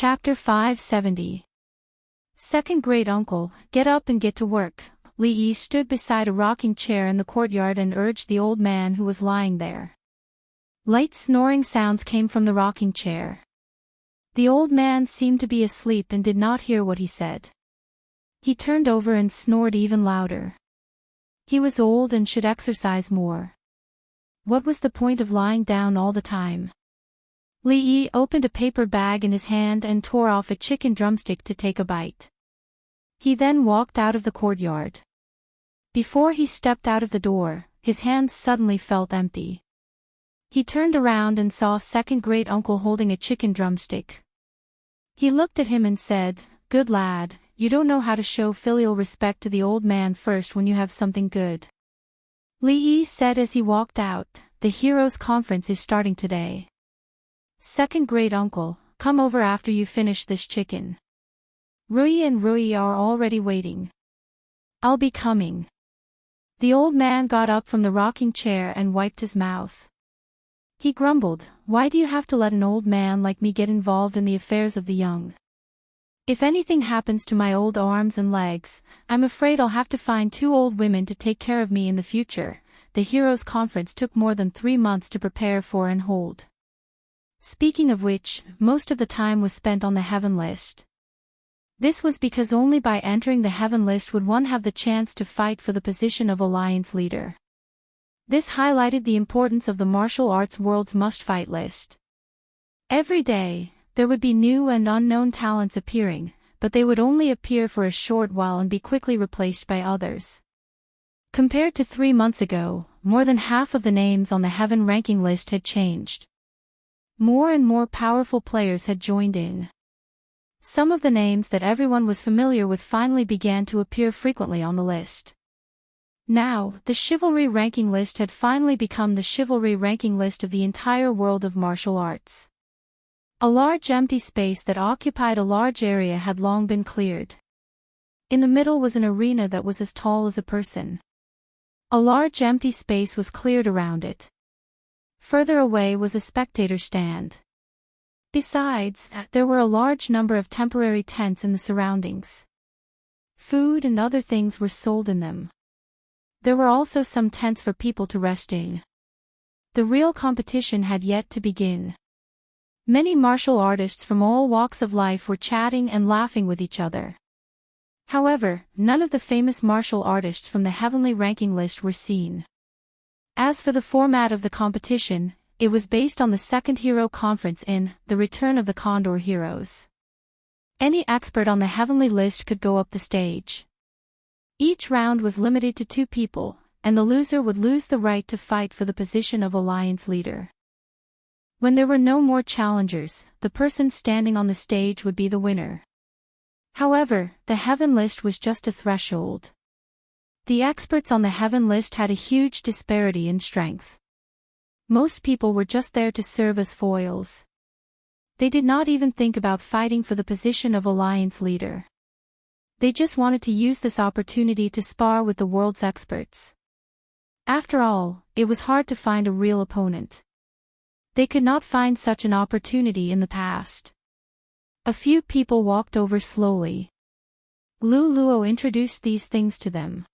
Chapter 570. Second great uncle, get up and get to work. Li Yi stood beside a rocking chair in the courtyard and urged the old man who was lying there. Light snoring sounds came from the rocking chair. The old man seemed to be asleep and did not hear what he said. He turned over and snored even louder. He was old and should exercise more. What was the point of lying down all the time? Li Yi opened a paper bag in his hand and tore off a chicken drumstick to take a bite. He then walked out of the courtyard. Before he stepped out of the door, his hands suddenly felt empty. He turned around and saw second great uncle holding a chicken drumstick. He looked at him and said, "Good lad, you don't know how to show filial respect to the old man first when you have something good." Li Yi said as he walked out, "The heroes' conference is starting today. Second great uncle, come over after you finish this chicken. Rui and Rui are already waiting." "I'll be coming." The old man got up from the rocking chair and wiped his mouth. He grumbled, "Why do you have to let an old man like me get involved in the affairs of the young? If anything happens to my old arms and legs, I'm afraid I'll have to find 2 old women to take care of me in the future." The heroes' conference took more than 3 months to prepare for and hold. Speaking of which, most of the time was spent on the heaven list. This was because only by entering the heaven list would one have the chance to fight for the position of alliance leader. This highlighted the importance of the martial arts world's must-fight list. Every day, there would be new and unknown talents appearing, but they would only appear for a short while and be quickly replaced by others. Compared to 3 months ago, more than half of the names on the heaven ranking list had changed. More and more powerful players had joined in. Some of the names that everyone was familiar with finally began to appear frequently on the list. Now, the chivalry ranking list had finally become the chivalry ranking list of the entire world of martial arts. A large empty space that occupied a large area had long been cleared. In the middle was an arena that was as tall as a person. A large empty space was cleared around it. Further away was a spectator stand. Besides, there were a large number of temporary tents in the surroundings. Food and other things were sold in them. There were also some tents for people to rest in. The real competition had yet to begin. Many martial artists from all walks of life were chatting and laughing with each other. However, none of the famous martial artists from the heavenly ranking list were seen. As for the format of the competition, it was based on the second hero conference in The Return of the Condor Heroes. Any expert on the heavenly list could go up the stage. Each round was limited to 2 people, and the loser would lose the right to fight for the position of alliance leader. When there were no more challengers, the person standing on the stage would be the winner. However, the heaven list was just a threshold. The experts on the heaven list had a huge disparity in strength. Most people were just there to serve as foils. They did not even think about fighting for the position of alliance leader. They just wanted to use this opportunity to spar with the world's experts. After all, it was hard to find a real opponent. They could not find such an opportunity in the past. A few people walked over slowly. Lu Luo introduced these things to them.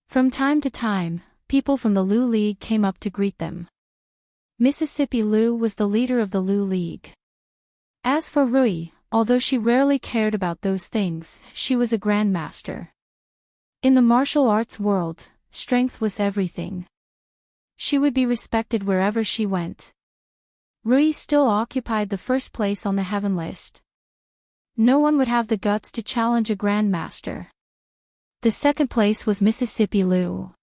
From time to time, people from the Lu League came up to greet them. Mississippi Lu was the leader of the Lu League. As for Rui, although she rarely cared about those things, she was a grandmaster. In the martial arts world, strength was everything. She would be respected wherever she went. Rui still occupied the first place on the heaven list. No one would have the guts to challenge a grandmaster. The second place was Mississippi Lu.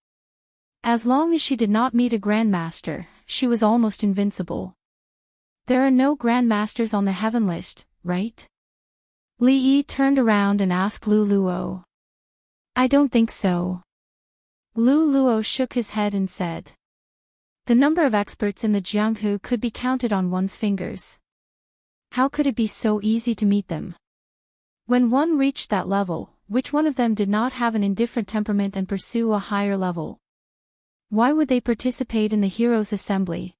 As long as she did not meet a grandmaster, she was almost invincible. There are no grandmasters on the heaven list, right? Li Yi turned around and asked Lu Luo. "I don't think so." Lu Luo shook his head and said, "The number of experts in the Jianghu could be counted on one's fingers. How could it be so easy to meet them? When one reached that level, which one of them did not have an indifferent temperament and pursue a higher level? Why would they participate in the heroes' assembly?"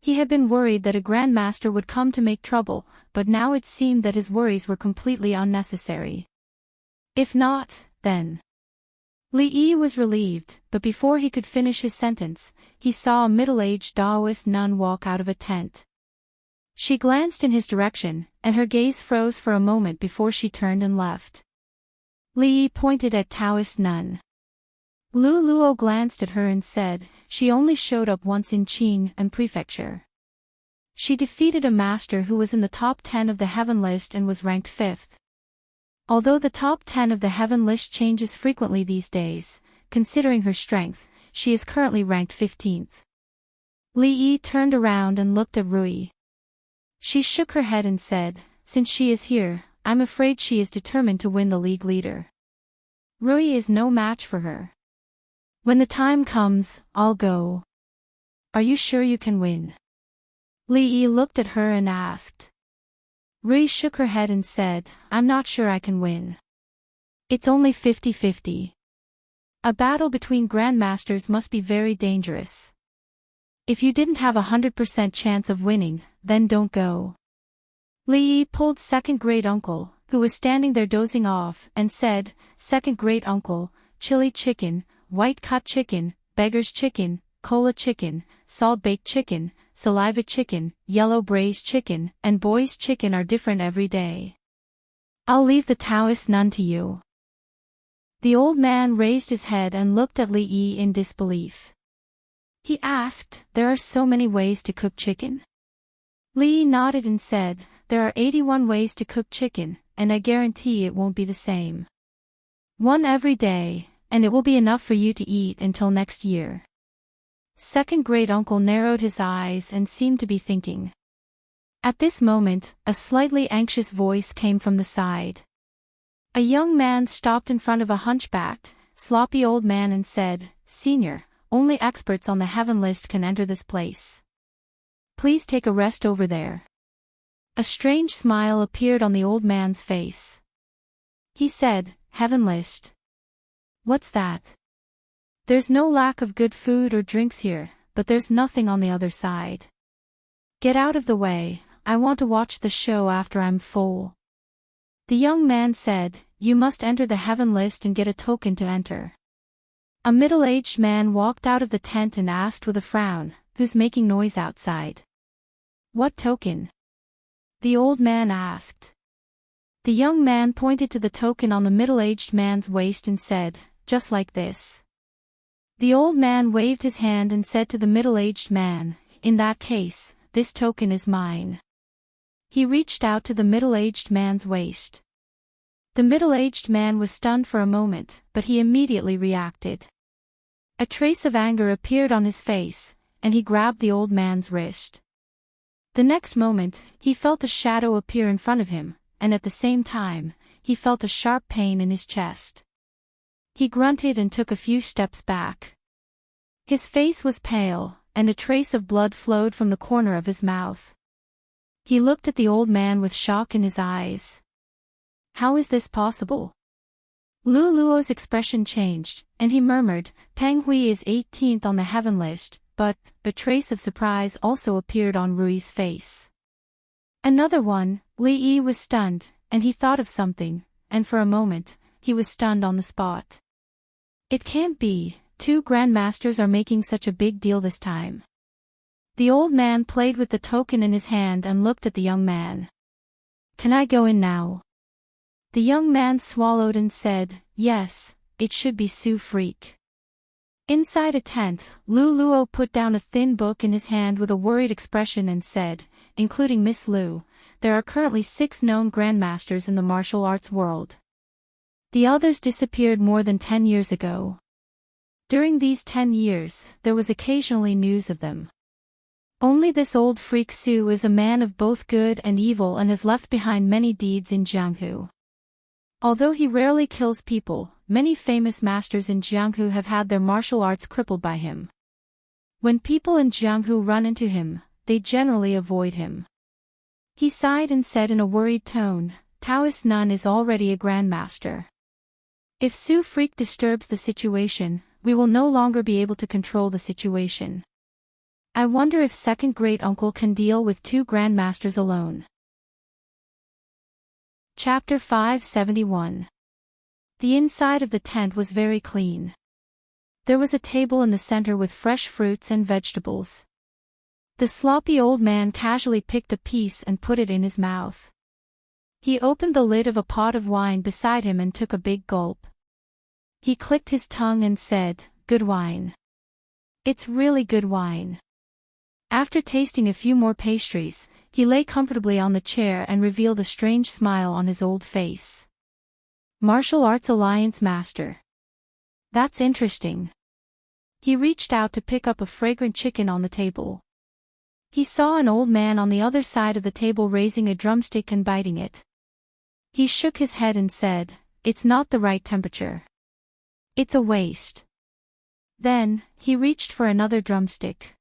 He had been worried that a grandmaster would come to make trouble, but now it seemed that his worries were completely unnecessary. If not, then. Li Yi was relieved, but before he could finish his sentence, he saw a middle-aged Taoist nun walk out of a tent. She glanced in his direction, and her gaze froze for a moment before she turned and left. Li Yi pointed at Taoist nun. Lu Luo glanced at her and said, "She only showed up once in Qing and Prefecture. She defeated a master who was in the top 10 of the heaven list and was ranked 5th. Although the top 10 of the heaven list changes frequently these days, considering her strength, she is currently ranked 15th. Li Yi turned around and looked at Rui. She shook her head and said, "Since she is here, I'm afraid she is determined to win the league leader. Rui is no match for her. When the time comes, I'll go." "Are you sure you can win?" Li Yi looked at her and asked. Rui shook her head and said, "I'm not sure I can win. It's only 50-50. A battle between grandmasters must be very dangerous. If you didn't have 100% chance of winning, then don't go." Li Yi pulled second great uncle, who was standing there dozing off, and said, "Second great uncle, chili chicken, white cut chicken, beggar's chicken, cola chicken, salt-baked chicken, saliva chicken, yellow braised chicken, and boy's chicken are different every day. I'll leave the Taoist nun to you." The old man raised his head and looked at Li Yi in disbelief. He asked, "There are so many ways to cook chicken?" Li Yi nodded and said, "There are 81 ways to cook chicken, and I guarantee it won't be the same. One every day, and it will be enough for you to eat until next year." Second great uncle narrowed his eyes and seemed to be thinking. At this moment, a slightly anxious voice came from the side. A young man stopped in front of a hunchbacked, sloppy old man and said, "Senior, only experts on the heaven list can enter this place. Please take a rest over there." A strange smile appeared on the old man's face. He said, "Heaven list? What's that? There's no lack of good food or drinks here, but there's nothing on the other side. Get out of the way, I want to watch the show after I'm full." The young man said, "You must enter the heaven list and get a token to enter." A middle-aged man walked out of the tent and asked with a frown, "Who's making noise outside?" "What token?" the old man asked. The young man pointed to the token on the middle-aged man's waist and said, "Just like this." The old man waved his hand and said to the middle-aged man, "In that case, this token is mine." He reached out to the middle-aged man's waist. The middle-aged man was stunned for a moment, but he immediately reacted. A trace of anger appeared on his face, and he grabbed the old man's wrist. The next moment, he felt a shadow appear in front of him, and at the same time, he felt a sharp pain in his chest. He grunted and took a few steps back. His face was pale, and a trace of blood flowed from the corner of his mouth. He looked at the old man with shock in his eyes. "How is this possible?" Lu Luo's expression changed, and he murmured, "Peng Hui is 18th on the heaven list," but a trace of surprise also appeared on Rui's face. Another one. Li Yi was stunned, and he thought of something, and for a moment, he was stunned on the spot. It can't be, 2 grandmasters are making such a big deal this time. The old man played with the token in his hand and looked at the young man. "Can I go in now?" The young man swallowed and said, "Yes, it should be Su Freak." Inside a tent, Lu Luo put down a thin book in his hand with a worried expression and said, "Including Miss Lu, there are currently 6 known grandmasters in the martial arts world. The others disappeared more than 10 years ago. During these 10 years, there was occasionally news of them. Only this old freak Su is a man of both good and evil and has left behind many deeds in Jianghu. Although he rarely kills people, many famous masters in Jianghu have had their martial arts crippled by him. When people in Jianghu run into him, they generally avoid him." He sighed and said in a worried tone, "Taoist Nun is already a grandmaster. If Su Freak disturbs the situation, we will no longer be able to control the situation. I wonder if second great uncle can deal with two grandmasters alone. Chapter 571. The inside of the tent was very clean. There was a table in the center with fresh fruits and vegetables. The sloppy old man casually picked a piece and put it in his mouth. He opened the lid of a pot of wine beside him and took a big gulp. He clicked his tongue and said, "Good wine. It's really good wine." After tasting a few more pastries, he lay comfortably on the chair and revealed a strange smile on his old face. Martial Arts Alliance Master. That's interesting. He reached out to pick up a fragrant chicken on the table. He saw an old man on the other side of the table raising a drumstick and biting it. He shook his head and said, "It's not the right temperature. It's a waste." Then, he reached for another drumstick.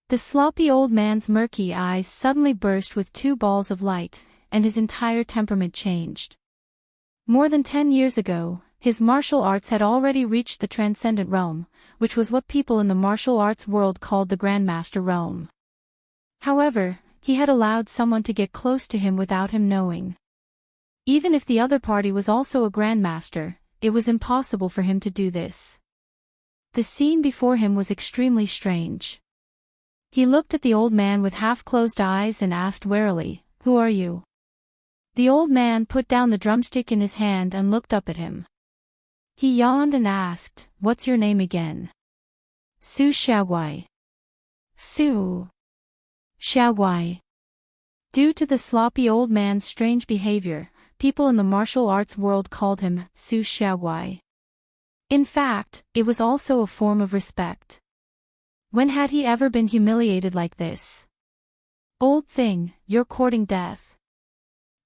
The sloppy old man's murky eyes suddenly burst with two balls of light, and his entire temperament changed. More than 10 years ago, his martial arts had already reached the transcendent realm, which was what people in the martial arts world called the Grandmaster realm. However, he had allowed someone to get close to him without him knowing. Even if the other party was also a Grandmaster, it was impossible for him to do this. The scene before him was extremely strange. He looked at the old man with half-closed eyes and asked warily, "Who are you?" The old man put down the drumstick in his hand and looked up at him. He yawned and asked, "What's your name again?" "Su Xiaoguai." "Su Xiaoguai." Due to the sloppy old man's strange behavior, people in the martial arts world called him Su Xiaoguai. In fact, it was also a form of respect. When had he ever been humiliated like this? "Old thing, you're courting death."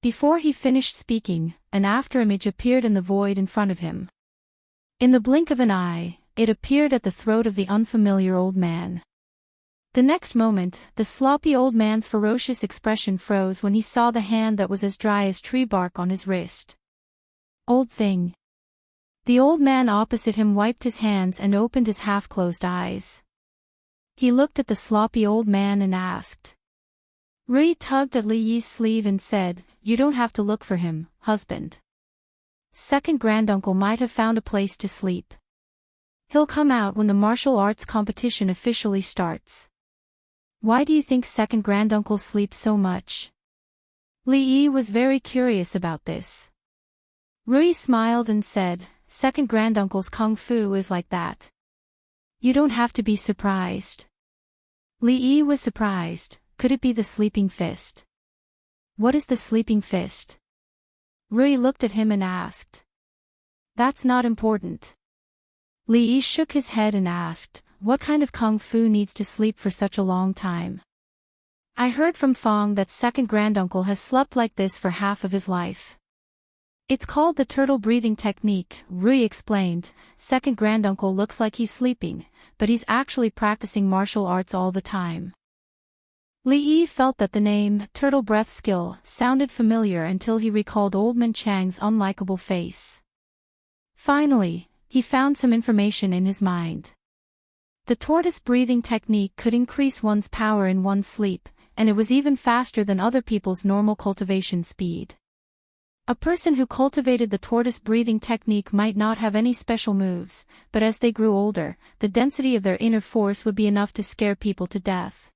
Before he finished speaking, an afterimage appeared in the void in front of him. In the blink of an eye, it appeared at the throat of the unfamiliar old man. The next moment, the sloppy old man's ferocious expression froze when he saw the hand that was as dry as tree bark on his wrist. "Old thing." The old man opposite him wiped his hands and opened his half-closed eyes. He looked at the sloppy old man and asked. Rui tugged at Li Yi's sleeve and said, "You don't have to look for him, husband. Second granduncle might have found a place to sleep. He'll come out when the martial arts competition officially starts." "Why do you think second granduncle sleeps so much?" Li Yi was very curious about this. Rui smiled and said, "Second granduncle's kung fu is like that. You don't have to be surprised." Li Yi was surprised. Could it be the sleeping fist? "What is the sleeping fist?" Rui looked at him and asked. "That's not important." Li Yi shook his head and asked, "What kind of kung fu needs to sleep for such a long time?" "I heard from Fong that second granduncle has slept like this for half of his life. It's called the turtle breathing technique," Rui explained. "Second granduncle looks like he's sleeping, but he's actually practicing martial arts all the time." Li Yi felt that the name, turtle breath skill, sounded familiar until he recalled Old Man Chang's unlikable face. Finally, he found some information in his mind. The tortoise breathing technique could increase one's power in one's sleep, and it was even faster than other people's normal cultivation speed. A person who cultivated the tortoise breathing technique might not have any special moves, but as they grew older, the density of their inner force would be enough to scare people to death.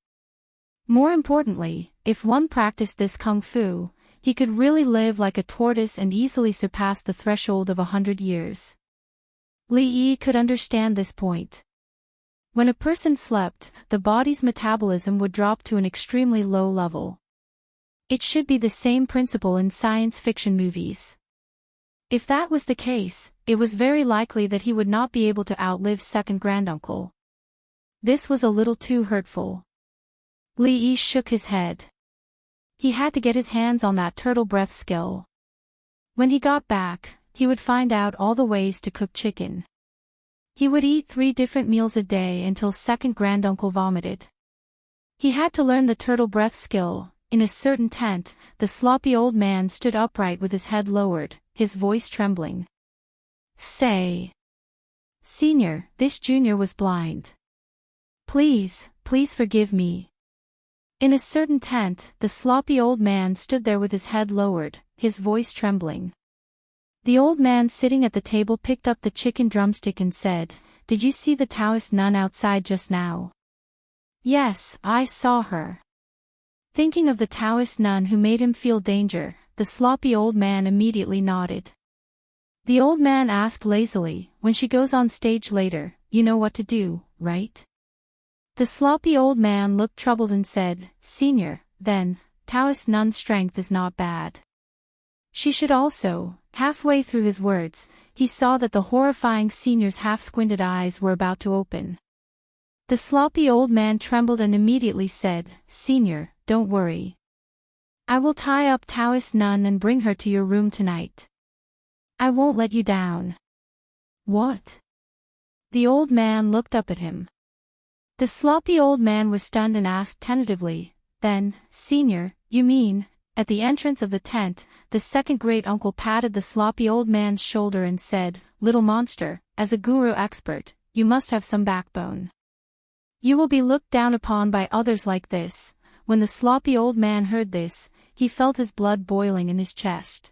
More importantly, if one practiced this kung fu, he could really live like a tortoise and easily surpass the threshold of 100 years. Li Yi could understand this point. When a person slept, the body's metabolism would drop to an extremely low level. It should be the same principle in science fiction movies. If that was the case, it was very likely that he would not be able to outlive second granduncle. This was a little too hurtful. Li Yi shook his head. He had to get his hands on that turtle breath skill. When he got back, he would find out all the ways to cook chicken. He would eat 3 different meals a day until second granduncle vomited. He had to learn the turtle breath skill. In a certain tent, the sloppy old man stood upright with his head lowered, his voice trembling. "Say, Senior, this junior was blind. Please please forgive me. In a certain tent, the sloppy old man stood there with his head lowered, his voice trembling. The old man sitting at the table picked up the chicken drumstick and said, "Did you see the Taoist nun outside just now?" "Yes, I saw her." Thinking of the Taoist nun who made him feel danger, the sloppy old man immediately nodded. The old man asked lazily, "When she goes on stage later, you know what to do, right?" The sloppy old man looked troubled and said, "Senior, then, Taoist nun's strength is not bad." She should also. Halfway through his words, he saw that the horrifying senior's half-squinted eyes were about to open. The sloppy old man trembled and immediately said, "Senior, don't worry. I will tie up Taoist nun and bring her to your room tonight. I won't let you down." "What?" The old man looked up at him. The sloppy old man was stunned and asked tentatively, "Then, Senior, you mean..." At the entrance of the tent, the second great-uncle patted the sloppy old man's shoulder and said, "Little monster, as a guru expert, you must have some backbone. You will be looked down upon by others like this." When the sloppy old man heard this, he felt his blood boiling in his chest.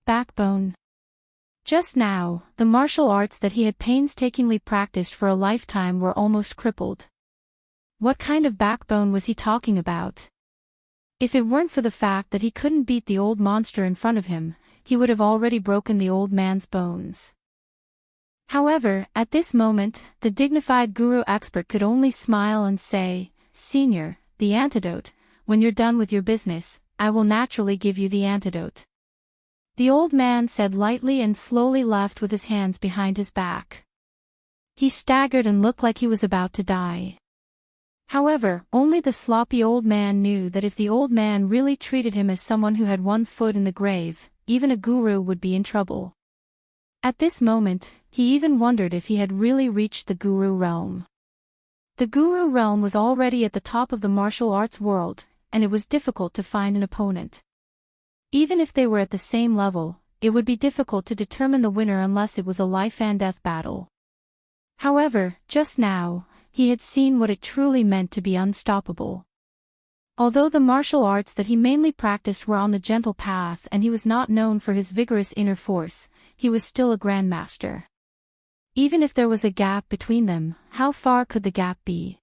Backbone. Just now, the martial arts that he had painstakingly practiced for a lifetime were almost crippled. What kind of backbone was he talking about? If it weren't for the fact that he couldn't beat the old monster in front of him, he would have already broken the old man's bones. However, at this moment, the dignified guru expert could only smile and say, "Senior, the antidote. When you're done with your business, I will naturally give you the antidote." The old man said lightly and slowly left with his hands behind his back. He staggered and looked like he was about to die. However, only the sloppy old man knew that if the old man really treated him as someone who had one foot in the grave, even a guru would be in trouble. At this moment, he even wondered if he had really reached the guru realm. The guru realm was already at the top of the martial arts world, and it was difficult to find an opponent. Even if they were at the same level, it would be difficult to determine the winner unless it was a life-and-death battle. However, just now, he had seen what it truly meant to be unstoppable. Although the martial arts that he mainly practiced were on the gentle path and he was not known for his vigorous inner force, he was still a grandmaster. Even if there was a gap between them, how far could the gap be?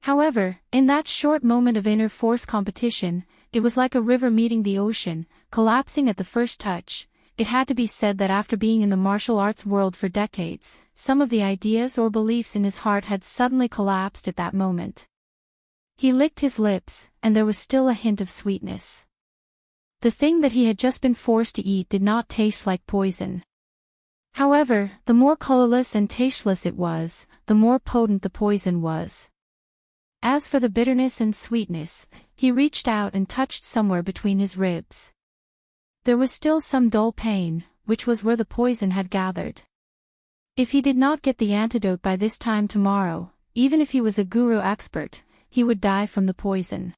However, in that short moment of inner force competition, it was like a river meeting the ocean, collapsing at the first touch. It had to be said that after being in the martial arts world for decades, some of the ideas or beliefs in his heart had suddenly collapsed at that moment. He licked his lips, and there was still a hint of sweetness. The thing that he had just been forced to eat did not taste like poison. However, the more colorless and tasteless it was, the more potent the poison was. As for the bitterness and sweetness, he reached out and touched somewhere between his ribs. There was still some dull pain, which was where the poison had gathered. If he did not get the antidote by this time tomorrow, even if he was a guru expert, he would die from the poison.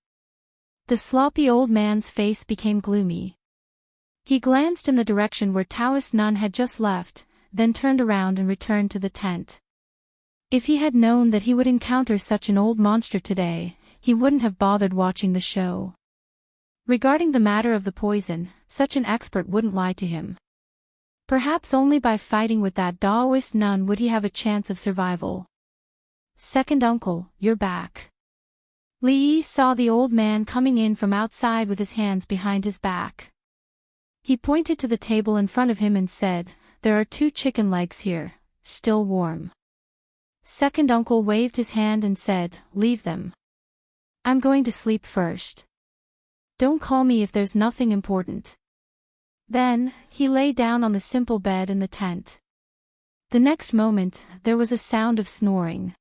The sloppy old man's face became gloomy. He glanced in the direction where Taoist nun had just left, then turned around and returned to the tent. If he had known that he would encounter such an old monster today, he wouldn't have bothered watching the show. Regarding the matter of the poison, such an expert wouldn't lie to him. Perhaps only by fighting with that Taoist nun would he have a chance of survival. "Second uncle, you're back." Li Yi saw the old man coming in from outside with his hands behind his back. He pointed to the table in front of him and said, "There are 2 chicken legs here, still warm." Second uncle waved his hand and said, "Leave them. I'm going to sleep first. Don't call me if there's nothing important." Then, he lay down on the simple bed in the tent. The next moment, there was a sound of snoring.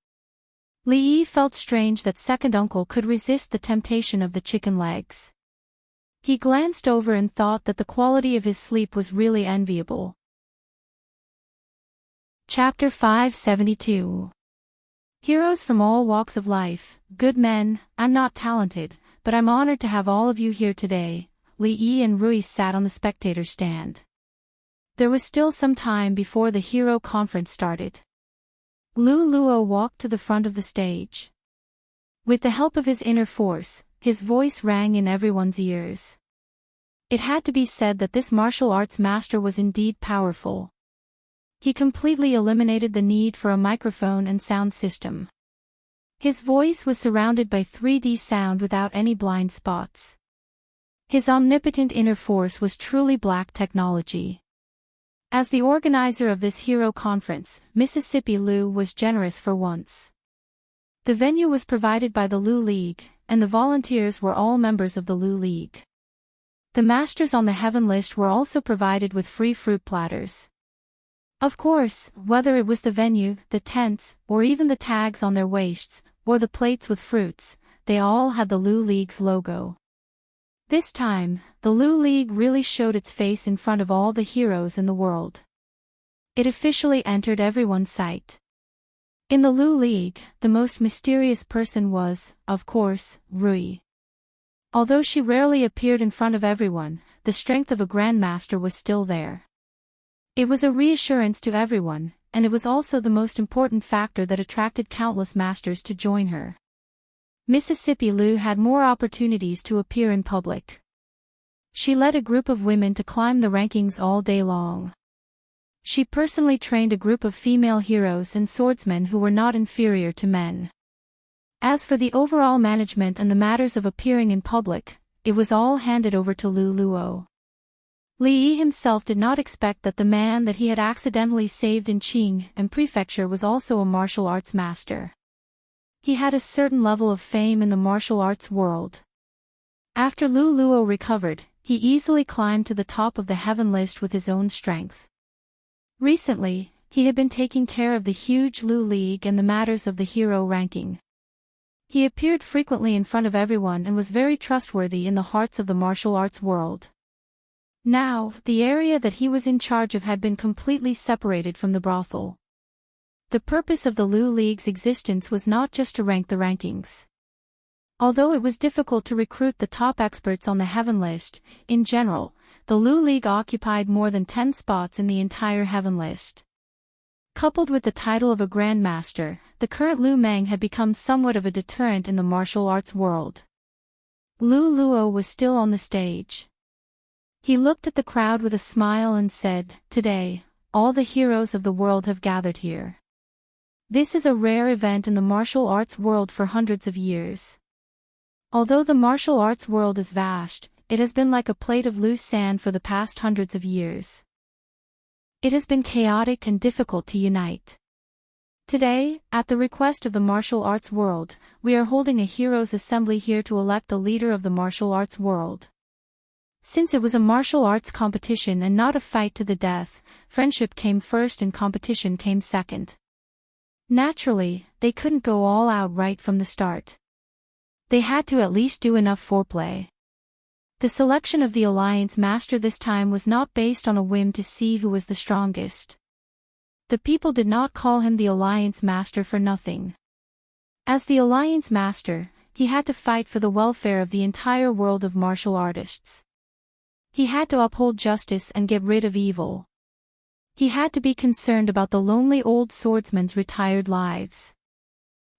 Li Yi felt strange that second uncle could resist the temptation of the chicken legs. He glanced over and thought that the quality of his sleep was really enviable. Chapter 572. Heroes from all walks of life, good men. I'm not talented, but I'm honored to have all of you here today. Li Yi and Rui sat on the spectator stand. There was still some time before the hero conference started. Lu Luo walked to the front of the stage. With the help of his inner force, his voice rang in everyone's ears. It had to be said that this martial arts master was indeed powerful. He completely eliminated the need for a microphone and sound system. His voice was surrounded by 3D sound without any blind spots. His omnipotent inner force was truly black technology. As the organizer of this hero conference, Mississippi Lou was generous for once. The venue was provided by the Lou League, and the volunteers were all members of the Lou League. The masters on the heaven list were also provided with free fruit platters. Of course, whether it was the venue, the tents, or even the tags on their waists, or the plates with fruits, they all had the Lou League's logo. This time, the Lou League really showed its face in front of all the heroes in the world. It officially entered everyone's sight. In the Lou League, the most mysterious person was, of course, Rui. Although she rarely appeared in front of everyone, the strength of a grandmaster was still there. It was a reassurance to everyone, and it was also the most important factor that attracted countless masters to join her. Mississippi Lou had more opportunities to appear in public. She led a group of women to climb the rankings all day long. She personally trained a group of female heroes and swordsmen who were not inferior to men. As for the overall management and the matters of appearing in public, it was all handed over to Lu Luo. Li Yi himself did not expect that the man that he had accidentally saved in Qing and Prefecture was also a martial arts master. He had a certain level of fame in the martial arts world. After Lu Luo recovered, he easily climbed to the top of the heaven list with his own strength. Recently, he had been taking care of the huge Lu League and the matters of the hero ranking. He appeared frequently in front of everyone and was very trustworthy in the hearts of the martial arts world. Now, the area that he was in charge of had been completely separated from the brothel. The purpose of the Lu League's existence was not just to rank the rankings. Although it was difficult to recruit the top experts on the heaven list, in general, the Lu League occupied more than 10 spots in the entire heaven list. Coupled with the title of a grandmaster, the current Lu Meng had become somewhat of a deterrent in the martial arts world. Lu Luo was still on the stage. He looked at the crowd with a smile and said, "Today, all the heroes of the world have gathered here. This is a rare event in the martial arts world for hundreds of years. Although the martial arts world is vast, it has been like a plate of loose sand for the past hundreds of years. It has been chaotic and difficult to unite. Today, at the request of the martial arts world, we are holding a heroes' assembly here to elect the leader of the martial arts world. Since it was a martial arts competition and not a fight to the death, friendship came first and competition came second. Naturally, they couldn't go all out right from the start. They had to at least do enough foreplay. The selection of the Alliance Master this time was not based on a whim to see who was the strongest. The people did not call him the Alliance Master for nothing. As the Alliance Master, he had to fight for the welfare of the entire world of martial artists. He had to uphold justice and get rid of evil. He had to be concerned about the lonely old swordsmen's retired lives.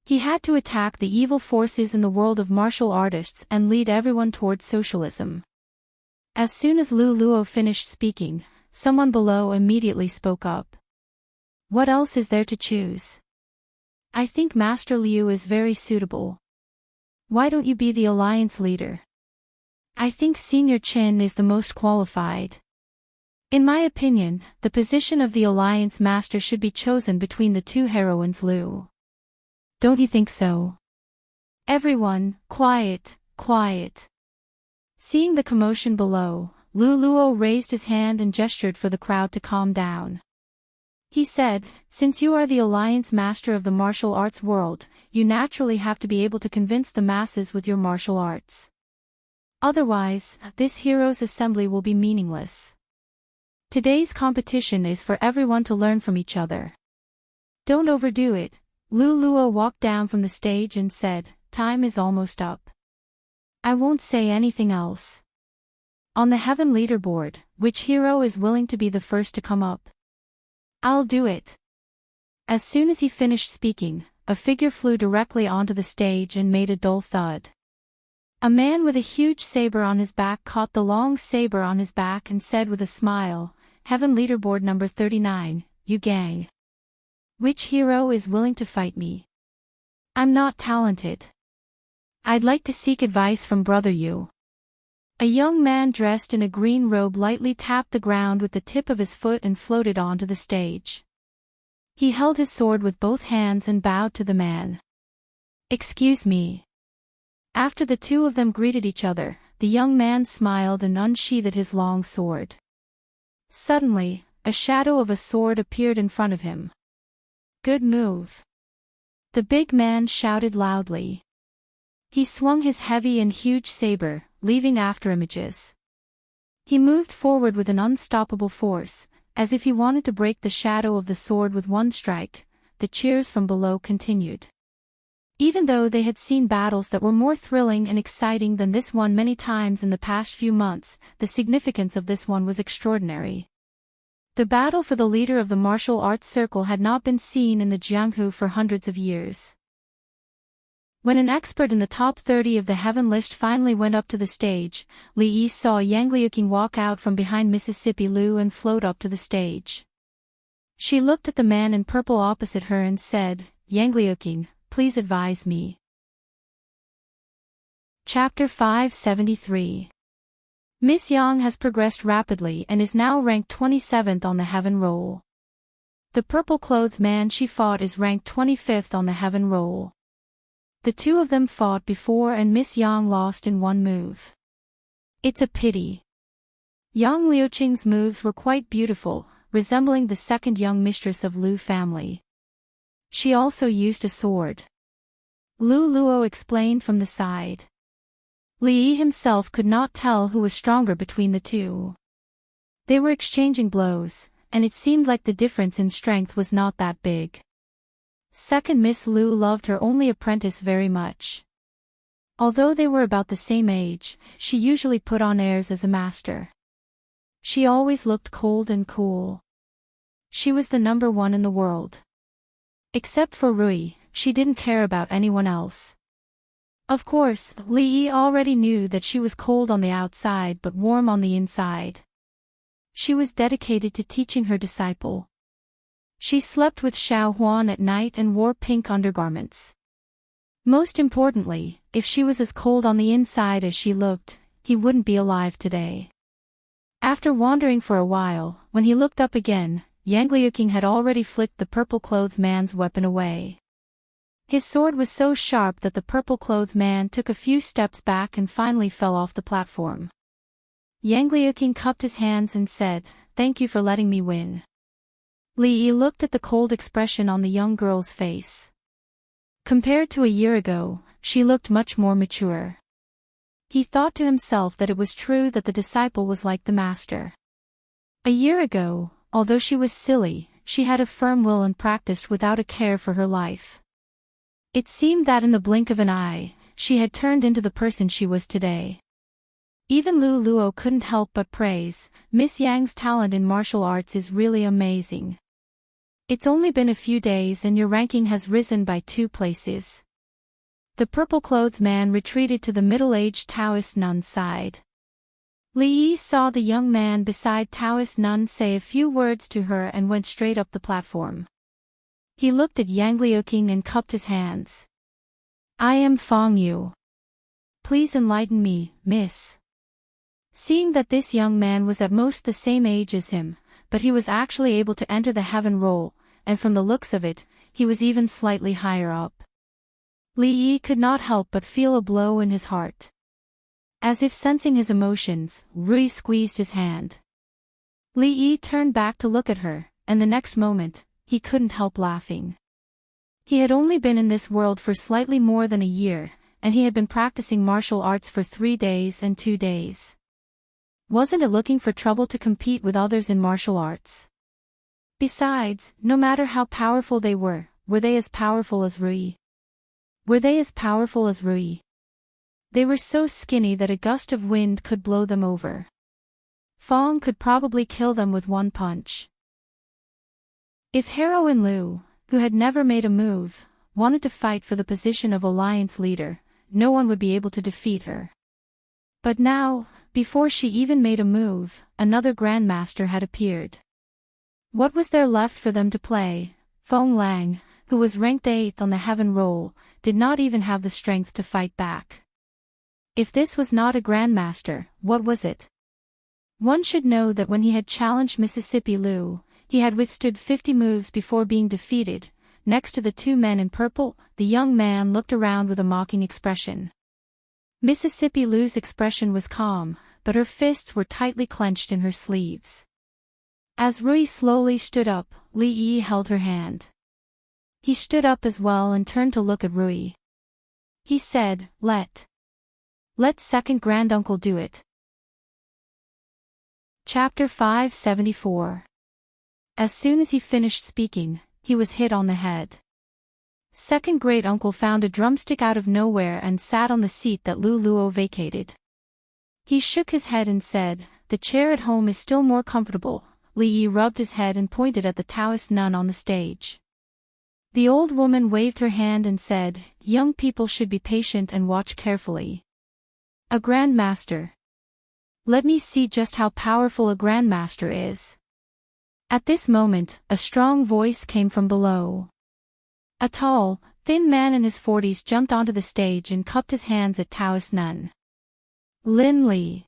He had to attack the evil forces in the world of martial artists and lead everyone towards socialism. As soon as Lu Luo finished speaking, someone below immediately spoke up. "What else is there to choose? I think Master Liu is very suitable. Why don't you be the alliance leader? I think Senior Chen is the most qualified. In my opinion, the position of the Alliance Master should be chosen between the two heroines Lu. Don't you think so?" Everyone, quiet, quiet. Seeing the commotion below, Lu Luo raised his hand and gestured for the crowd to calm down. He said, "Since you are the Alliance Master of the martial arts world, you naturally have to be able to convince the masses with your martial arts. Otherwise, this heroes' assembly will be meaningless. Today's competition is for everyone to learn from each other. Don't overdo it." Lu Luo walked down from the stage and said, "Time is almost up. I won't say anything else. On the heaven leaderboard, which hero is willing to be the first to come up? I'll do it." As soon as he finished speaking, a figure flew directly onto the stage and made a dull thud. A man with a huge saber on his back caught the long saber on his back and said with a smile, "Heaven leaderboard number 39, you gang. Which hero is willing to fight me? I'm not talented. I'd like to seek advice from brother you." A young man dressed in a green robe lightly tapped the ground with the tip of his foot and floated onto the stage. He held his sword with both hands and bowed to the man. "Excuse me." After the two of them greeted each other, the young man smiled and unsheathed his long sword. Suddenly, a shadow of a sword appeared in front of him. "Good move." The big man shouted loudly. He swung his heavy and huge saber, leaving after images. He moved forward with an unstoppable force, as if he wanted to break the shadow of the sword with one strike. The cheers from below continued. Even though they had seen battles that were more thrilling and exciting than this one many times in the past few months, the significance of this one was extraordinary. The battle for the leader of the martial arts circle had not been seen in the Jianghu for hundreds of years. When an expert in the top 30 of the heaven list finally went up to the stage, Li Yi saw Yang Liuqing walk out from behind Mississippi Liu and float up to the stage. She looked at the man in purple opposite her and said, "Yang Liuqing, please advise me." Chapter 573. Miss Yang has progressed rapidly and is now ranked 27th on the heaven roll. The purple-clothed man she fought is ranked 25th on the heaven roll. The two of them fought before and Miss Yang lost in one move. It's a pity. Yang Liuqing's moves were quite beautiful, resembling the second young mistress of Liu family. She also used a sword. Lu Luo explained from the side. Li Yi himself could not tell who was stronger between the two. They were exchanging blows, and it seemed like the difference in strength was not that big. Second Miss Liu loved her only apprentice very much. Although they were about the same age, she usually put on airs as a master. She always looked cold and cool. She was the number one in the world. Except for Rui, she didn't care about anyone else. Of course, Li Yi already knew that she was cold on the outside but warm on the inside. She was dedicated to teaching her disciple. She slept with Xiao Huan at night and wore pink undergarments. Most importantly, if she was as cold on the inside as she looked, he wouldn't be alive today. After wandering for a while, when he looked up again, Yang Liuqing had already flicked the purple-clothed man's weapon away. His sword was so sharp that the purple-clothed man took a few steps back and finally fell off the platform. Yang Liuqing cupped his hands and said, "Thank you for letting me win." Li Yi looked at the cold expression on the young girl's face. Compared to a year ago, she looked much more mature. He thought to himself that it was true that the disciple was like the master. A year ago, although she was silly, she had a firm will and practiced without a care for her life. It seemed that in the blink of an eye, she had turned into the person she was today. Even Lu Luo couldn't help but praise, "Miss Yang's talent in martial arts is really amazing. It's only been a few days and your ranking has risen by 2 places." The purple-clothed man retreated to the middle-aged Taoist nun's side. Li Yi saw the young man beside Taoist nun say a few words to her and went straight up the platform. He looked at Yang Liuqing and cupped his hands. "I am Fong Yu. Please enlighten me, miss." Seeing that this young man was at most the same age as him, but he was actually able to enter the heaven roll, and from the looks of it, he was even slightly higher up. Li Yi could not help but feel a blow in his heart. As if sensing his emotions, Rui squeezed his hand. Li Yi turned back to look at her, and the next moment, he couldn't help laughing. He had only been in this world for slightly more than a year, and he had been practicing martial arts for 3 days and 2 days. Wasn't it looking for trouble to compete with others in martial arts? Besides, no matter how powerful they were they as powerful as Rui? Were they as powerful as Rui? They were so skinny that a gust of wind could blow them over. Fong could probably kill them with one punch. If heroine Liu, who had never made a move, wanted to fight for the position of alliance leader, no one would be able to defeat her. But now, before she even made a move, another grandmaster had appeared. What was there left for them to play? Feng Lang, who was ranked 8th on the heaven roll, did not even have the strength to fight back. If this was not a grandmaster, what was it? One should know that when he had challenged Mississippi Liu, he had withstood 50 moves before being defeated. Next to the two men in purple, the young man looked around with a mocking expression. Mississippi Liu's expression was calm, but her fists were tightly clenched in her sleeves. As Rui slowly stood up, Li Yi held her hand. He stood up as well and turned to look at Rui. He said, Let second granduncle do it. Chapter 574. As soon as he finished speaking, he was hit on the head. Second great-uncle found a drumstick out of nowhere and sat on the seat that Lu Luo vacated. He shook his head and said, The chair at home is still more comfortable. Li Yi rubbed his head and pointed at the Taoist nun on the stage. The old woman waved her hand and said, Young people should be patient and watch carefully. A grandmaster. Let me see just how powerful a grandmaster is. At this moment, a strong voice came from below. A tall, thin man in his 40s jumped onto the stage and cupped his hands at Taoist nun. Lin Li.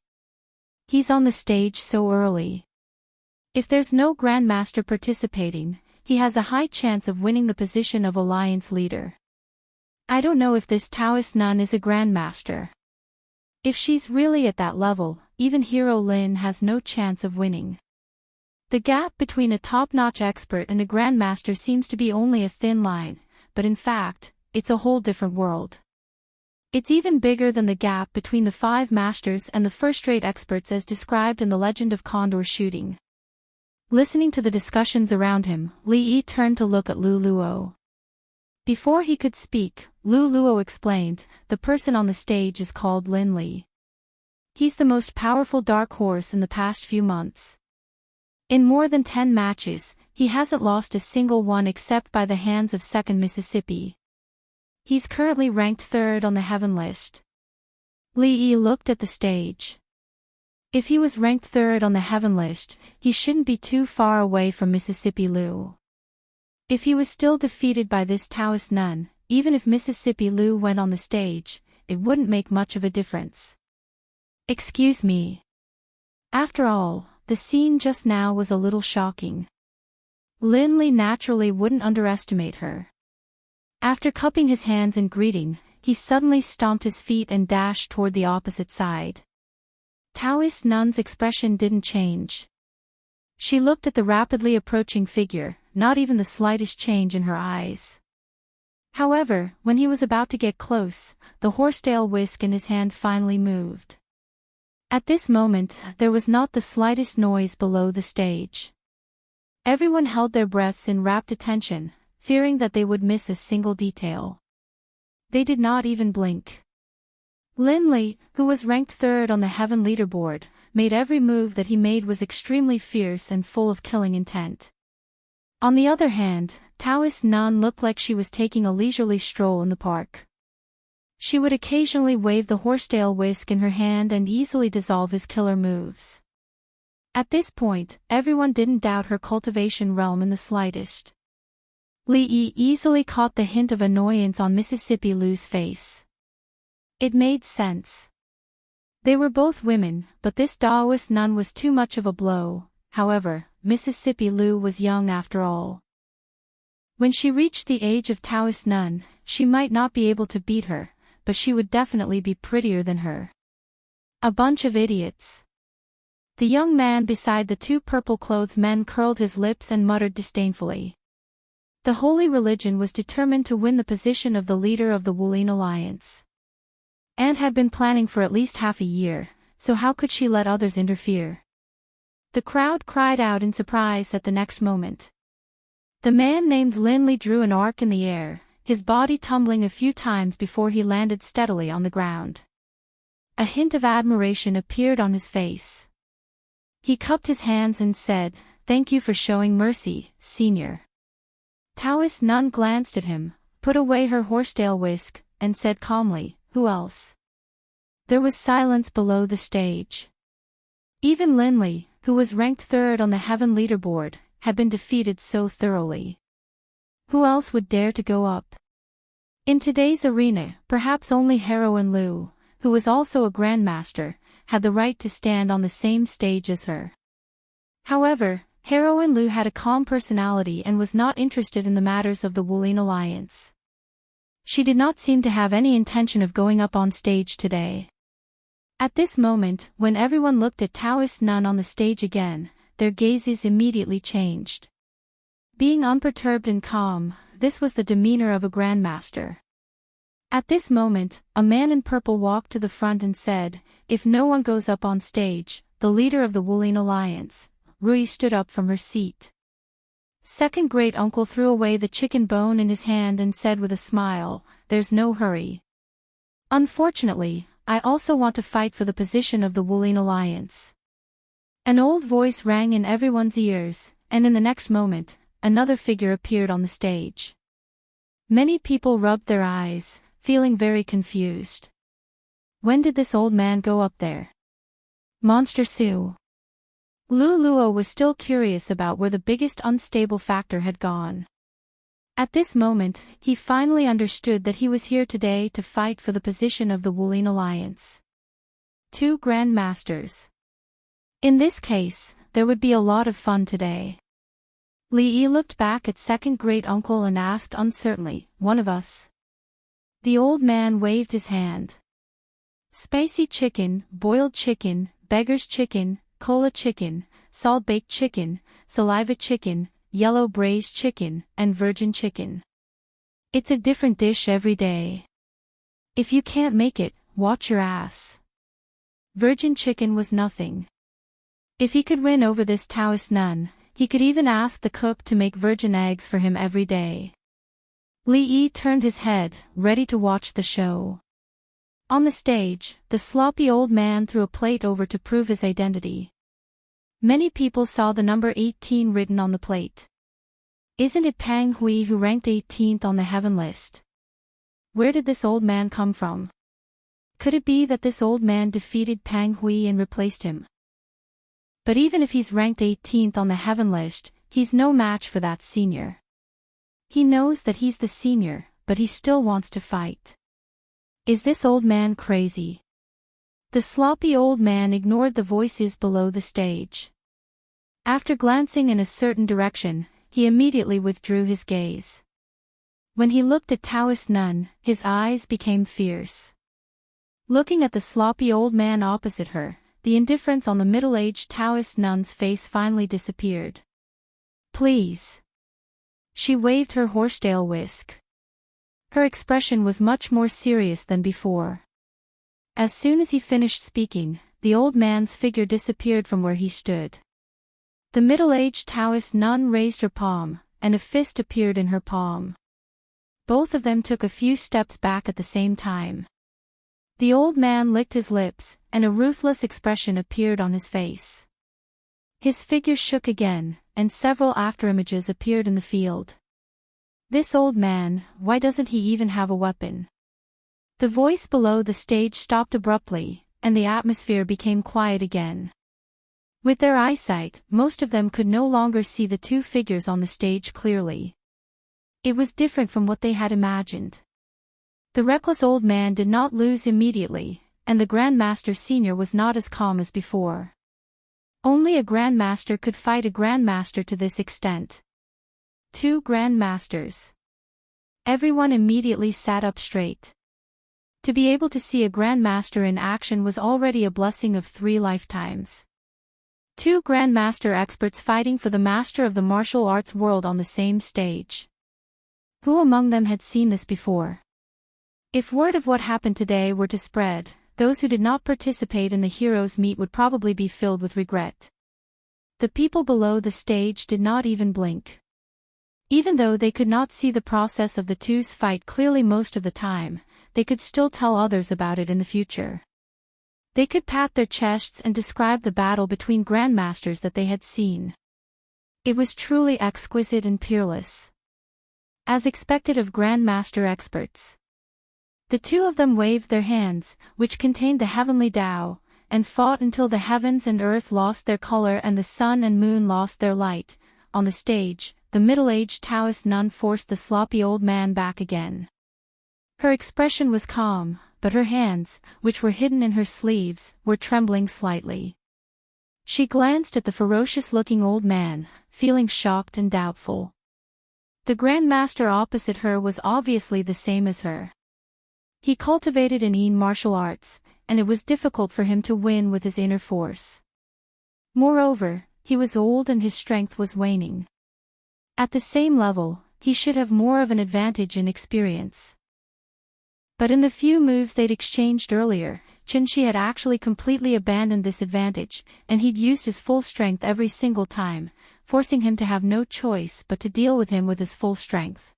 He's on the stage so early. If there's no grandmaster participating, he has a high chance of winning the position of alliance leader. I don't know if this Taoist nun is a grandmaster. If she's really at that level, even Hero Lin has no chance of winning. The gap between a top-notch expert and a grandmaster seems to be only a thin line, but in fact, it's a whole different world. It's even bigger than the gap between the 5 masters and the first-rate experts as described in the Legend of Condor Shooting. Listening to the discussions around him, Li Yi turned to look at Lu Luo. Before he could speak, Lu Luo explained, the person on the stage is called Lin Li. He's the most powerful dark horse in the past few months. In more than 10 matches, he hasn't lost a single one except by the hands of second Mississippi. He's currently ranked 3rd on the heaven list. Li Yi looked at the stage. If he was ranked 3rd on the heaven list, he shouldn't be too far away from Mississippi Liu. If he was still defeated by this Taoist nun, even if Mississippi Liu went on the stage, it wouldn't make much of a difference. Excuse me. After all, the scene just now was a little shocking. Lin Li naturally wouldn't underestimate her. After cupping his hands in greeting, he suddenly stomped his feet and dashed toward the opposite side. Taoist nun's expression didn't change. She looked at the rapidly approaching figure, not even the slightest change in her eyes. However, when he was about to get close, the horsetail whisk in his hand finally moved. At this moment, there was not the slightest noise below the stage. Everyone held their breaths in rapt attention, fearing that they would miss a single detail. They did not even blink. Lin Li, who was ranked 3rd on the heaven leaderboard, made every move that he made was extremely fierce and full of killing intent. On the other hand, Taoist nun looked like she was taking a leisurely stroll in the park. She would occasionally wave the horsetail whisk in her hand and easily dissolve his killer moves. At this point, everyone didn't doubt her cultivation realm in the slightest. Li Yi easily caught the hint of annoyance on Mississippi Liu's face. It made sense. They were both women, but this Taoist nun was too much of a blow. However, Mississippi Liu was young after all. When she reached the age of Taoist nun, she might not be able to beat her, but she would definitely be prettier than her. A bunch of idiots. The young man beside the 2 purple-clothed men curled his lips and muttered disdainfully. The Holy Religion was determined to win the position of the leader of the Wulin Alliance. And had been planning for at least half a year, so how could she let others interfere? The crowd cried out in surprise at the next moment. The man named Lin Li drew an arc in the air, his body tumbling a few times before he landed steadily on the ground. A hint of admiration appeared on his face. He cupped his hands and said, "Thank you for showing mercy, senior." Taoist nun glanced at him, put away her horsetail whisk, and said calmly, "Who else?" There was silence below the stage. Even Linley, who was ranked third on the Heaven leaderboard, had been defeated so thoroughly. Who else would dare to go up? In today's arena, perhaps only Heroine Lu, who was also a grandmaster, had the right to stand on the same stage as her. However, Heroine Lu had a calm personality and was not interested in the matters of the Wuling Alliance. She did not seem to have any intention of going up on stage today. At this moment, when everyone looked at Taoist Nun on the stage again, their gazes immediately changed. Being unperturbed and calm, this was the demeanor of a grandmaster. At this moment, a man in purple walked to the front and said, "If no one goes up on stage, the leader of the Wuling Alliance." Rui stood up from her seat. Second great uncle threw away the chicken bone in his hand and said with a smile, "There's no hurry. Unfortunately, I also want to fight for the position of the Wuling Alliance." An old voice rang in everyone's ears, and in the next moment, another figure appeared on the stage. Many people rubbed their eyes, feeling very confused. When did this old man go up there? Monster Su. Lu Luo was still curious about where the biggest unstable factor had gone. At this moment, he finally understood that he was here today to fight for the position of the Wuling Alliance. 2 Grand Masters. In this case, there would be a lot of fun today. Li Yi looked back at second great uncle and asked uncertainly, "One of us?" The old man waved his hand. Spicy chicken, boiled chicken, beggar's chicken, cola chicken, salt-baked chicken, saliva chicken, yellow braised chicken, and virgin chicken. It's a different dish every day. If you can't make it, watch your ass. Virgin chicken was nothing. If he could win over this Taoist nun, he could even ask the cook to make virgin eggs for him every day. Li Yi turned his head, ready to watch the show. On the stage, the sloppy old man threw a plate over to prove his identity. Many people saw the number 18 written on the plate. Isn't it Pang Hui who ranked 18th on the Heaven list? Where did this old man come from? Could it be that this old man defeated Pang Hui and replaced him? But even if he's ranked 18th on the Heaven list, he's no match for that senior. He knows that he's the senior, but he still wants to fight. Is this old man crazy? The sloppy old man ignored the voices below the stage. After glancing in a certain direction, he immediately withdrew his gaze. When he looked at Taoist Nun, his eyes became fierce. Looking at the sloppy old man opposite her, the indifference on the middle-aged Taoist nun's face finally disappeared. "Please." She waved her horsetail whisk. Her expression was much more serious than before. As soon as he finished speaking, the old man's figure disappeared from where he stood. The middle-aged Taoist nun raised her palm, and a fist appeared in her palm. Both of them took a few steps back at the same time. The old man licked his lips, and a ruthless expression appeared on his face. His figure shook again, and several afterimages appeared in the field. This old man, why doesn't he even have a weapon? The voice below the stage stopped abruptly, and the atmosphere became quiet again. With their eyesight, most of them could no longer see the 2 figures on the stage clearly. It was different from what they had imagined. The reckless old man did not lose immediately, and the Grandmaster Senior was not as calm as before. Only a Grandmaster could fight a Grandmaster to this extent. 2 Grandmasters. Everyone immediately sat up straight. To be able to see a Grandmaster in action was already a blessing of 3 lifetimes. 2 Grandmaster experts fighting for the master of the martial arts world on the same stage. Who among them had seen this before? If word of what happened today were to spread, those who did not participate in the heroes' meet would probably be filled with regret. The people below the stage did not even blink. Even though they could not see the process of the two's fight clearly most of the time, they could still tell others about it in the future. They could pat their chests and describe the battle between grandmasters that they had seen. It was truly exquisite and peerless. as expected of Grandmaster experts. The two of them waved their hands, which contained the heavenly Tao, and fought until the heavens and earth lost their color and the sun and moon lost their light. On the stage, the middle-aged Taoist nun forced the sloppy old man back again. Her expression was calm, but her hands, which were hidden in her sleeves, were trembling slightly. She glanced at the ferocious-looking old man, feeling shocked and doubtful. The Grandmaster opposite her was obviously the same as her. He cultivated in martial arts, and it was difficult for him to win with his inner force. Moreover, he was old and his strength was waning. At the same level, he should have more of an advantage in experience. But in the few moves they'd exchanged earlier, Chenshi had actually completely abandoned this advantage, and he'd used his full strength every single time, forcing him to have no choice but to deal with him with his full strength.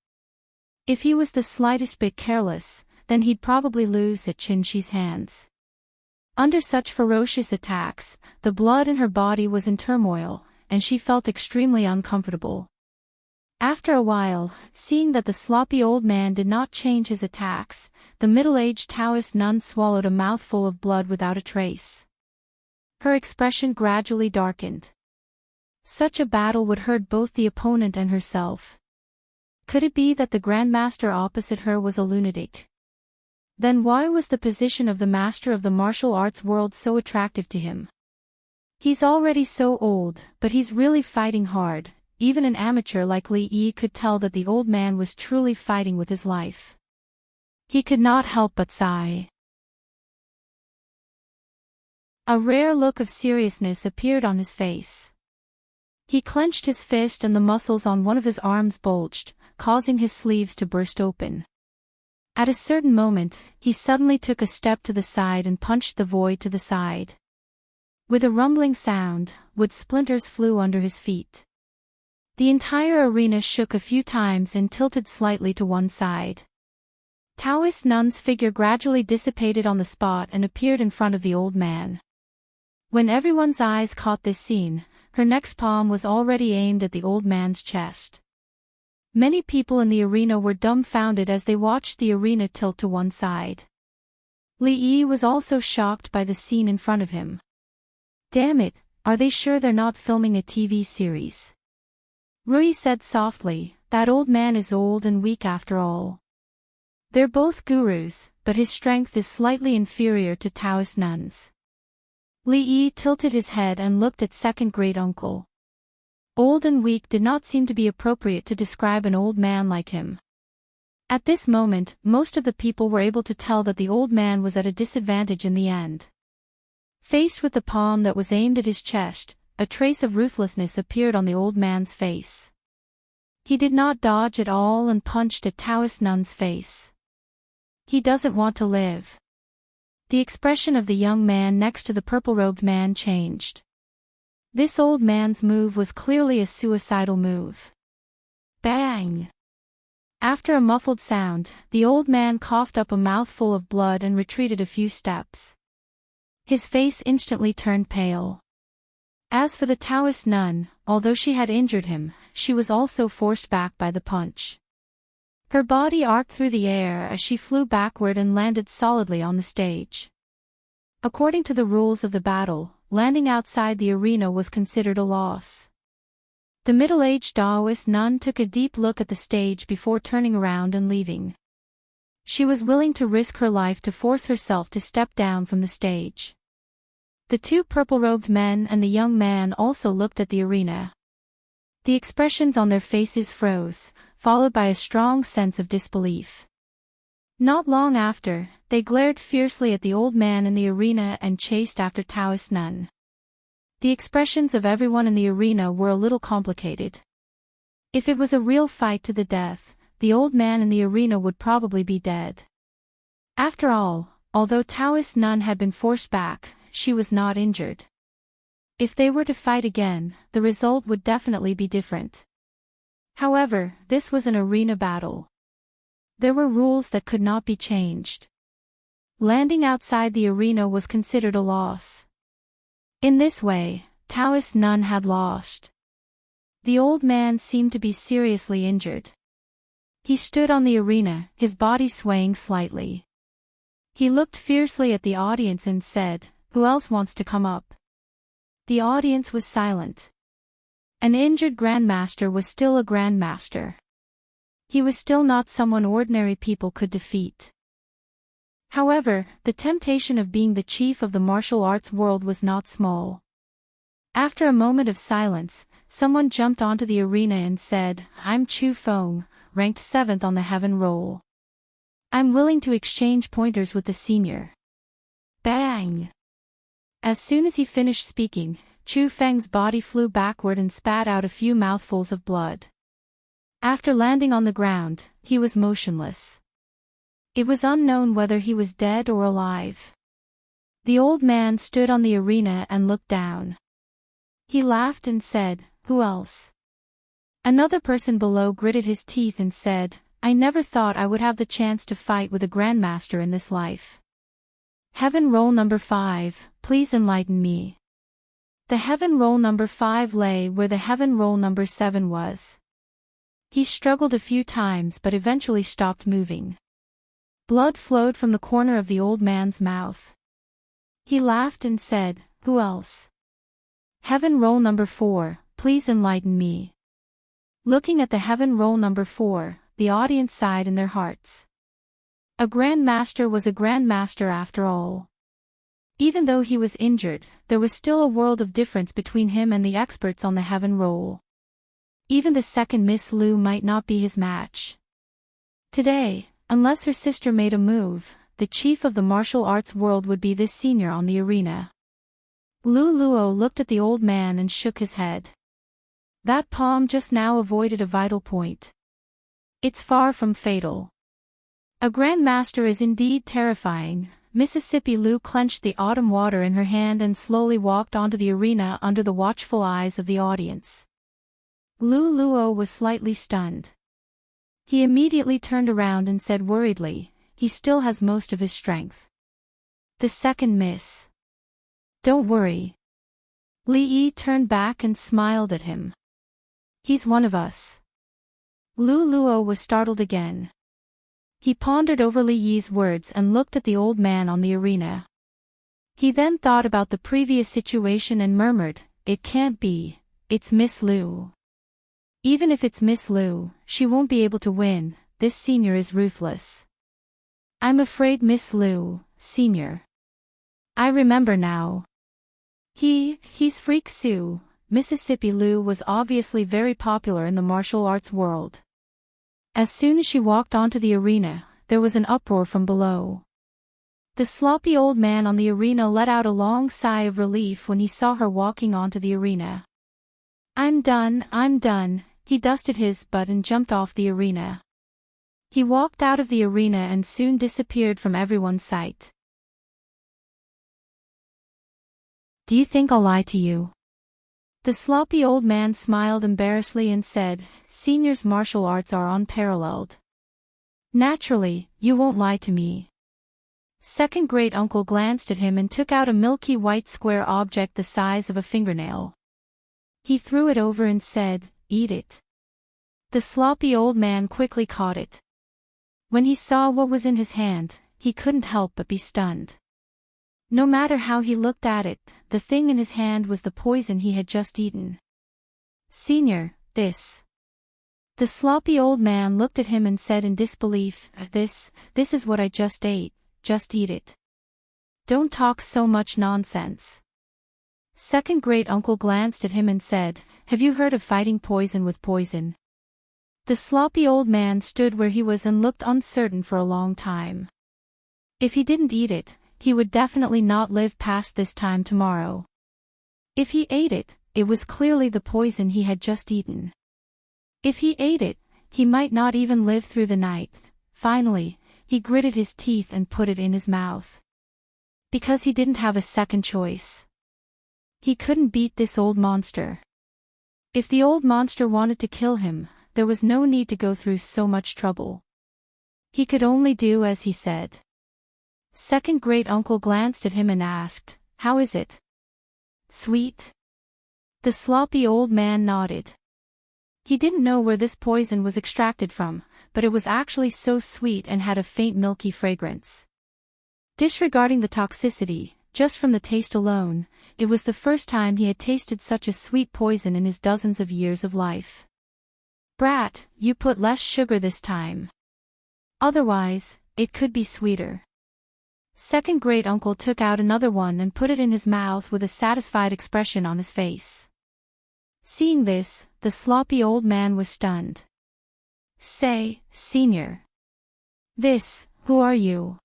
If he was the slightest bit careless, then he'd probably lose at Chenshi's hands. Under such ferocious attacks, the blood in her body was in turmoil, and she felt extremely uncomfortable. After a while, seeing that the sloppy old man did not change his attacks, the middle-aged Taoist nun swallowed a mouthful of blood without a trace. Her expression gradually darkened. Such a battle would hurt both the opponent and herself. Could it be that the Grandmaster opposite her was a lunatic? Then why was the position of the master of the martial arts world so attractive to him? He's already so old, but he's really fighting hard. Even an amateur like Li Yi could tell that the old man was truly fighting with his life. He could not help but sigh. A rare look of seriousness appeared on his face. He clenched his fist and the muscles on one of his arms bulged, causing his sleeves to burst open. At a certain moment, he suddenly took a step to the side and punched the void to the side. With a rumbling sound, wood splinters flew under his feet. The entire arena shook a few times and tilted slightly to one side. Taoist nun's figure gradually dissipated on the spot and appeared in front of the old man. When everyone's eyes caught this scene, her next palm was already aimed at the old man's chest. Many people in the arena were dumbfounded as they watched the arena tilt to one side. Li Yi was also shocked by the scene in front of him. Damn it, are they sure they're not filming a TV series? Rui said softly, that old man is old and weak after all. They're both gurus, but his strength is slightly inferior to Taoist nuns. Li Yi tilted his head and looked at second great uncle. Old and weak did not seem to be appropriate to describe an old man like him. At this moment, most of the people were able to tell that the old man was at a disadvantage in the end. Faced with the palm that was aimed at his chest, a trace of ruthlessness appeared on the old man's face. He did not dodge at all and punched at Taoist nun's face. He doesn't want to live. The expression of the young man next to the purple-robed man changed. This old man's move was clearly a suicidal move. Bang! After a muffled sound, the old man coughed up a mouthful of blood and retreated a few steps. His face instantly turned pale. As for the Taoist nun, although she had injured him, she was also forced back by the punch. Her body arced through the air as she flew backward and landed solidly on the stage. According to the rules of the battle, landing outside the arena was considered a loss. The middle-aged Taoist nun took a deep look at the stage before turning around and leaving. She was willing to risk her life to force herself to step down from the stage. The two purple-robed men and the young man also looked at the arena. The expressions on their faces froze, followed by a strong sense of disbelief. Not long after, they glared fiercely at the old man in the arena and chased after Taoist nun. The expressions of everyone in the arena were a little complicated. If it was a real fight to the death, the old man in the arena would probably be dead. After all, although Taoist nun had been forced back, she was not injured. If they were to fight again, the result would definitely be different. However, this was an arena battle. There were rules that could not be changed. Landing outside the arena was considered a loss. In this way, Taoist nun had lost. The old man seemed to be seriously injured. He stood on the arena, his body swaying slightly. He looked fiercely at the audience and said, "Who else wants to come up?" The audience was silent. An injured grandmaster was still a grandmaster. He was still not someone ordinary people could defeat. However, the temptation of being the chief of the martial arts world was not small. After a moment of silence, someone jumped onto the arena and said, "I'm Chu Feng, ranked 7th on the heaven roll. I'm willing to exchange pointers with the senior." Bang! As soon as he finished speaking, Chu Feng's body flew backward and spat out a few mouthfuls of blood. After landing on the ground, he was motionless. It was unknown whether he was dead or alive. The old man stood on the arena and looked down. He laughed and said, "Who else?" Another person below gritted his teeth and said, "I never thought I would have the chance to fight with a grandmaster in this life. Heaven roll number 5, please enlighten me." The heaven roll number 5 lay where the heaven roll number 7 was. He struggled a few times but eventually stopped moving. Blood flowed from the corner of the old man's mouth. He laughed and said, "Who else?" Heaven roll number 4, please enlighten me. Looking at the heaven roll number 4, the audience sighed in their hearts. A grandmaster was a grandmaster after all. Even though he was injured, there was still a world of difference between him and the experts on the heaven roll. Even the second Miss Liu might not be his match. Today, unless her sister made a move, the chief of the martial arts world would be this senior on the arena. Lu Luo looked at the old man and shook his head. That palm just now avoided a vital point. It's far from fatal. A grandmaster is indeed terrifying. Mississippi Liu clenched the autumn water in her hand and slowly walked onto the arena under the watchful eyes of the audience. Lu Luo was slightly stunned. He immediately turned around and said worriedly, "He still has most of his strength." The second miss. "Don't worry." Li Yi turned back and smiled at him. "He's one of us." Lu Luo was startled again. He pondered over Li Yi's words and looked at the old man on the arena. He then thought about the previous situation and murmured, "It can't be, it's Miss Liu. Even if it's Miss Liu, she won't be able to win, this senior is ruthless. I'm afraid Miss Liu, senior. I remember now. He's Freak Sue." Mississippi Liu was obviously very popular in the martial arts world. As soon as she walked onto the arena, there was an uproar from below. The sloppy old man on the arena let out a long sigh of relief when he saw her walking onto the arena. I'm done, he dusted his butt and jumped off the arena. He walked out of the arena and soon disappeared from everyone's sight. "Do you think I'll lie to you?" The sloppy old man smiled embarrassedly and said, "Senior's martial arts are unparalleled. Naturally, you won't lie to me." Second great uncle glanced at him and took out a milky white square object the size of a fingernail. He threw it over and said, "Eat it." The sloppy old man quickly caught it. When he saw what was in his hand, he couldn't help but be stunned. No matter how he looked at it, the thing in his hand was the poison he had just eaten. "Senior, this." The sloppy old man looked at him and said in disbelief, This is what I just ate, just eat it. Don't talk so much nonsense." Second great uncle glanced at him and said, "Have you heard of fighting poison with poison?" The sloppy old man stood where he was and looked uncertain for a long time. If he didn't eat it, he would definitely not live past this time tomorrow. If he ate it, it was clearly the poison he had just eaten. If he ate it, he might not even live through the night. Finally, he gritted his teeth and put it in his mouth. Because he didn't have a second choice. He couldn't beat this old monster. If the old monster wanted to kill him, there was no need to go through so much trouble. He could only do as he said. Second great uncle glanced at him and asked, "How is it? Sweet?" The sloppy old man nodded. He didn't know where this poison was extracted from, but it was actually so sweet and had a faint milky fragrance. Disregarding the toxicity, just from the taste alone, it was the first time he had tasted such a sweet poison in his dozens of years of life. "Brat, you put less sugar this time. Otherwise, it could be sweeter." Second great uncle took out another one and put it in his mouth with a satisfied expression on his face. Seeing this, the sloppy old man was stunned. "Say, senior. Who are you?"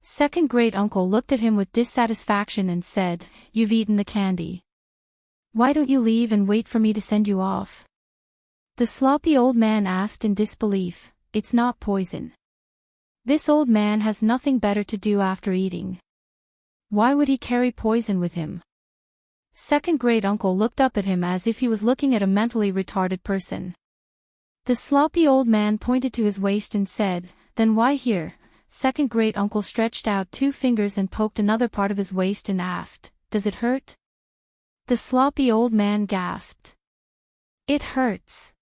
Second great uncle looked at him with dissatisfaction and said, "You've eaten the candy. Why don't you leave and wait for me to send you off?" The sloppy old man asked in disbelief, "It's not poison. This old man has nothing better to do after eating. Why would he carry poison with him?" Second great uncle looked up at him as if he was looking at a mentally retarded person. The sloppy old man pointed to his waist and said, "Then why here?" Second great uncle stretched out 2 fingers and poked another part of his waist and asked, "Does it hurt?" The sloppy old man gasped. "It hurts.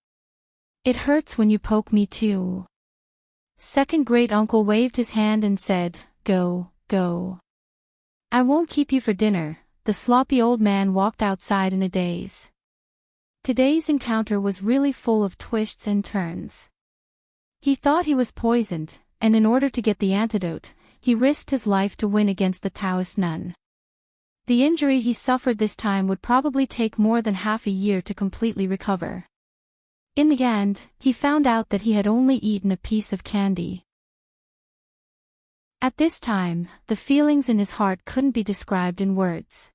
It hurts when you poke me too." Second great uncle waved his hand and said, "Go, go. I won't keep you for dinner." The sloppy old man walked outside in a daze. Today's encounter was really full of twists and turns. He thought he was poisoned, and in order to get the antidote, he risked his life to win against the Taoist nun. The injury he suffered this time would probably take more than half a year to completely recover. In the end, he found out that he had only eaten a piece of candy. At this time, the feelings in his heart couldn't be described in words.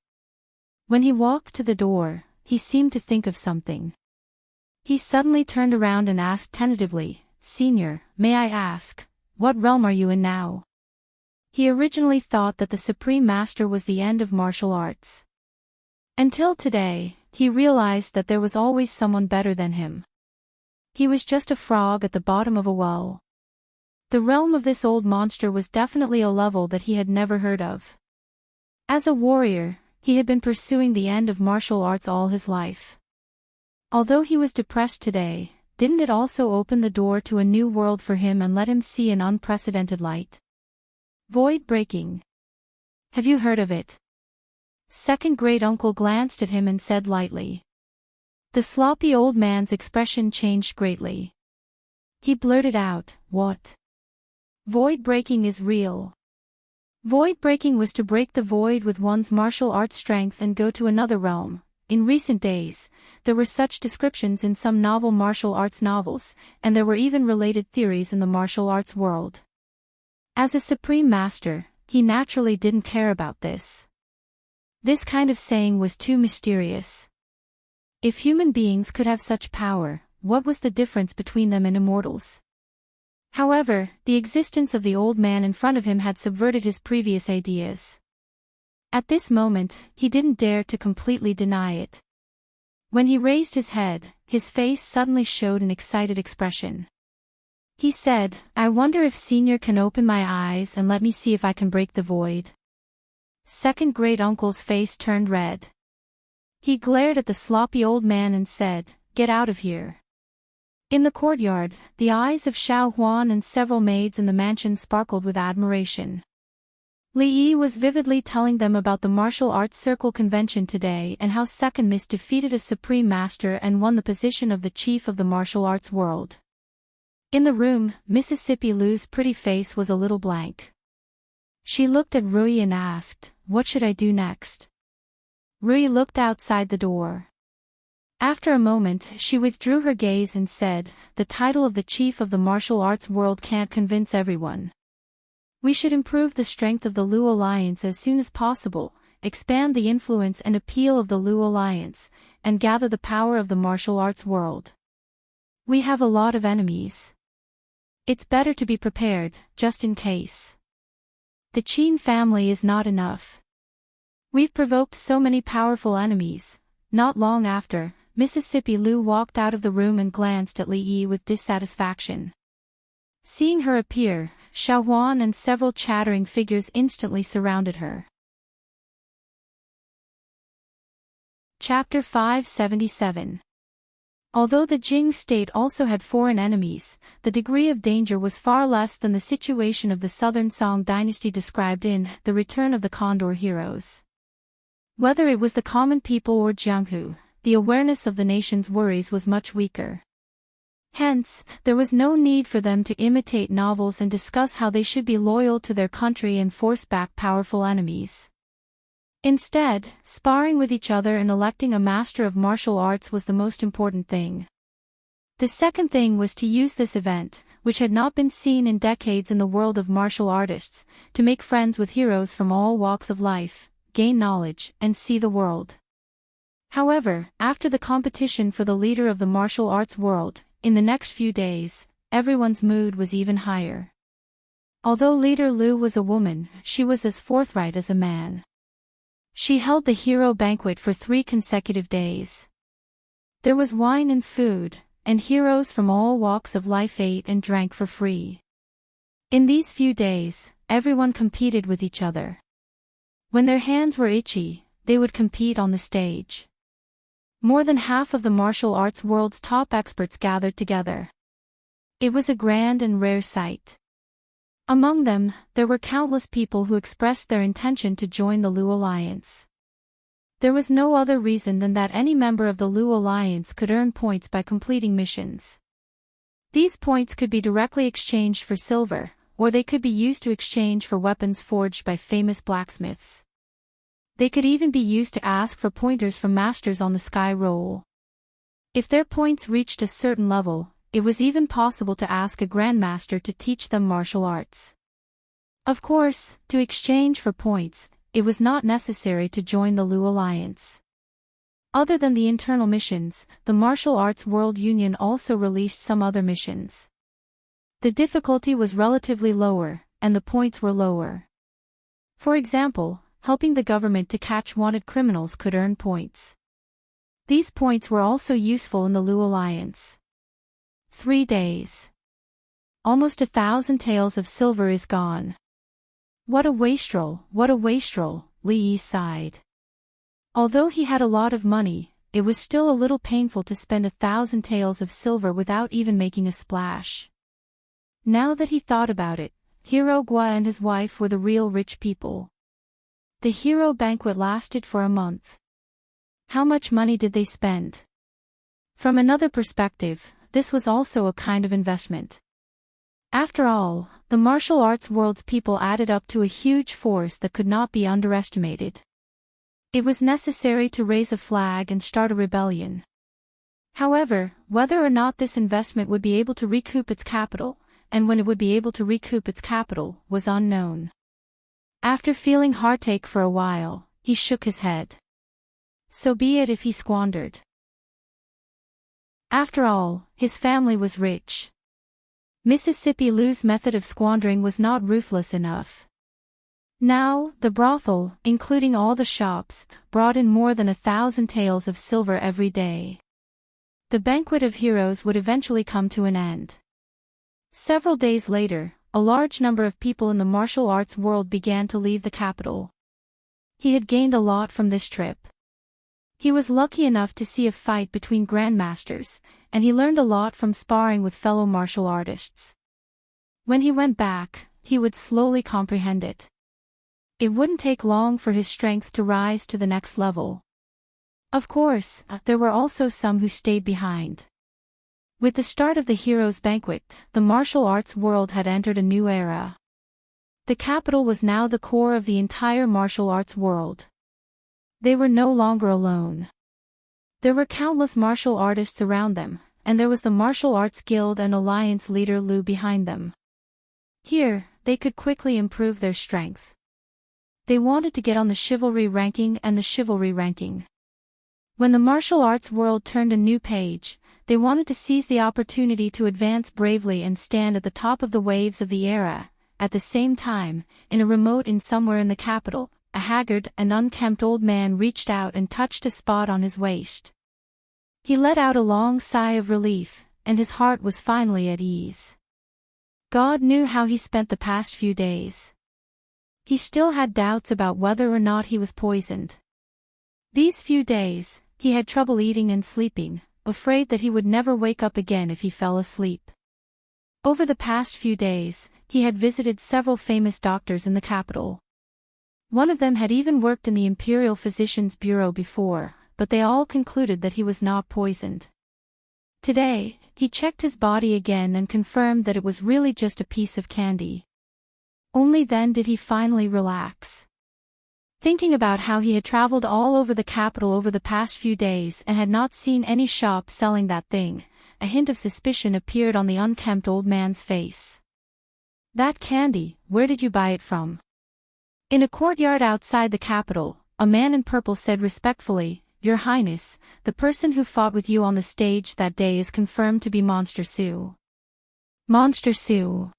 When he walked to the door, he seemed to think of something. He suddenly turned around and asked tentatively, "Senior, may I ask, what realm are you in now?" He originally thought that the Supreme Master was the end of martial arts. Until today, he realized that there was always someone better than him. He was just a frog at the bottom of a well. The realm of this old monster was definitely a level that he had never heard of. As a warrior, he had been pursuing the end of martial arts all his life. Although he was depressed today, didn't it also open the door to a new world for him and let him see an unprecedented light? Void breaking. Have you heard of it? Second great uncle glanced at him and said lightly. The sloppy old man's expression changed greatly. He blurted out, "What? Void breaking is real." Void breaking was to break the void with one's martial arts strength and go to another realm. In recent days, there were such descriptions in some novel martial arts novels, and there were even related theories in the martial arts world. As a supreme master, he naturally didn't care about this. This kind of saying was too mysterious. If human beings could have such power, what was the difference between them and immortals? However, the existence of the old man in front of him had subverted his previous ideas. At this moment, he didn't dare to completely deny it. When he raised his head, his face suddenly showed an excited expression. He said, "I wonder if Senior can open my eyes and let me see if I can break the void." Second great uncle's face turned red. He glared at the sloppy old man and said, "Get out of here." In the courtyard, the eyes of Xiao Huan and several maids in the mansion sparkled with admiration. Li Yi was vividly telling them about the martial arts circle convention today and how Second Miss defeated a supreme master and won the position of the chief of the martial arts world. In the room, Mississippi Lu's pretty face was a little blank. She looked at Rui and asked, "What should I do next?" Rui looked outside the door. After a moment, she withdrew her gaze and said, "The title of the chief of the martial arts world can't convince everyone. We should improve the strength of the Lu Alliance as soon as possible, expand the influence and appeal of the Lu Alliance, and gather the power of the martial arts world. We have a lot of enemies. It's better to be prepared, just in case. The Qin family is not enough. We've provoked so many powerful enemies." Not long after, Mississippi Lu walked out of the room and glanced at Li Yi with dissatisfaction. Seeing her appear, Xiao Huan and several chattering figures instantly surrounded her. Chapter 577. Although the Jing state also had foreign enemies, the degree of danger was far less than the situation of the southern Song dynasty described in The Return of the Condor Heroes. Whether it was the common people or Jianghu, the awareness of the nation's worries was much weaker. Hence, there was no need for them to imitate novels and discuss how they should be loyal to their country and force back powerful enemies. Instead, sparring with each other and electing a master of martial arts was the most important thing. The second thing was to use this event, which had not been seen in decades in the world of martial artists, to make friends with heroes from all walks of life, gain knowledge, and see the world. However, after the competition for the leader of the martial arts world, in the next few days, everyone's mood was even higher. Although leader Lu was a woman, she was as forthright as a man. She held the hero banquet for 3 consecutive days. There was wine and food, and heroes from all walks of life ate and drank for free. In these few days, everyone competed with each other. When their hands were itchy, they would compete on the stage. More than half of the martial arts world's top experts gathered together. It was a grand and rare sight. Among them, there were countless people who expressed their intention to join the Lu Alliance. There was no other reason than that any member of the Lu Alliance could earn points by completing missions. These points could be directly exchanged for silver, or they could be used to exchange for weapons forged by famous blacksmiths. They could even be used to ask for pointers from masters on the sky roll. If their points reached a certain level, it was even possible to ask a grandmaster to teach them martial arts. Of course, to exchange for points, it was not necessary to join the Lu Alliance. Other than the internal missions, the Martial Arts World Union also released some other missions. The difficulty was relatively lower, and the points were lower. For example, helping the government to catch wanted criminals could earn points. These points were also useful in the Lu Alliance. 3 days. Almost 1,000 taels of silver is gone. What a wastrel, Li Yi sighed. Although he had a lot of money, it was still a little painful to spend 1,000 taels of silver without even making a splash. Now that he thought about it, Hero Gua and his wife were the real rich people. The hero banquet lasted for a month. How much money did they spend? From another perspective, this was also a kind of investment. After all, the martial arts world's people added up to a huge force that could not be underestimated. It was necessary to raise a flag and start a rebellion. However, whether or not this investment would be able to recoup its capital, and when it would be able to recoup its capital, was unknown. After feeling heartache for a while, he shook his head. So be it if he squandered. After all, his family was rich. Mississippi Lou's method of squandering was not ruthless enough. Now, the brothel, including all the shops, brought in more than 1,000 taels of silver every day. The banquet of heroes would eventually come to an end. Several days later, a large number of people in the martial arts world began to leave the capital. He had gained a lot from this trip. He was lucky enough to see a fight between grandmasters, and he learned a lot from sparring with fellow martial artists. When he went back, he would slowly comprehend it. It wouldn't take long for his strength to rise to the next level. Of course, there were also some who stayed behind. With the start of the heroes' banquet, the martial arts world had entered a new era. The capital was now the core of the entire martial arts world. They were no longer alone. There were countless martial artists around them, and there was the Martial Arts Guild and Alliance leader Lu behind them. Here, they could quickly improve their strength. They wanted to get on the chivalry ranking and the chivalry ranking. When the martial arts world turned a new page, they wanted to seize the opportunity to advance bravely and stand at the top of the waves of the era. At the same time, in a remote inn somewhere in the capital, a haggard and unkempt old man reached out and touched a spot on his waist. He let out a long sigh of relief, and his heart was finally at ease. God knew how he spent the past few days. He still had doubts about whether or not he was poisoned. These few days, he had trouble eating and sleeping, afraid that he would never wake up again if he fell asleep. Over the past few days, he had visited several famous doctors in the capital. One of them had even worked in the Imperial Physician's Bureau before, but they all concluded that he was not poisoned. Today, he checked his body again and confirmed that it was really just a piece of candy. Only then did he finally relax. Thinking about how he had traveled all over the capital over the past few days and had not seen any shop selling that thing, a hint of suspicion appeared on the unkempt old man's face. "That candy, where did you buy it from?" In a courtyard outside the capital, a man in purple said respectfully, "Your Highness, the person who fought with you on the stage that day is confirmed to be Monster Sue." Monster Sue.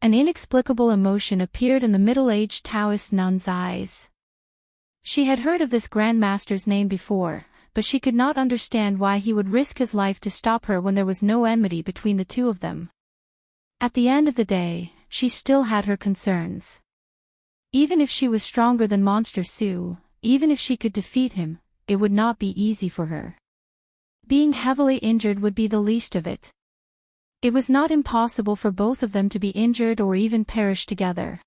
An inexplicable emotion appeared in the middle-aged Taoist nun's eyes. She had heard of this Grand Master's name before, but she could not understand why he would risk his life to stop her when there was no enmity between the two of them. At the end of the day, she still had her concerns. Even if she was stronger than Monster Sue, even if she could defeat him, it would not be easy for her. Being heavily injured would be the least of it. It was not impossible for both of them to be injured or even perish together.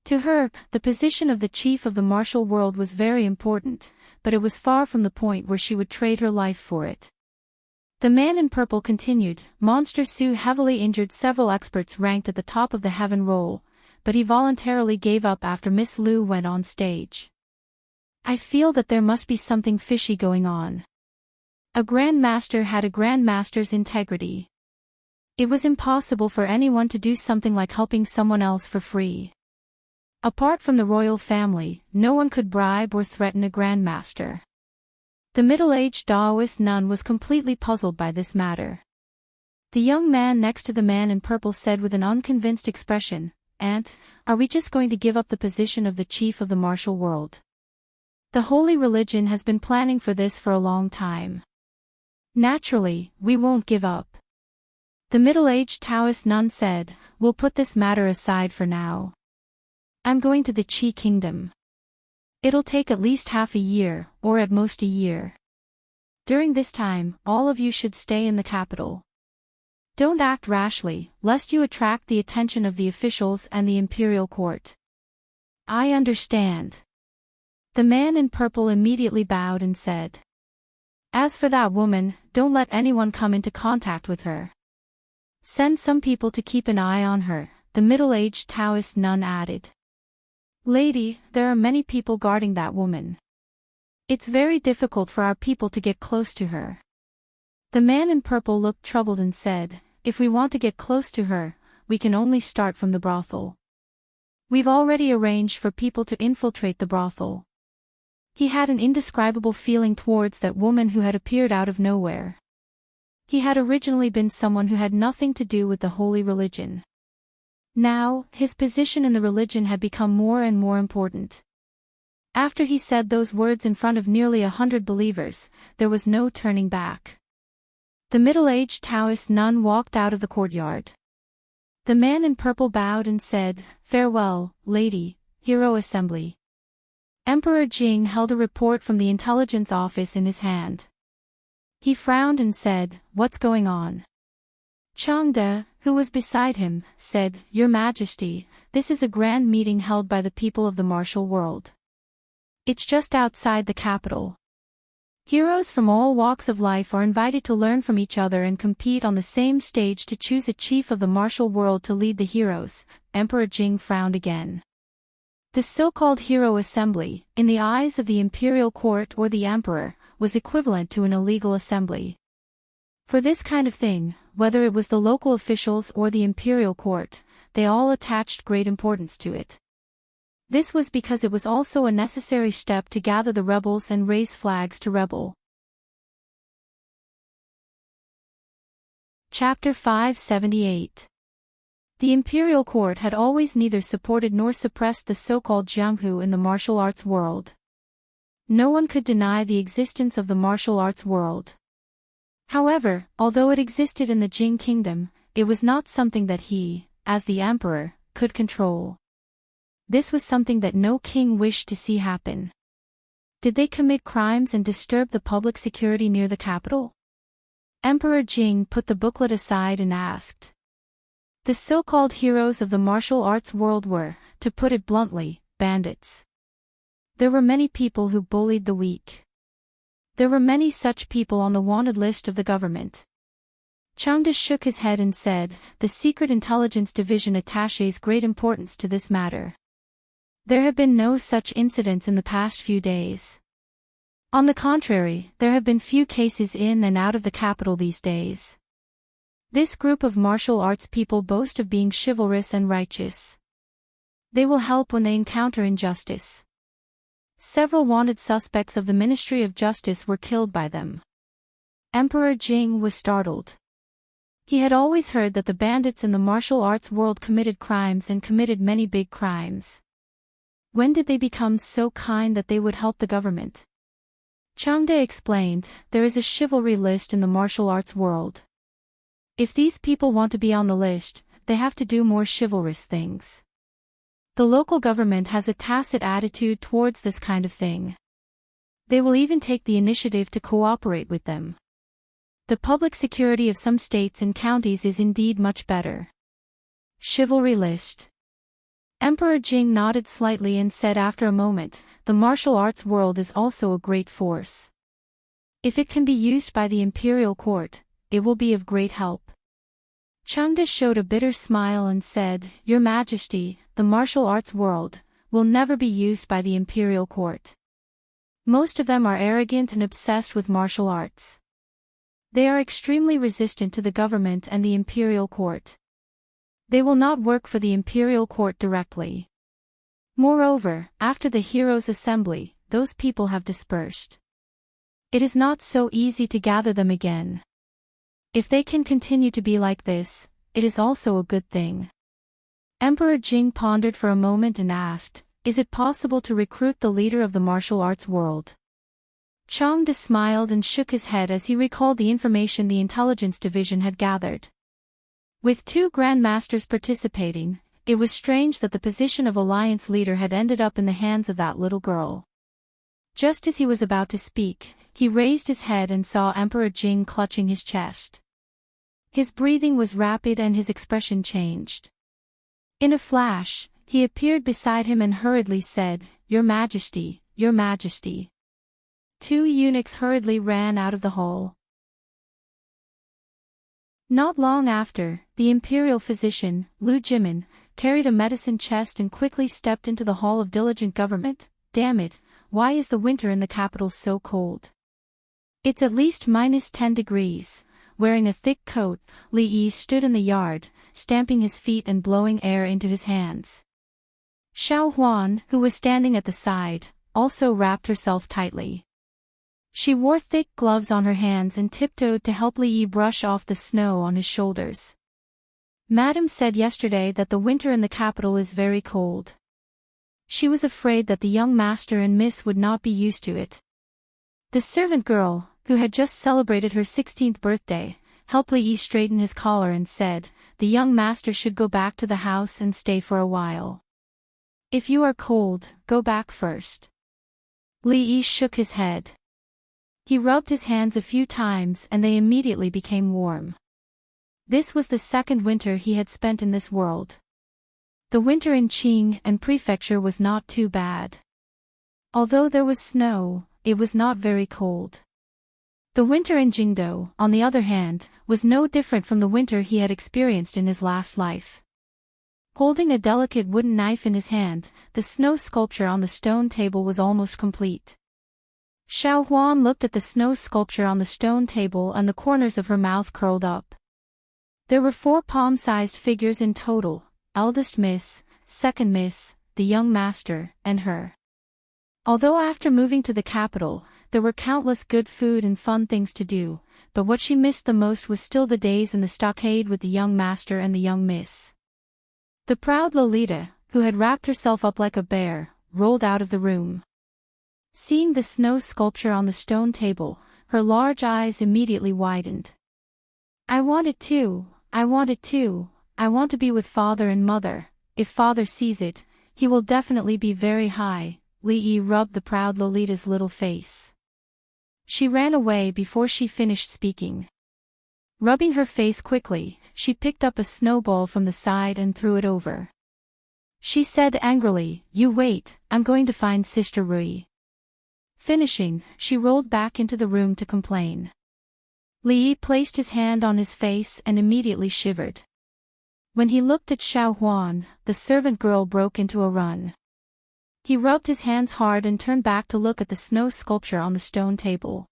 To her, the position of the chief of the martial world was very important, but it was far from the point where she would trade her life for it. The man in purple continued, "Monster Sue heavily injured several experts ranked at the top of the heaven roll, but he voluntarily gave up after Miss Liu went on stage. I feel that there must be something fishy going on. A Grand Master had a Grand Master's integrity. It was impossible for anyone to do something like helping someone else for free. Apart from the royal family, no one could bribe or threaten a Grand Master." The middle-aged Taoist nun was completely puzzled by this matter. The young man next to the man in purple said with an unconvinced expression, "Aunt, are we just going to give up the position of the chief of the martial world? The holy religion has been planning for this for a long time. Naturally, we won't give up." The middle-aged Taoist nun said, "We'll put this matter aside for now. I'm going to the Qi Kingdom. It'll take at least half a year, or at most a year. During this time, all of you should stay in the capital. Don't act rashly, lest you attract the attention of the officials and the imperial court." "I understand." The man in purple immediately bowed and said, "As for that woman, don't let anyone come into contact with her. Send some people to keep an eye on her," the middle-aged Taoist nun added. "Lady, there are many people guarding that woman. It's very difficult for our people to get close to her." The man in purple looked troubled and said, "If we want to get close to her, we can only start from the brothel. We've already arranged for people to infiltrate the brothel." He had an indescribable feeling towards that woman who had appeared out of nowhere. He had originally been someone who had nothing to do with the holy religion. Now, his position in the religion had become more and more important. After he said those words in front of nearly 100 believers, there was no turning back. The middle-aged Taoist nun walked out of the courtyard. The man in purple bowed and said, "Farewell, lady, hero assembly." Emperor Jing held a report from the intelligence office in his hand. He frowned and said, "What's going on?" Changde, who was beside him, said, "Your Majesty, this is a grand meeting held by the people of the martial world. It's just outside the capital. Heroes from all walks of life are invited to learn from each other and compete on the same stage to choose a chief of the martial world to lead the heroes." Emperor Jing frowned again. The so-called hero assembly, in the eyes of the imperial court or the emperor, was equivalent to an illegal assembly. For this kind of thing, whether it was the local officials or the imperial court, they all attached great importance to it. This was because it was also a necessary step to gather the rebels and raise flags to rebel. Chapter 578. The imperial court had always neither supported nor suppressed the so-called jianghu in the martial arts world. No one could deny the existence of the martial arts world. However, although it existed in the Jing kingdom, it was not something that he, as the emperor, could control. This was something that no king wished to see happen. Did they commit crimes and disturb the public security near the capital? Emperor Jing put the booklet aside and asked. The so-called heroes of the martial arts world were, to put it bluntly, bandits. There were many people who bullied the weak. There were many such people on the wanted list of the government. Changde shook his head and said, the Secret Intelligence Division attaches great importance to this matter. There have been no such incidents in the past few days. On the contrary, there have been few cases in and out of the capital these days. This group of martial arts people boast of being chivalrous and righteous. They will help when they encounter injustice. Several wanted suspects of the Ministry of Justice were killed by them. Emperor Jing was startled. He had always heard that the bandits in the martial arts world committed crimes and committed many big crimes. When did they become so kind that they would help the government? Changde explained, there is a chivalry list in the martial arts world. If these people want to be on the list, they have to do more chivalrous things. The local government has a tacit attitude towards this kind of thing. They will even take the initiative to cooperate with them. The public security of some states and counties is indeed much better. Chivalry list. Emperor Jing nodded slightly and said after a moment, the martial arts world is also a great force. If it can be used by the imperial court, it will be of great help. Changde showed a bitter smile and said, Your Majesty, the martial arts world will never be used by the imperial court. Most of them are arrogant and obsessed with martial arts. They are extremely resistant to the government and the imperial court. They will not work for the imperial court directly. Moreover, after the heroes' assembly, those people have dispersed. It is not so easy to gather them again. If they can continue to be like this, it is also a good thing. Emperor Jing pondered for a moment and asked, is it possible to recruit the leader of the martial arts world? Changde smiled and shook his head as he recalled the information the intelligence division had gathered. With 2 grandmasters participating, it was strange that the position of alliance leader had ended up in the hands of that little girl. Just as he was about to speak, he raised his head and saw Emperor Jing clutching his chest. His breathing was rapid and his expression changed. In a flash, he appeared beside him and hurriedly said, Your Majesty, Your Majesty. 2 eunuchs hurriedly ran out of the hall. Not long after, the imperial physician, Lu Jimin, carried a medicine chest and quickly stepped into the hall of diligent government. Damn it, why is the winter in the capital so cold? It's at least -10 degrees. Wearing a thick coat, Li Yi stood in the yard, stamping his feet and blowing air into his hands. Xiao Huan, who was standing at the side, also wrapped herself tightly. She wore thick gloves on her hands and tiptoed to help Li Yi brush off the snow on his shoulders. Madam said yesterday that the winter in the capital is very cold. She was afraid that the young master and miss would not be used to it. The servant girl, who had just celebrated her 16th birthday, helped Li Yi straighten his collar and said, the young master should go back to the house and stay for a while. If you are cold, go back first. Li Yi shook his head. He rubbed his hands a few times and they immediately became warm. This was the 2nd winter he had spent in this world. The winter in Qing and Prefecture was not too bad. Although there was snow, it was not very cold. The winter in Jingdo, on the other hand, was no different from the winter he had experienced in his last life. Holding a delicate wooden knife in his hand, the snow sculpture on the stone table was almost complete. Xiao Huan looked at the snow sculpture on the stone table and the corners of her mouth curled up. There were 4 palm-sized figures in total, eldest miss, second miss, the young master, and her. Although after moving to the capital, there were countless good food and fun things to do, but what she missed the most was still the days in the stockade with the young master and the young miss. The proud Lolita, who had wrapped herself up like a bear, rolled out of the room. Seeing the snow sculpture on the stone table, her large eyes immediately widened. I want it too, I want it too, I want to be with father and mother. If father sees it, he will definitely be very high, Li Yi rubbed the proud Lolita's little face. She ran away before she finished speaking. Rubbing her face quickly, she picked up a snowball from the side and threw it over. She said angrily, "You wait, I'm going to find Sister Rui." Finishing, she rolled back into the room to complain. Li Yi placed his hand on his face and immediately shivered. When he looked at Xiao Huan, the servant girl broke into a run. He rubbed his hands hard and turned back to look at the snow sculpture on the stone table.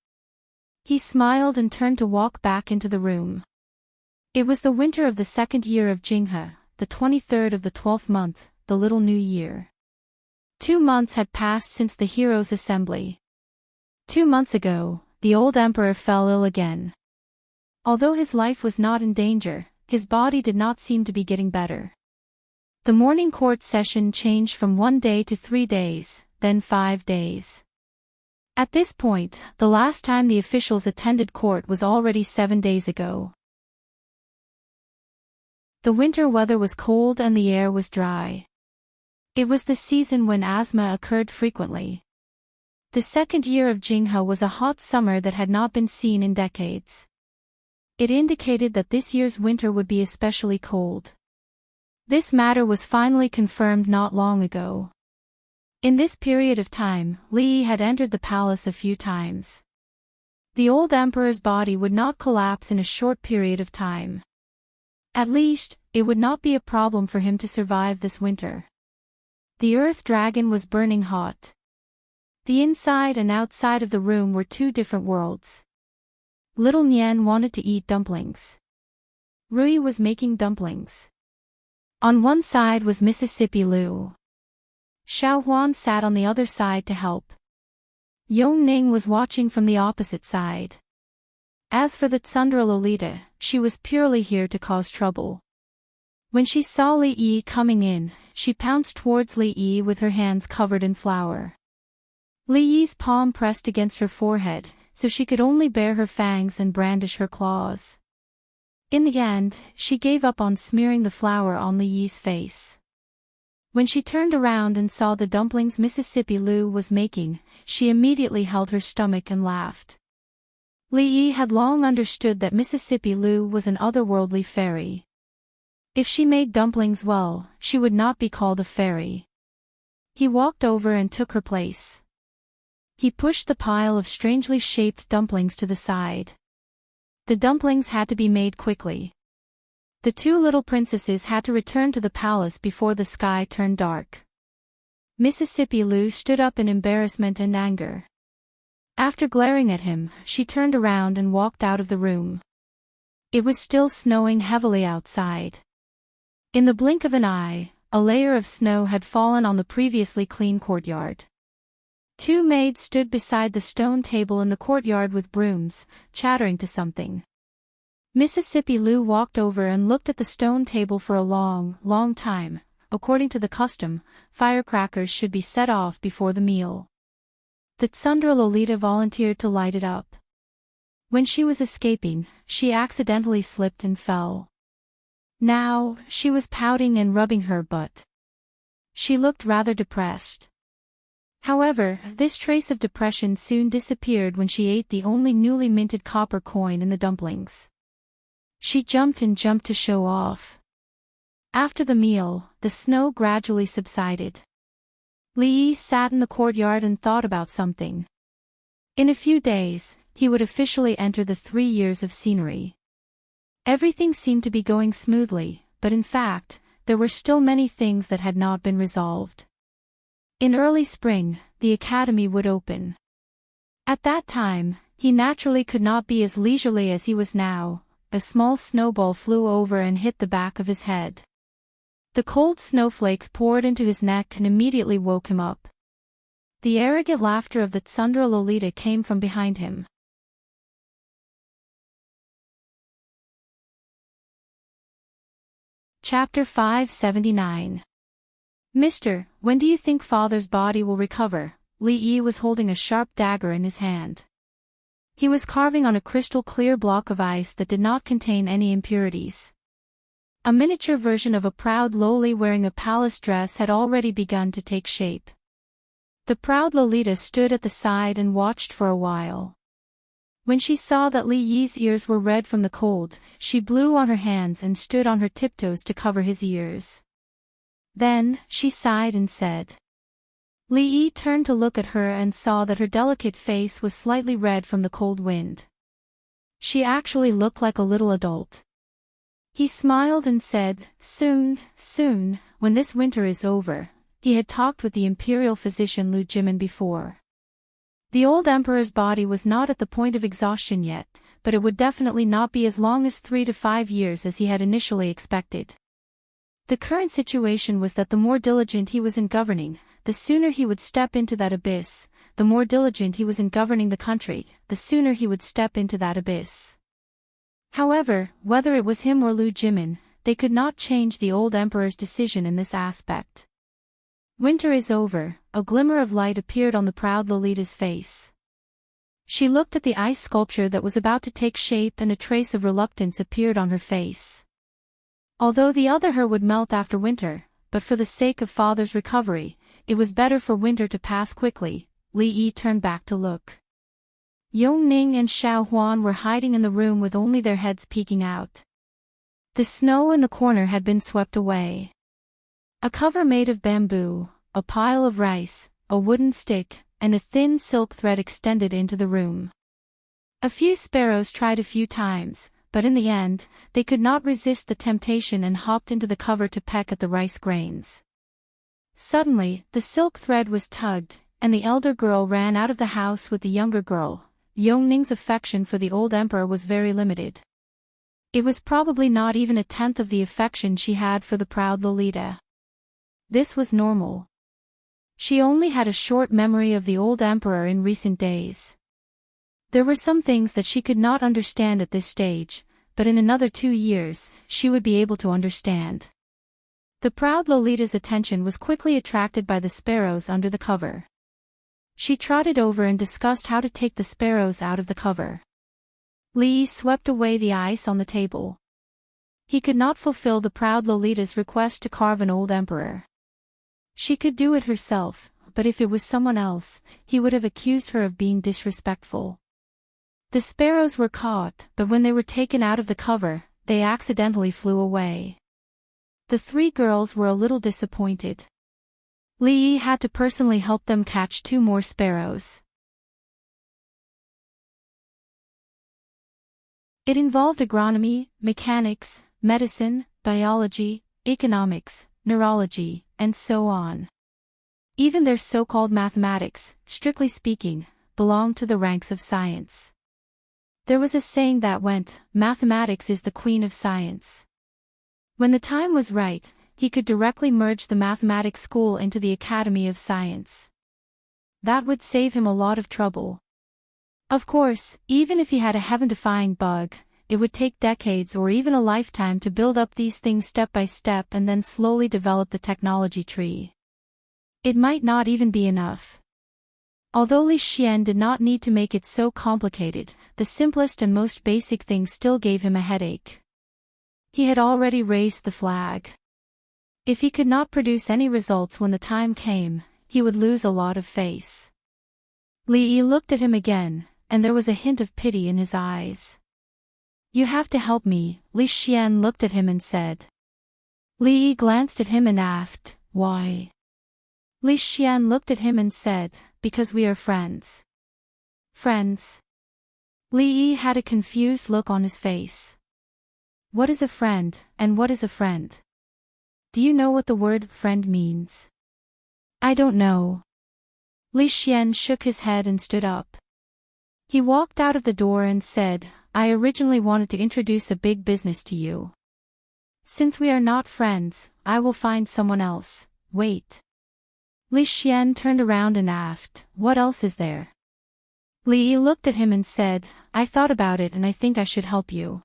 He smiled and turned to walk back into the room. It was the winter of the 2nd year of Jinghe, the 23rd of the 12th month, the Little New Year. 2 months had passed since the heroes' assembly. 2 months ago, the old emperor fell ill again. Although his life was not in danger, his body did not seem to be getting better. The morning court session changed from 1 day to 3 days, then 5 days. At this point, the last time the officials attended court was already 7 days ago. The winter weather was cold and the air was dry. It was the season when asthma occurred frequently. The 2nd year of Jinghe was a hot summer that had not been seen in decades. It indicated that this year's winter would be especially cold. This matter was finally confirmed not long ago. In this period of time, Li Yi had entered the palace a few times. The old emperor's body would not collapse in a short period of time. At least, it would not be a problem for him to survive this winter. The earth dragon was burning hot. The inside and outside of the room were 2 different worlds. Little Nian wanted to eat dumplings. Rui was making dumplings. On one side was Mississippi Lu. Xiao Huan sat on the other side to help. Yong Ning was watching from the opposite side. As for the Tsundere Lolita, she was purely here to cause trouble. When she saw Li Yi coming in, she pounced towards Li Yi with her hands covered in flour. Li Yi's palm pressed against her forehead, so she could only bare her fangs and brandish her claws. In the end, she gave up on smearing the flour on Li Yi's face. When she turned around and saw the dumplings Mississippi Lu was making, she immediately held her stomach and laughed. Li Yi had long understood that Mississippi Lu was an otherworldly fairy. If she made dumplings well, she would not be called a fairy. He walked over and took her place. He pushed the pile of strangely shaped dumplings to the side. The dumplings had to be made quickly. The 2 little princesses had to return to the palace before the sky turned dark. Mississippi Lu stood up in embarrassment and anger. After glaring at him, she turned around and walked out of the room. It was still snowing heavily outside. In the blink of an eye, a layer of snow had fallen on the previously clean courtyard. 2 maids stood beside the stone table in the courtyard with brooms, chattering to something. Mississippi Lu walked over and looked at the stone table for a long time. According to the custom, firecrackers should be set off before the meal. The Tsundere Lolita volunteered to light it up. When she was escaping, she accidentally slipped and fell. Now, she was pouting and rubbing her butt. She looked rather depressed. However, this trace of depression soon disappeared when she ate the only newly minted copper coin in the dumplings. She jumped to show off. After the meal, the snow gradually subsided. Li Yi sat in the courtyard and thought about something. In a few days, he would officially enter the 3 years of scenery. Everything seemed to be going smoothly, but in fact, there were still many things that had not been resolved. In early spring, the academy would open. At that time, he naturally could not be as leisurely as he was now. A small snowball flew over and hit the back of his head. The cold snowflakes poured into his neck and immediately woke him up. The arrogant laughter of the Tsundere Lolita came from behind him. Chapter 579. Mister, when do you think father's body will recover? Li Yi was holding a sharp dagger in his hand. He was carving on a crystal-clear block of ice that did not contain any impurities. A miniature version of a proud loli wearing a palace dress had already begun to take shape. The proud Lolita stood at the side and watched for a while. When she saw that Li Yi's ears were red from the cold, she blew on her hands and stood on her tiptoes to cover his ears. Then, she sighed and said. Li Yi turned to look at her and saw that her delicate face was slightly red from the cold wind. She actually looked like a little adult. He smiled and said, soon, when this winter is over. He had talked with the imperial physician Lu Jimin before. The old emperor's body was not at the point of exhaustion yet, but it would definitely not be as long as 3 to 5 years as he had initially expected. The current situation was that the more diligent he was in governing, the sooner he would step into that abyss. The more diligent he was in governing the country, the sooner he would step into that abyss. However, whether it was him or Lu Jimin, they could not change the old emperor's decision in this aspect. Winter is over, a glimmer of light appeared on the proud Lolita's face. She looked at the ice sculpture that was about to take shape and a trace of reluctance appeared on her face. Although the other her would melt after winter, but for the sake of father's recovery, it was better for winter to pass quickly. Li Yi turned back to look. Yongning and Xiao Huan were hiding in the room with only their heads peeking out. The snow in the corner had been swept away. A cover made of bamboo, a pile of rice, a wooden stick, and a thin silk thread extended into the room. A few sparrows tried a few times, but in the end, they could not resist the temptation and hopped into the cover to peck at the rice grains. Suddenly, the silk thread was tugged, and the elder girl ran out of the house with the younger girl. Yongning's affection for the old emperor was very limited. It was probably not even a tenth of the affection she had for the proud Lolita. This was normal. She only had a short memory of the old emperor in recent days. There were some things that she could not understand at this stage, but in another 2 years, she would be able to understand. The proud Lolita's attention was quickly attracted by the sparrows under the cover. She trotted over and discussed how to take the sparrows out of the cover. Li swept away the ice on the table. He could not fulfill the proud Lolita's request to carve an old emperor. She could do it herself, but if it was someone else, he would have accused her of being disrespectful. The sparrows were caught, but when they were taken out of the cover, they accidentally flew away. The 3 girls were a little disappointed. Li Yi had to personally help them catch 2 more sparrows. It involved agronomy, mechanics, medicine, biology, economics, neurology, and so on. Even their so-called mathematics, strictly speaking, belonged to the ranks of science. There was a saying that went, mathematics is the queen of science. When the time was right, he could directly merge the mathematics school into the Academy of Science. That would save him a lot of trouble. Of course, even if he had a heaven-defying bug, it would take decades or even a lifetime to build up these things step by step and then slowly develop the technology tree. It might not even be enough. Although Li Xian did not need to make it so complicated, the simplest and most basic thing still gave him a headache. He had already raised the flag. If he could not produce any results when the time came, he would lose a lot of face. Li Yi looked at him again, and there was a hint of pity in his eyes. You have to help me, Li Xian looked at him and said. Li Yi glanced at him and asked, why? Li Xian looked at him and said, because we are friends. Friends? Li Yi had a confused look on his face. What is a friend, and what is a friend? Do you know what the word friend means? I don't know. Li Xian shook his head and stood up. He walked out of the door and said, I originally wanted to introduce a big business to you. Since we are not friends, I will find someone else. Wait. Li Xian turned around and asked, what else is there? Li Yi looked at him and said, I thought about it and I think I should help you.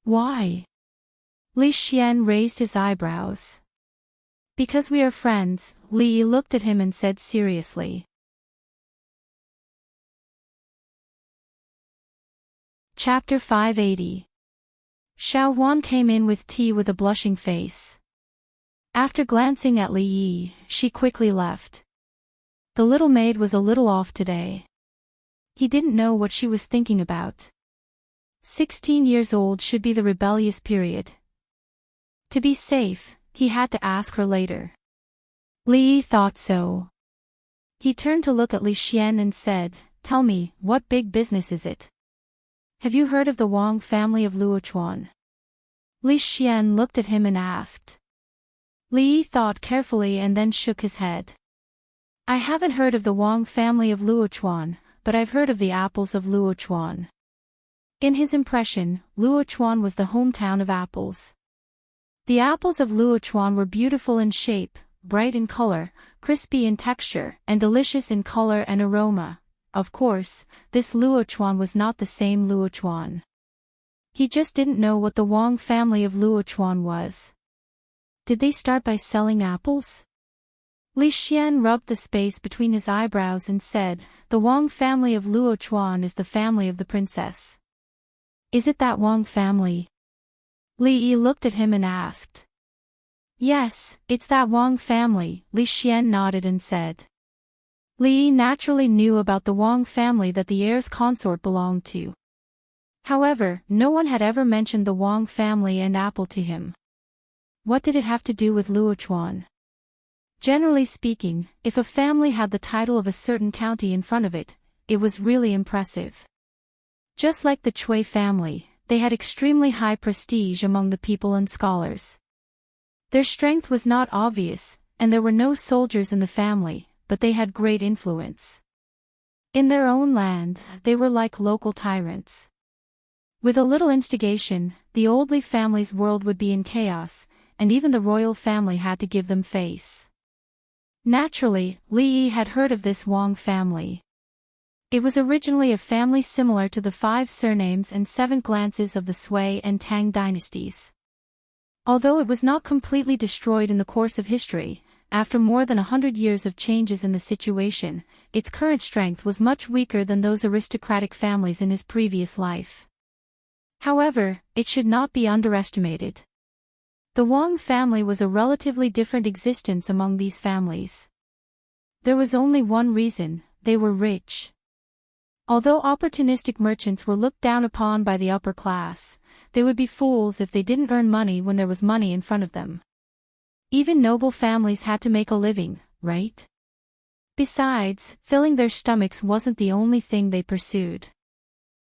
Why? Li Xian raised his eyebrows. Because we are friends, Li Yi looked at him and said seriously. Chapter 580. Xiao Huan came in with tea with a blushing face. After glancing at Li Yi, she quickly left. The little maid was a little off today. He didn't know what she was thinking about. 16 years old should be the rebellious period. To be safe, he had to ask her later. Li Yi thought so. He turned to look at Li Xian and said, "Tell me, what big business is it? Have you heard of the Wang family of Luochuan?" Li Xian looked at him and asked. Li Yi thought carefully and then shook his head. "I haven't heard of the Wang family of Luochuan, but I've heard of the apples of Luochuan." In his impression, Luochuan was the hometown of apples. The apples of Luochuan were beautiful in shape, bright in color, crispy in texture, and delicious in color and aroma. Of course, this Luochuan was not the same Luochuan. He just didn't know what the Wang family of Luochuan was. Did they start by selling apples? Li Xian rubbed the space between his eyebrows and said, "The Wang family of Luochuan is the family of the princess." "Is it that Wang family?" Li Yi looked at him and asked. "Yes, it's that Wang family," Li Xian nodded and said. Li Yi naturally knew about the Wang family that the heir's consort belonged to. However, no one had ever mentioned the Wang family and apple to him. What did it have to do with Luochuan? Generally speaking, if a family had the title of a certain county in front of it, it was really impressive. Just like the Cui family, they had extremely high prestige among the people and scholars. Their strength was not obvious, and there were no soldiers in the family, but they had great influence. In their own land, they were like local tyrants. With a little instigation, the old Li family's world would be in chaos, and even the royal family had to give them face. Naturally, Li Yi had heard of this Wang family. It was originally a family similar to the 5 surnames and 7 glances of the Sui and Tang dynasties. Although it was not completely destroyed in the course of history, after more than 100 years of changes in the situation, its current strength was much weaker than those aristocratic families in his previous life. However, it should not be underestimated. The Wang family was a relatively different existence among these families. There was only one reason: they were rich. Although opportunistic merchants were looked down upon by the upper class, they would be fools if they didn't earn money when there was money in front of them. Even noble families had to make a living, right? Besides, filling their stomachs wasn't the only thing they pursued.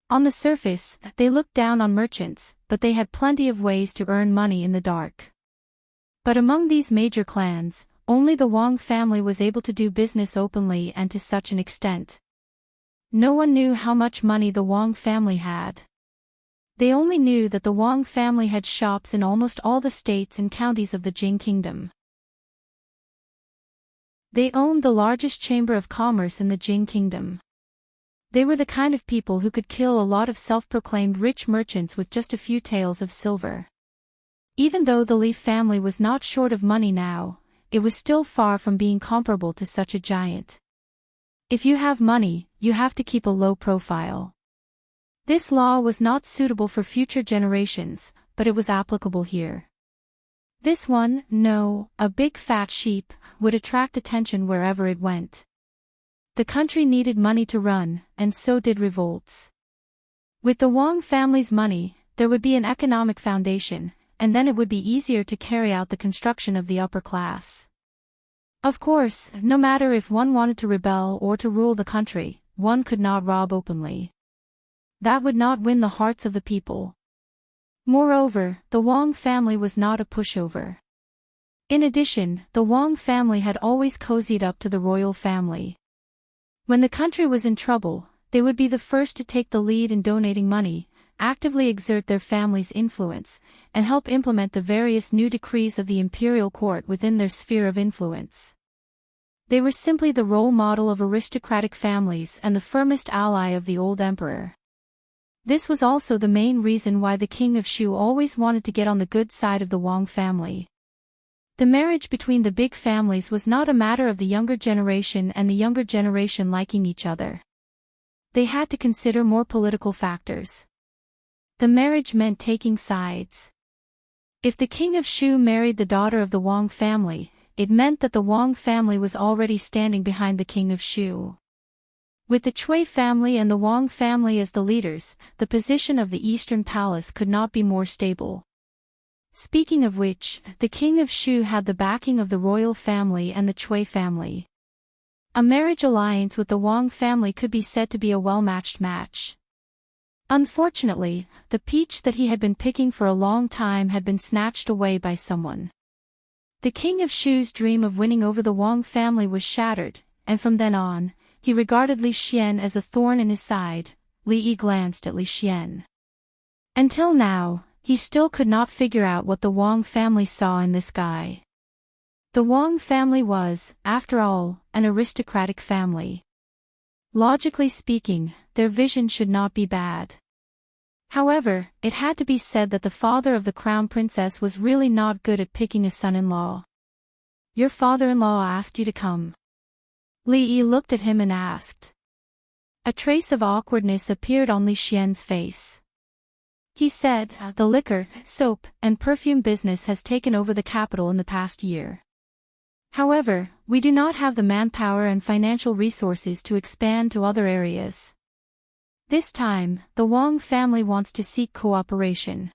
On the surface, they looked down on merchants, but they had plenty of ways to earn money in the dark. But among these major clans, only the Wang family was able to do business openly and to such an extent. No one knew how much money the Wang family had. They only knew that the Wang family had shops in almost all the states and counties of the Jing kingdom. They owned the largest chamber of commerce in the Jing kingdom. They were the kind of people who could kill a lot of self-proclaimed rich merchants with just a few taels of silver. Even though the Li family was not short of money now, it was still far from being comparable to such a giant. If you have money, you have to keep a low profile. This law was not suitable for future generations, but it was applicable here. This one, no, a big fat sheep, would attract attention wherever it went. The country needed money to run, and so did revolts. With the Wang family's money, there would be an economic foundation, and then it would be easier to carry out the construction of the upper class. Of course, no matter if one wanted to rebel or to rule the country, one could not rob openly. That would not win the hearts of the people. Moreover, the Wang family was not a pushover. In addition, the Wang family had always cozied up to the royal family. When the country was in trouble, they would be the first to take the lead in donating money, actively exert their family's influence, and help implement the various new decrees of the imperial court within their sphere of influence. They were simply the role model of aristocratic families and the firmest ally of the old emperor. This was also the main reason why the king of Shu always wanted to get on the good side of the Wang family. The marriage between the big families was not a matter of the younger generation and the younger generation liking each other. They had to consider more political factors. The marriage meant taking sides. If the king of Shu married the daughter of the Wang family, it meant that the Wang family was already standing behind the king of Shu. With the Cui family and the Wang family as the leaders, the position of the Eastern Palace could not be more stable. Speaking of which, the king of Shu had the backing of the royal family and the Cui family. A marriage alliance with the Wang family could be said to be a well-matched match. Unfortunately, the peach that he had been picking for a long time had been snatched away by someone. The king of Shu's dream of winning over the Wang family was shattered, and from then on, he regarded Li Xian as a thorn in his side. Li Yi glanced at Li Xian. Until now, he still could not figure out what the Wang family saw in this guy. The Wang family was, after all, an aristocratic family. Logically speaking, their vision should not be bad. However, it had to be said that the father of the crown princess was really not good at picking a son-in-law. Your father-in-law asked you to come. Li Yi looked at him and asked. A trace of awkwardness appeared on Li Xian's face. He said, the liquor, soap, and perfume business has taken over the capital in the past year. However, we do not have the manpower and financial resources to expand to other areas. This time, the Wang family wants to seek cooperation.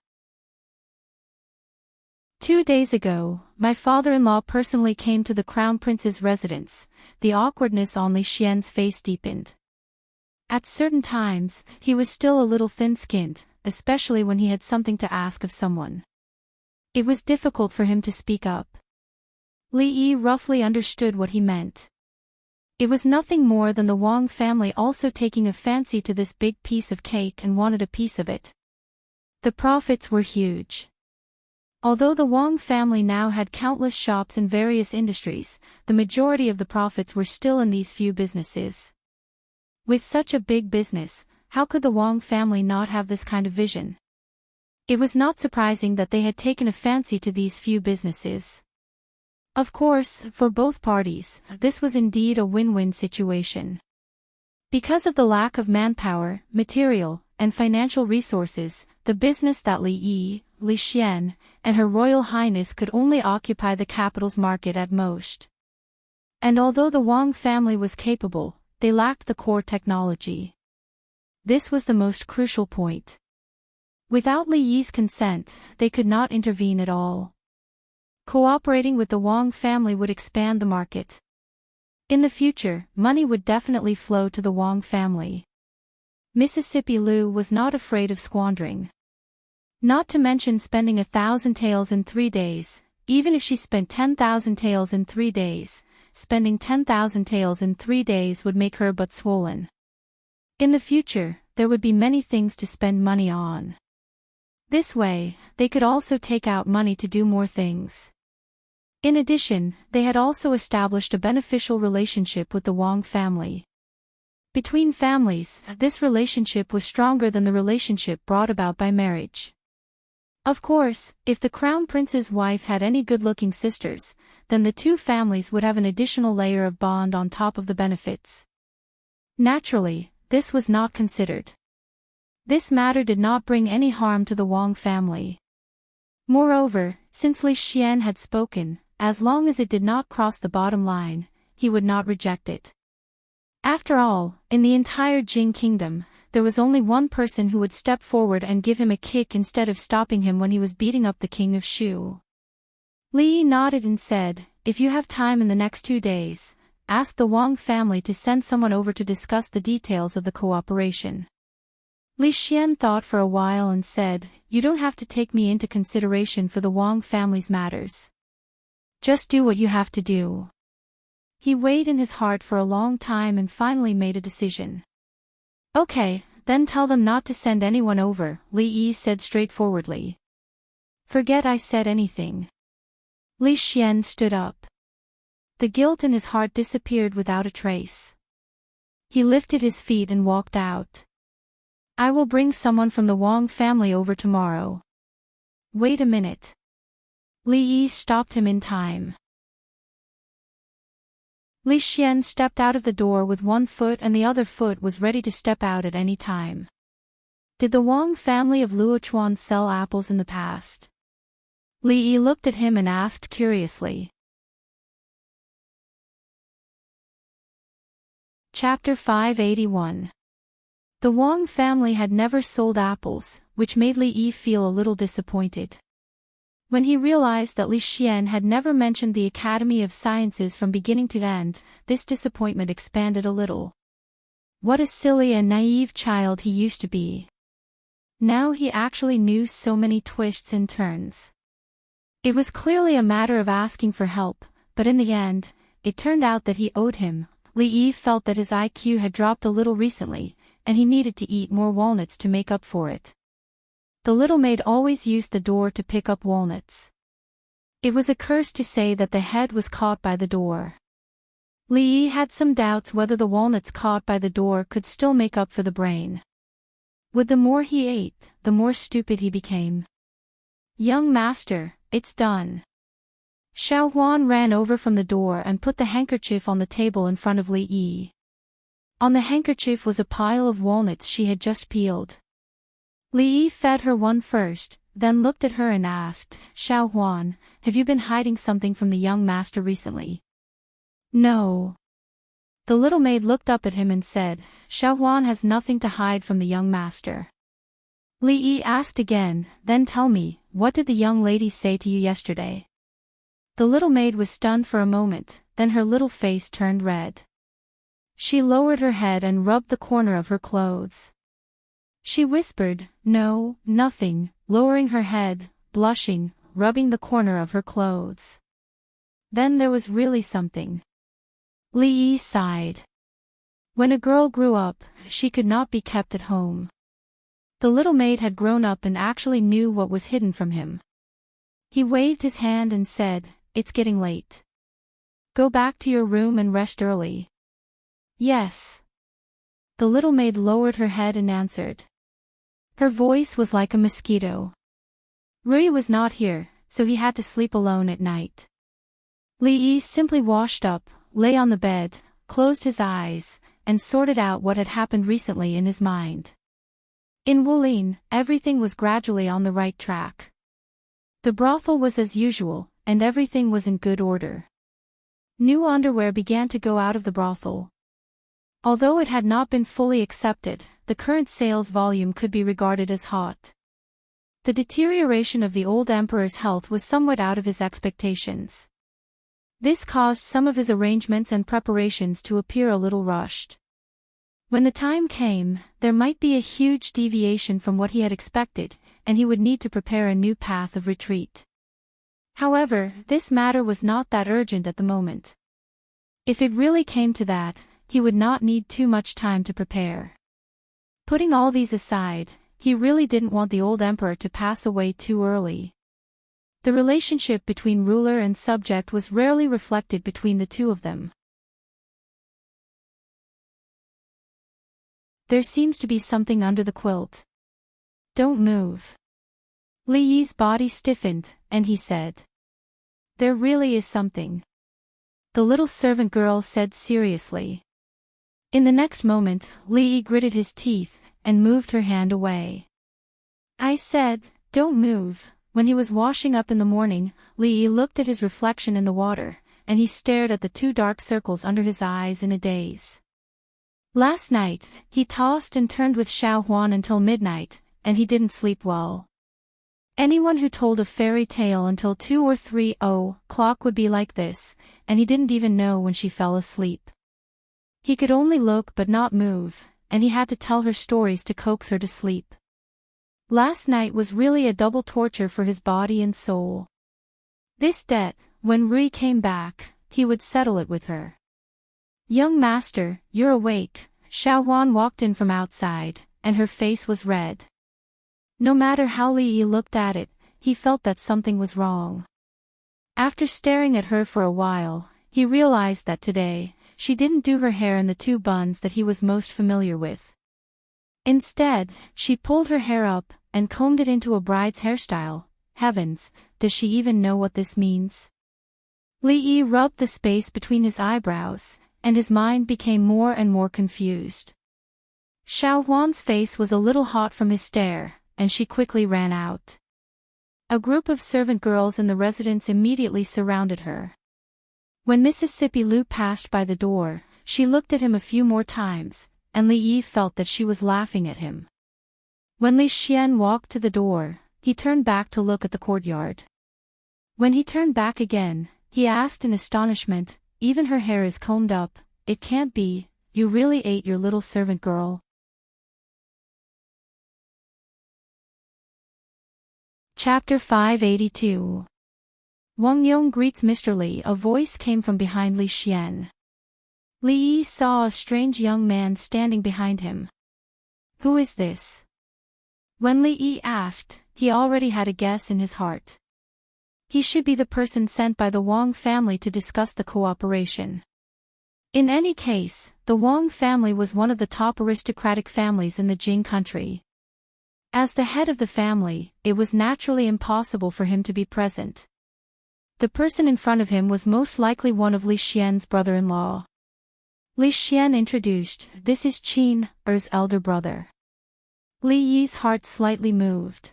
2 days ago, my father-in-law personally came to the crown prince's residence. The awkwardness on Li Xian's face deepened. At certain times, he was still a little thin-skinned, especially when he had something to ask of someone. It was difficult for him to speak up. Li Yi roughly understood what he meant. It was nothing more than the Wang family also taking a fancy to this big piece of cake and wanted a piece of it. The profits were huge. Although the Wang family now had countless shops in various industries, the majority of the profits were still in these few businesses. With such a big business, how could the Wang family not have this kind of vision? It was not surprising that they had taken a fancy to these few businesses. Of course, for both parties, this was indeed a win-win situation. Because of the lack of manpower, material, and financial resources, the business that Li Yi, Li Xian, and Her Royal Highness could only occupy the capital's market at most. And although the Wang family was capable, they lacked the core technology. This was the most crucial point. Without Li Yi's consent, they could not intervene at all. Cooperating with the Wang family would expand the market. In the future, money would definitely flow to the Wang family. Mississippi Lu was not afraid of squandering. Not to mention spending 1,000 taels in 3 days. Even if she spent 10,000 taels in 3 days, spending 10,000 taels in 3 days would make her but swollen. In the future, there would be many things to spend money on. This way, they could also take out money to do more things. In addition, they had also established a beneficial relationship with the Wang family. Between families, this relationship was stronger than the relationship brought about by marriage. Of course, if the crown prince's wife had any good-looking sisters, then the two families would have an additional layer of bond on top of the benefits. Naturally, this was not considered. This matter did not bring any harm to the Wang family. Moreover, since Li Xian had spoken, as long as it did not cross the bottom line, he would not reject it. After all, in the entire Jing kingdom, there was only one person who would step forward and give him a kick instead of stopping him when he was beating up the king of Shu. Li Yi nodded and said, if you have time in the next 2 days, ask the Wang family to send someone over to discuss the details of the cooperation. Li Xian thought for a while and said, you don't have to take me into consideration for the Wang family's matters. Just do what you have to do. He weighed in his heart for a long time and finally made a decision. Okay, then tell them not to send anyone over, Li Yi said straightforwardly. Forget I said anything. Li Xian stood up. The guilt in his heart disappeared without a trace. He lifted his feet and walked out. I will bring someone from the Wang family over tomorrow. Wait a minute. Li Yi stopped him in time. Li Xian stepped out of the door with one foot and the other foot was ready to step out at any time. Did the Wang family of Luochuan sell apples in the past? Li Yi looked at him and asked curiously. Chapter 581. The Wang family had never sold apples, which made Li Yi feel a little disappointed. When he realized that Li Xian had never mentioned the Academy of Sciences from beginning to end, this disappointment expanded a little. What a silly and naive child he used to be. Now he actually knew so many twists and turns. It was clearly a matter of asking for help, but in the end, it turned out that he owed him. Li Yi felt that his IQ had dropped a little recently, and he needed to eat more walnuts to make up for it. The little maid always used the door to pick up walnuts. It was a curse to say that the head was caught by the door. Li Yi had some doubts whether the walnuts caught by the door could still make up for the brain. With the more he ate, the more stupid he became. "Young master, it's done." Xiao Huan ran over from the door and put the handkerchief on the table in front of Li Yi. On the handkerchief was a pile of walnuts she had just peeled. Li Yi fed her one first, then looked at her and asked, "Xiao Huan, have you been hiding something from the young master recently?" "No." The little maid looked up at him and said, "Xiao Huan has nothing to hide from the young master." Li Yi asked again, "Then tell me, what did the young lady say to you yesterday?" The little maid was stunned for a moment, then her little face turned red. She lowered her head and rubbed the corner of her clothes. She whispered, "No, nothing," lowering her head, blushing, rubbing the corner of her clothes. Then there was really something. Li Yi sighed. When a girl grew up, she could not be kept at home. The little maid had grown up and actually knew what was hidden from him. He waved his hand and said, "It's getting late. Go back to your room and rest early." "Yes." The little maid lowered her head and answered. Her voice was like a mosquito. Rui was not here, so he had to sleep alone at night. Li Yi simply washed up, lay on the bed, closed his eyes, and sorted out what had happened recently in his mind. In Wulin, everything was gradually on the right track. The brothel was as usual, and everything was in good order. New underwear began to go out of the brothel. Although it had not been fully accepted, the current sales volume could be regarded as hot. The deterioration of the old emperor's health was somewhat out of his expectations. This caused some of his arrangements and preparations to appear a little rushed. When the time came, there might be a huge deviation from what he had expected, and he would need to prepare a new path of retreat. However, this matter was not that urgent at the moment. If it really came to that, he would not need too much time to prepare. Putting all these aside, he really didn't want the old emperor to pass away too early. The relationship between ruler and subject was rarely reflected between the two of them. "There seems to be something under the quilt. Don't move." Li Yi's body stiffened, and he said, "There really is something." The little servant girl said seriously. In the next moment, Li Yi gritted his teeth, and moved her hand away. "I said, don't move." When he was washing up in the morning, Li Yi looked at his reflection in the water, and he stared at the two dark circles under his eyes in a daze. Last night, he tossed and turned with Xiao Huan until midnight, and he didn't sleep well. Anyone who told a fairy tale until 2 or 3 o'clock would be like this, and he didn't even know when she fell asleep. He could only look but not move, and he had to tell her stories to coax her to sleep. Last night was really a double torture for his body and soul. This debt, when Rui came back, he would settle it with her. "Young master, you're awake." Xiao Huan walked in from outside, and her face was red. No matter how Li Yi looked at it, he felt that something was wrong. After staring at her for a while, he realized that today, she didn't do her hair in the 2 buns that he was most familiar with. Instead, she pulled her hair up, and combed it into a bride's hairstyle. Heavens, does she even know what this means? Li Yi rubbed the space between his eyebrows, and his mind became more and more confused. Xiao Huan's face was a little hot from his stare, and she quickly ran out. A group of servant girls in the residence immediately surrounded her. When Mississippi Lu passed by the door, she looked at him a few more times, and Li Yi felt that she was laughing at him. When Li Xian walked to the door, he turned back to look at the courtyard. When he turned back again, he asked in astonishment, "Even her hair is combed up, it can't be, you really ate your little servant girl?" Chapter 582. Wang Yong greets Mr. Li. A voice came from behind Li Xian. Li Yi saw a strange young man standing behind him. "Who is this?" When Li Yi asked, he already had a guess in his heart. He should be the person sent by the Wang family to discuss the cooperation. In any case, the Wang family was one of the top aristocratic families in the Jing country. As the head of the family, it was naturally impossible for him to be present. The person in front of him was most likely one of Li Xian's brother-in-law. Li Xian introduced, "This is Qin, Er's elder brother." Li Yi's heart slightly moved.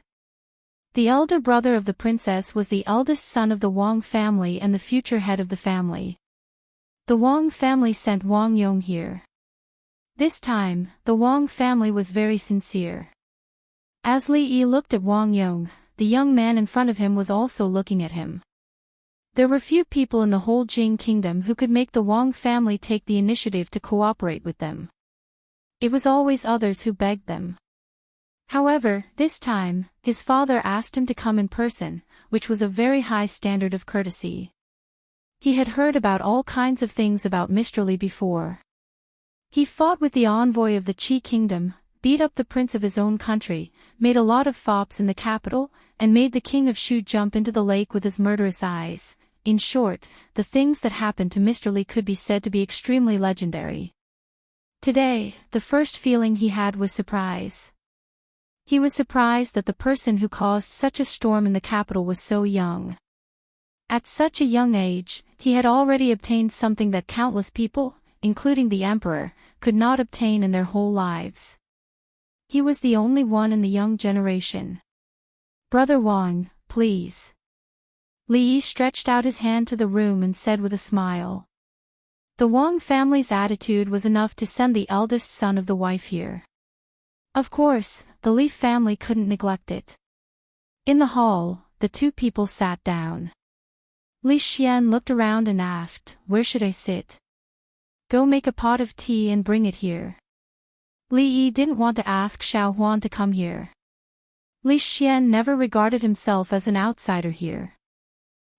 The elder brother of the princess was the eldest son of the Wang family and the future head of the family. The Wang family sent Wang Yong here. This time, the Wang family was very sincere. As Li Yi looked at Wang Yong, the young man in front of him was also looking at him. There were few people in the whole Jing kingdom who could make the Wang family take the initiative to cooperate with them. It was always others who begged them. However, this time, his father asked him to come in person, which was a very high standard of courtesy. He had heard about all kinds of things about Mr. Li before. He fought with the envoy of the Qi kingdom, beat up the prince of his own country, made a lot of fops in the capital, and made the king of Shu jump into the lake with his murderous eyes. In short, the things that happened to Mr. Li could be said to be extremely legendary. Today, the first feeling he had was surprise. He was surprised that the person who caused such a storm in the capital was so young. At such a young age, he had already obtained something that countless people, including the emperor, could not obtain in their whole lives. He was the only one in the young generation. "Brother Wang, please." Li Yi stretched out his hand to the room and said with a smile. The Wang family's attitude was enough to send the eldest son of the wife here. Of course, the Li family couldn't neglect it. In the hall, the two people sat down. Li Xian looked around and asked, "Where should I sit?" "Go make a pot of tea and bring it here." Li Yi didn't want to ask Xiao Huan to come here. Li Xian never regarded himself as an outsider here.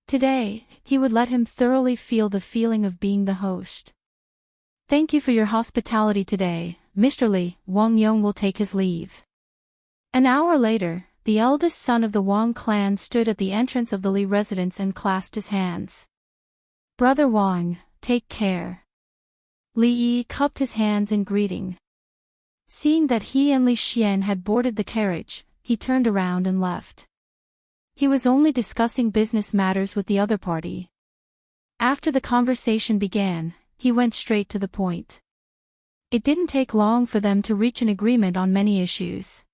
Today, he would let him thoroughly feel the feeling of being the host. "Thank you for your hospitality today, Mr. Li." Wang Yong will take his leave. An hour later, the eldest son of the Wang clan stood at the entrance of the Li residence and clasped his hands. "Brother Wang, take care." Li Yi cupped his hands in greeting. Seeing that he and Li Xian had boarded the carriage, he turned around and left. He was only discussing business matters with the other party. After the conversation began, he went straight to the point. It didn't take long for them to reach an agreement on many issues.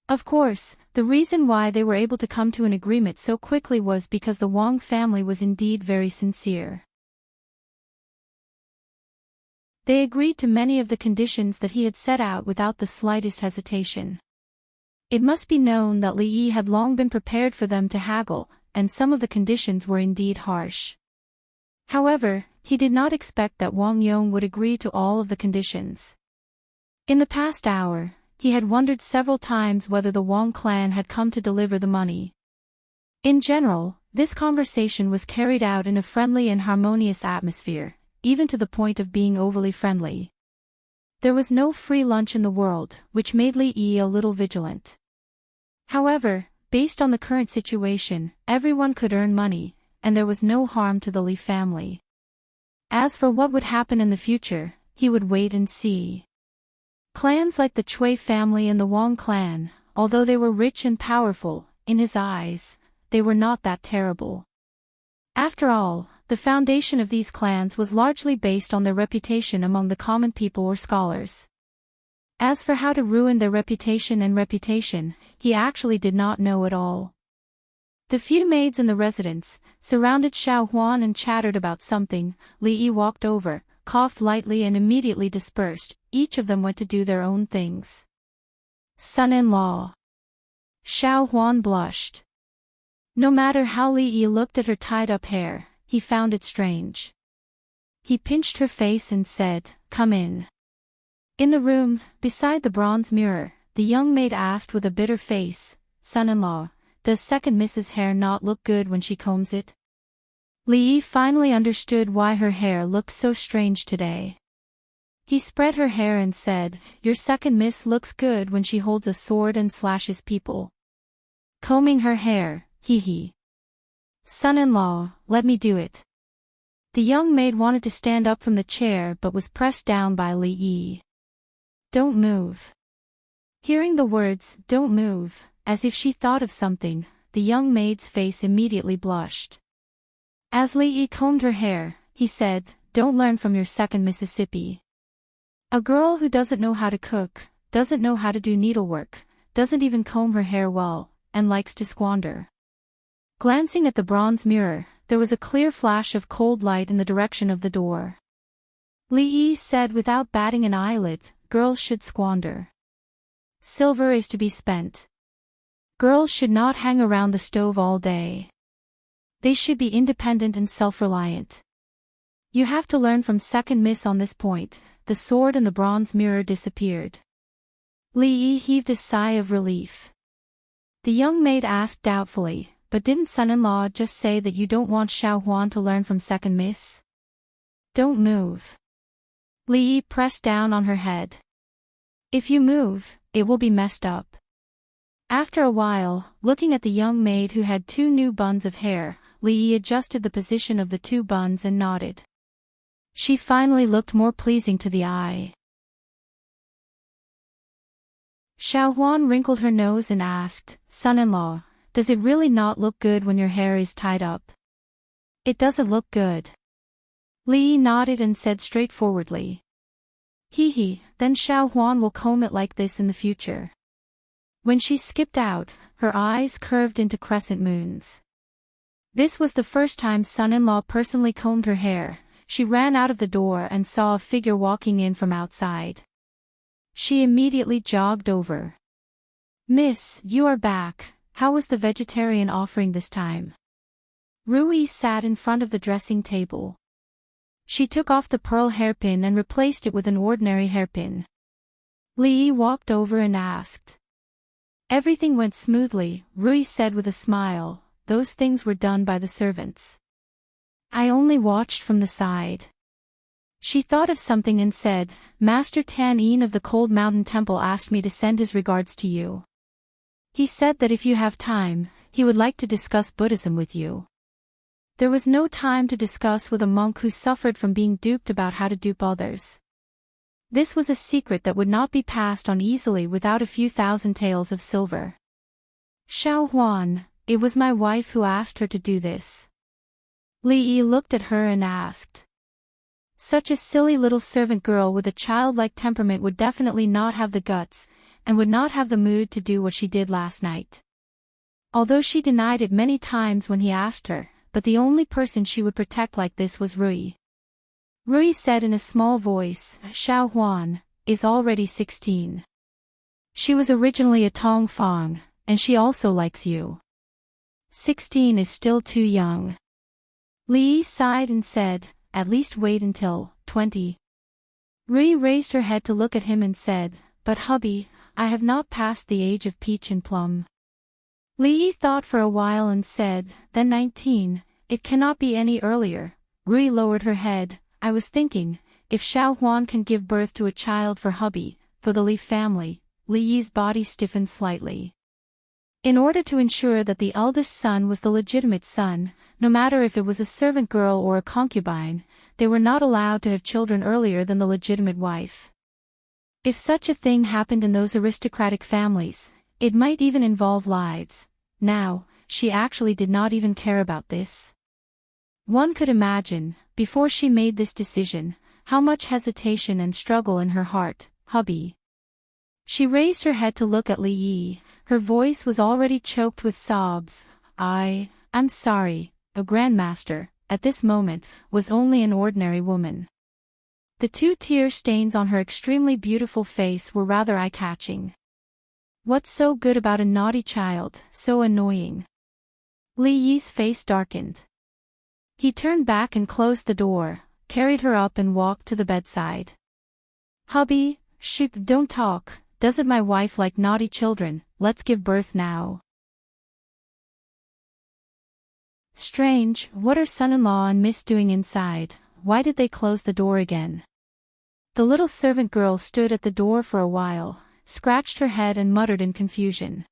Of course, the reason why they were able to come to an agreement so quickly was because the Wang family was indeed very sincere. They agreed to many of the conditions that he had set out without the slightest hesitation. It must be known that Li Yi had long been prepared for them to haggle, and some of the conditions were indeed harsh. However, he did not expect that Wang Yong would agree to all of the conditions. In the past hour, he had wondered several times whether the Wang clan had come to deliver the money. In general, this conversation was carried out in a friendly and harmonious atmosphere, even to the point of being overly friendly. There was no free lunch in the world, which made Li Yi a little vigilant. However, based on the current situation, everyone could earn money, and there was no harm to the Li family. As for what would happen in the future, he would wait and see. Clans like the Cui family and the Wang clan, although they were rich and powerful, in his eyes, they were not that terrible. After all, the foundation of these clans was largely based on their reputation among the common people or scholars. As for how to ruin their reputation, he actually did not know at all. The few maids in the residence surrounded Xiao Huan and chattered about something. Li Yi walked over, coughed lightly and immediately dispersed. Each of them went to do their own things. Son-in-law. Xiao Huan blushed. No matter how Li Yi looked at her tied-up hair, he found it strange. He pinched her face and said, "Come in." In the room, beside the bronze mirror, the young maid asked with a bitter face, "Son-in-law, does second Mrs. hair not look good when she combs it?" Li Yi finally understood why her hair looked so strange today. He spread her hair and said, "Your second miss looks good when she holds a sword and slashes people." Combing her hair, hee. "Son-in-law, let me do it." The young maid wanted to stand up from the chair but was pressed down by Li Yi. "Don't move." Hearing the words, "don't move," as if she thought of something, the young maid's face immediately blushed. As Li Yi combed her hair, he said, "Don't learn from your second Mississippi. A girl who doesn't know how to cook, doesn't know how to do needlework, doesn't even comb her hair well, and likes to squander." Glancing at the bronze mirror, there was a clear flash of cold light in the direction of the door. Li Yi said without batting an eyelid, "Girls should squander. Silver is to be spent. Girls should not hang around the stove all day. They should be independent and self-reliant. You have to learn from second miss on this point." The sword and the bronze mirror disappeared. Li Yi heaved a sigh of relief. The young maid asked doubtfully, "But didn't son-in-law just say that you don't want Xiao Huan to learn from second miss?" "Don't move." Li Yi pressed down on her head. "If you move, it will be messed up." After a while, looking at the young maid who had two new buns of hair, Li Yi adjusted the position of the two buns and nodded. She finally looked more pleasing to the eye. Xiao Huan wrinkled her nose and asked, "Son-in-law, does it really not look good when your hair is tied up?" "It doesn't look good." Li Yi nodded and said straightforwardly. Hee, then Xiao Huan will comb it like this in the future." When she skipped out, her eyes curved into crescent moons. This was the first time son-in-law personally combed her hair. She ran out of the door and saw a figure walking in from outside. She immediately jogged over. "Miss, you are back. How was the vegetarian offering this time?" Rui sat in front of the dressing table. She took off the pearl hairpin and replaced it with an ordinary hairpin. Li Yi walked over and asked. "Everything went smoothly," Rui said with a smile. "Those things were done by the servants. I only watched from the side." She thought of something and said, "Master Tan Yin of the Cold Mountain Temple asked me to send his regards to you. He said that if you have time, he would like to discuss Buddhism with you." There was no time to discuss with a monk who suffered from being duped about how to dupe others. This was a secret that would not be passed on easily without a few thousand taels of silver. "Xiao Huan, it was my wife who asked her to do this." Li Yi looked at her and asked. Such a silly little servant girl with a childlike temperament would definitely not have the guts, and would not have the mood to do what she did last night. Although she denied it many times when he asked her, but the only person she would protect like this was Rui. Rui said in a small voice, "Xiao Huan is already 16. She was originally a Tong Fong, and she also likes you. 16 is still too young." Li Yi sighed and said, "At least wait until 20. Rui raised her head to look at him and said, "But hubby, I have not passed the age of peach and plum." Li Yi thought for a while and said, "Then 19, it cannot be any earlier." Rui lowered her head. "I was thinking, if Xiao Huan can give birth to a child for hubby, for the Li family." Li Yi's body stiffened slightly. In order to ensure that the eldest son was the legitimate son, no matter if it was a servant girl or a concubine, they were not allowed to have children earlier than the legitimate wife. If such a thing happened in those aristocratic families, it might even involve lives. Now, she actually did not even care about this. One could imagine, before she made this decision, how much hesitation and struggle in her heart. "Hubby." She raised her head to look at Li Yi. Her voice was already choked with sobs. I'm sorry, a grandmaster," at this moment, was only an ordinary woman. The 2 tear stains on her extremely beautiful face were rather eye-catching. What's so good about a naughty child, so annoying? Li Yi's face darkened. He turned back and closed the door, carried her up and walked to the bedside. Hubby, shh, don't talk, doesn't my wife like naughty children, let's give birth now. Strange, what are son-in-law and miss doing inside, why did they close the door again? The little servant girl stood at the door for a while, scratched her head and muttered in confusion.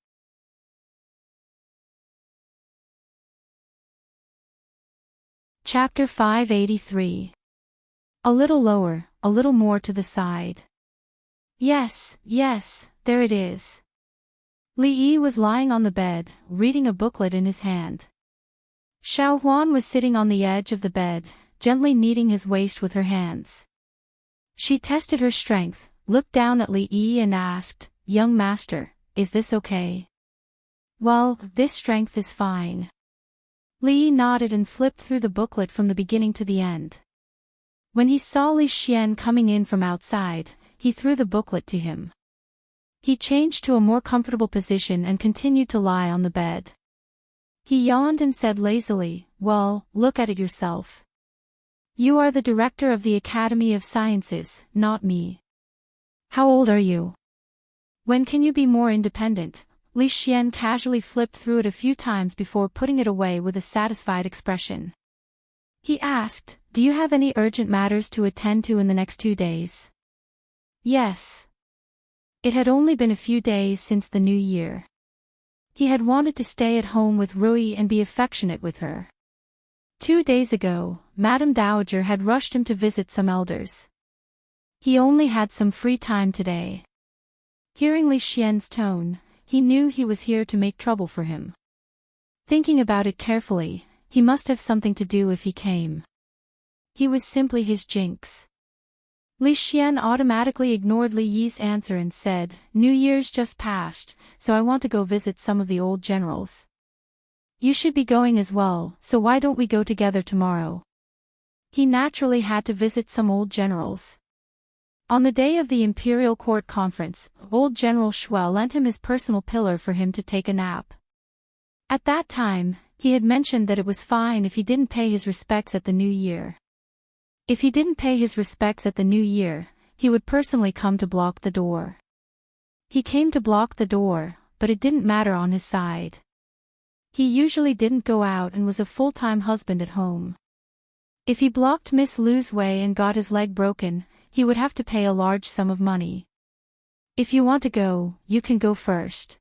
Chapter 583. A little lower, a little more to the side. Yes, there it is. Li Yi was lying on the bed, reading a booklet in his hand. Xiao Huan was sitting on the edge of the bed, gently kneading his waist with her hands. She tested her strength, looked down at Li Yi and asked, "Young master, is this okay?" "Well, this strength is fine." Li Yi nodded and flipped through the booklet from the beginning to the end. When he saw Li Xian coming in from outside, he threw the booklet to him. He changed to a more comfortable position and continued to lie on the bed. He yawned and said lazily, "Well, look at it yourself. You are the director of the Academy of Sciences, not me. How old are you? When can you be more independent?" Li Xian casually flipped through it a few times before putting it away with a satisfied expression. He asked, "Do you have any urgent matters to attend to in the next 2 days?" Yes. It had only been a few days since the new year. He had wanted to stay at home with Rui and be affectionate with her. 2 days ago, Madame Dowager had rushed him to visit some elders. He only had some free time today. Hearing Li Xian's tone, he knew he was here to make trouble for him. Thinking about it carefully, he must have something to do if he came. He was simply his jinx. Li Xian automatically ignored Li Yi's answer and said, "New Year's just passed, so I want to go visit some of the old generals. You should be going as well, so why don't we go together tomorrow?" He naturally had to visit some old generals. On the day of the Imperial Court Conference, old General Shuo lent him his personal pillar for him to take a nap. At that time, he had mentioned that it was fine if he didn't pay his respects at the new year. If he didn't pay his respects at the new year, he would personally come to block the door. He came to block the door, but it didn't matter on his side. He usually didn't go out and was a full-time husband at home. If he blocked Miss Lu's way and got his leg broken, he would have to pay a large sum of money. "If you want to go, you can go first.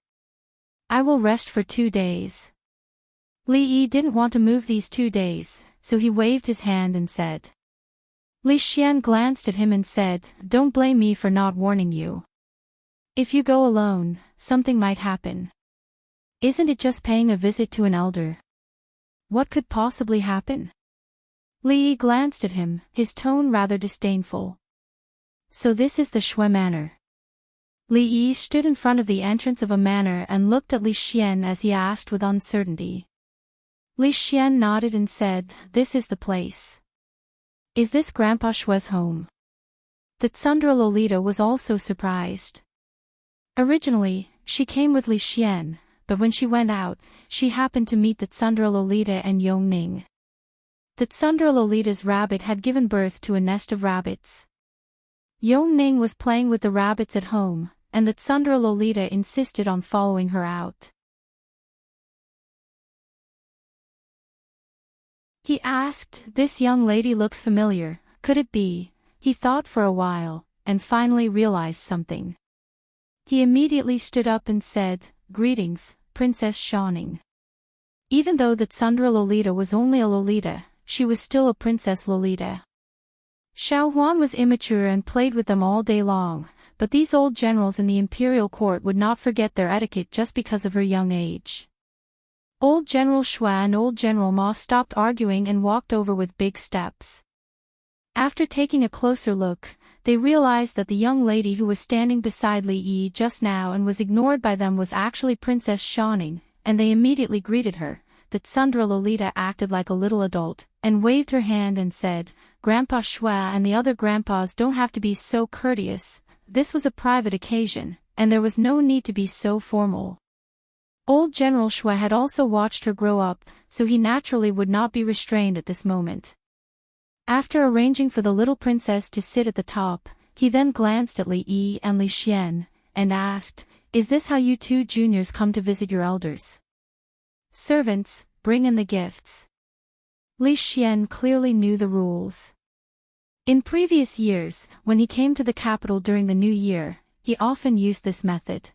I will rest for 2 days." Li Yi didn't want to move these 2 days, so he waved his hand and said. Li Xian glanced at him and said, "Don't blame me for not warning you. If you go alone, something might happen. Isn't it just paying a visit to an elder? What could possibly happen?" Li Yi glanced at him, his tone rather disdainful. "So this is the Shui Manor." Li Yi stood in front of the entrance of a manor and looked at Li Xian as he asked with uncertainty. Li Xian nodded and said, "This is the place." "Is this Grandpa Shui's home?" The Tsundra Lolita was also surprised. Originally, she came with Li Xian, but when she went out, she happened to meet the Tsundra Lolita and Yong Ning. The Tsundra Lolita's rabbit had given birth to a nest of rabbits. Yong Ning was playing with the rabbits at home, and the Tsundra Lolita insisted on following her out. He asked, "This young lady looks familiar, could it be?" He thought for a while, and finally realized something. He immediately stood up and said, "Greetings, Princess Xiaoning." Even though the Tsundra Lolita was only a Lolita, she was still a Princess Lolita. Xiao Huan was immature and played with them all day long, but these old generals in the imperial court would not forget their etiquette just because of her young age. Old General Shui and old General Ma stopped arguing and walked over with big steps. After taking a closer look, they realized that the young lady who was standing beside Li Yi just now and was ignored by them was actually Princess Xiaoning, and they immediately greeted her. the Tsundra Lolita acted like a little adult, and waved her hand and said, "Grandpa Shua and the other grandpas don't have to be so courteous. This was a private occasion, and there was no need to be so formal." Old General Shua had also watched her grow up, so he naturally would not be restrained at this moment. After arranging for the little princess to sit at the top, he then glanced at Li Yi and Li Xian, and asked, "Is this how you two juniors come to visit your elders?" "Servants, bring in the gifts." Li Xian clearly knew the rules. In previous years, when he came to the capital during the new year, he often used this method.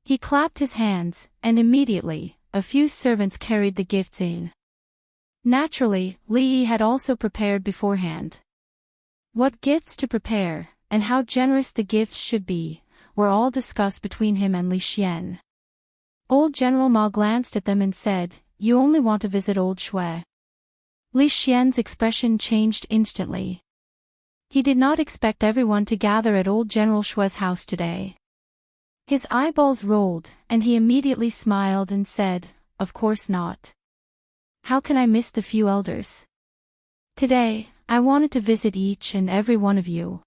He clapped his hands, and immediately, a few servants carried the gifts in. Naturally, Li Yi had also prepared beforehand. What gifts to prepare, and how generous the gifts should be, were all discussed between him and Li Xian. Old General Ma glanced at them and said, "You only want to visit old Shui." Li Xian's expression changed instantly. He did not expect everyone to gather at old General Shui's house today. His eyeballs rolled, and he immediately smiled and said, "Of course not. How can I miss the few elders? Today, I wanted to visit each and every one of you."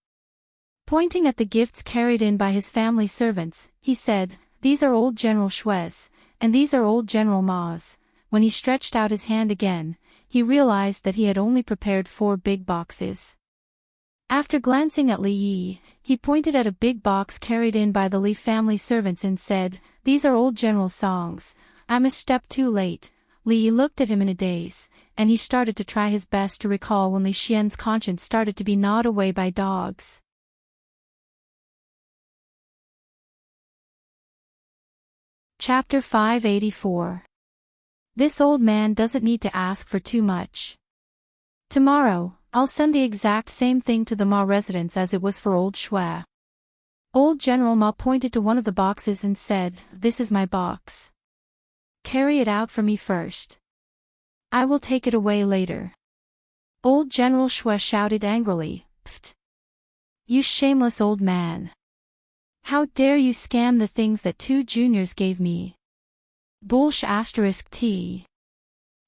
Pointing at the gifts carried in by his family servants, he said, "These are old General Shui's, and these are old General Ma's." When he stretched out his hand again, he realized that he had only prepared 4 big boxes. After glancing at Li Yi, he pointed at a big box carried in by the Li family servants and said, "These are old General Song's. I'm a step too late." Li Yi looked at him in a daze, and he started to try his best to recall when Li Xian's conscience started to be gnawed away by dogs. Chapter 584. This old man doesn't need to ask for too much. Tomorrow, I'll send the exact same thing to the Ma residence as it was for old Shui. Old General Ma pointed to one of the boxes and said, "This is my box. Carry it out for me first. I will take it away later." Old General Shui shouted angrily, "Pfft! You shameless old man! How dare you scam the things that 2 juniors gave me? Bullsh *T.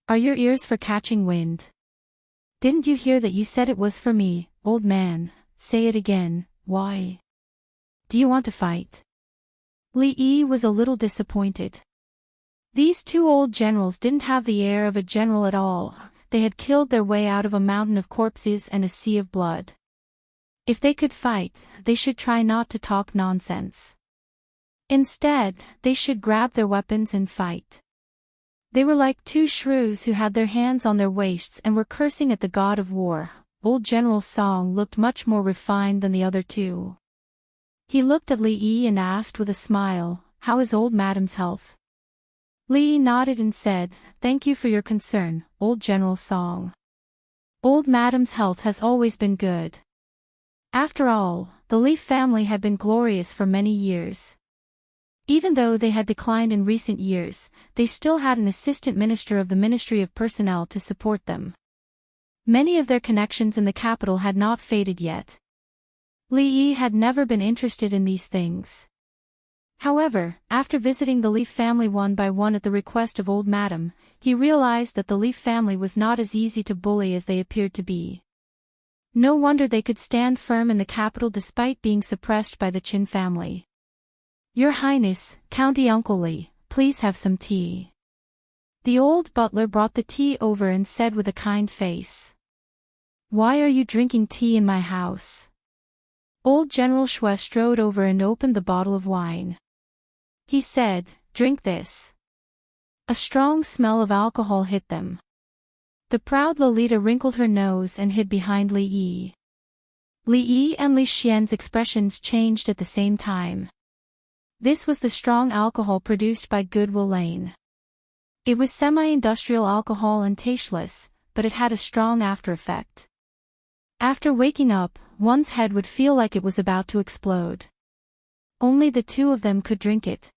Are your ears for catching wind? Didn't you hear that you said it was for me, old man? Say it again, why? Do you want to fight?" Li Yi was a little disappointed. These 2 old generals didn't have the air of a general at all. They had killed their way out of a mountain of corpses and a sea of blood. If they could fight, they should try not to talk nonsense. Instead, they should grab their weapons and fight. They were like 2 shrews who had their hands on their waists and were cursing at the god of war. Old General Song looked much more refined than the other 2. He looked at Li Yi and asked with a smile, "How is old madam's health?" Li Yi nodded and said, "Thank you for your concern, old General Song. Old madam's health has always been good." After all, the Li family had been glorious for many years. Even though they had declined in recent years, they still had an assistant minister of the Ministry of Personnel to support them. Many of their connections in the capital had not faded yet. Li Yi had never been interested in these things. However, after visiting the Li family one by one at the request of old madam, he realized that the Li family was not as easy to bully as they appeared to be. No wonder they could stand firm in the capital despite being suppressed by the Qin family. "Your Highness, County Uncle Li, please have some tea." The old butler brought the tea over and said with a kind face, "Why are you drinking tea in my house?" Old General Shui strode over and opened the bottle of wine. He said, "Drink this." A strong smell of alcohol hit them. The proud Lolita wrinkled her nose and hid behind Li Yi. Li Yi and Li Xian's expressions changed at the same time. This was the strong alcohol produced by Goodwill Lane. It was semi-industrial alcohol and tasteless, but it had a strong after-effect. After waking up, one's head would feel like it was about to explode. Only the 2 of them could drink it.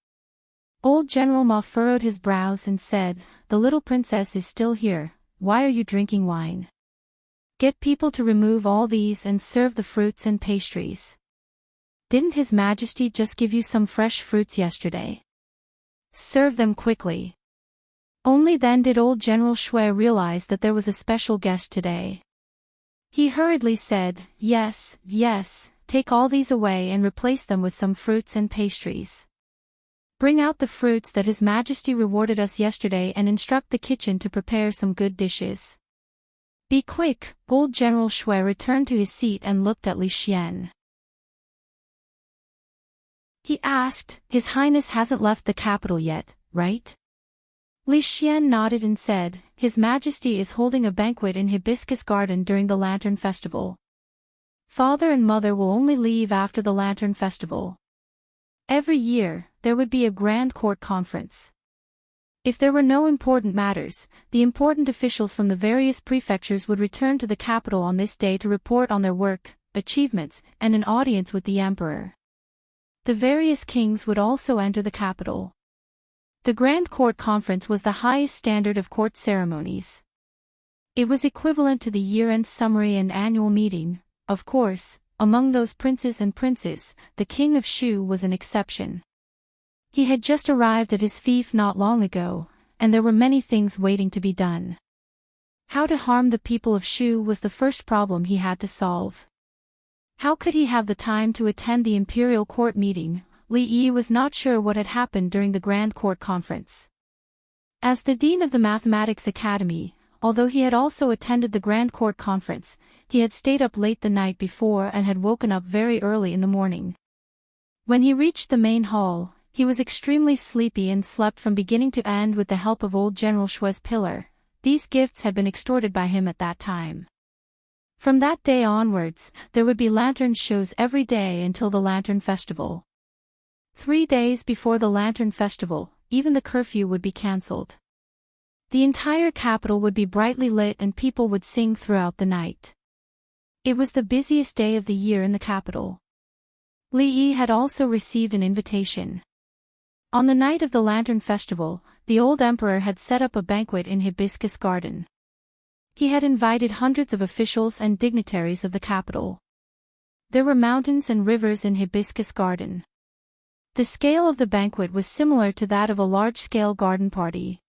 Old General Ma furrowed his brows and said, "The little princess is still here. Why are you drinking wine? Get people to remove all these and serve the fruits and pastries. Didn't His Majesty just give you some fresh fruits yesterday? Serve them quickly." Only then did old General Shui realize that there was a special guest today. He hurriedly said, "Yes, yes, take all these away and replace them with some fruits and pastries. Bring out the fruits that His Majesty rewarded us yesterday and instruct the kitchen to prepare some good dishes." "Be quick." Old General Shui returned to his seat and looked at Li Xian. He asked, "His Highness hasn't left the capital yet, right?" Li Xian nodded and said, "His Majesty is holding a banquet in Hibiscus Garden during the Lantern Festival. Father and Mother will only leave after the Lantern Festival. Every year, there would be a grand court conference. If there were no important matters, the important officials from the various prefectures would return to the capital on this day to report on their work, achievements, and an audience with the emperor. The various kings would also enter the capital. The Grand Court Conference was the highest standard of court ceremonies. It was equivalent to the year-end summary and annual meeting. Of course, among those princes and princes, the king of Shu was an exception. He had just arrived at his fief not long ago, and there were many things waiting to be done. How to harm the people of Shu was the first problem he had to solve. How could he have the time to attend the imperial court meeting? Li Yi was not sure what had happened during the Grand Court Conference. As the dean of the Mathematics Academy, although he had also attended the Grand Court Conference, he had stayed up late the night before and had woken up very early in the morning. When he reached the main hall, he was extremely sleepy and slept from beginning to end with the help of old General Shui's pillar. These gifts had been extorted by him at that time. From that day onwards, there would be lantern shows every day until the Lantern Festival. 3 days before the Lantern Festival, even the curfew would be cancelled. The entire capital would be brightly lit and people would sing throughout the night. It was the busiest day of the year in the capital. Li Yi had also received an invitation. On the night of the Lantern Festival, the old emperor had set up a banquet in Hibiscus Garden. He had invited hundreds of officials and dignitaries of the capital. There were mountains and rivers in Hibiscus Garden. The scale of the banquet was similar to that of a large-scale garden party.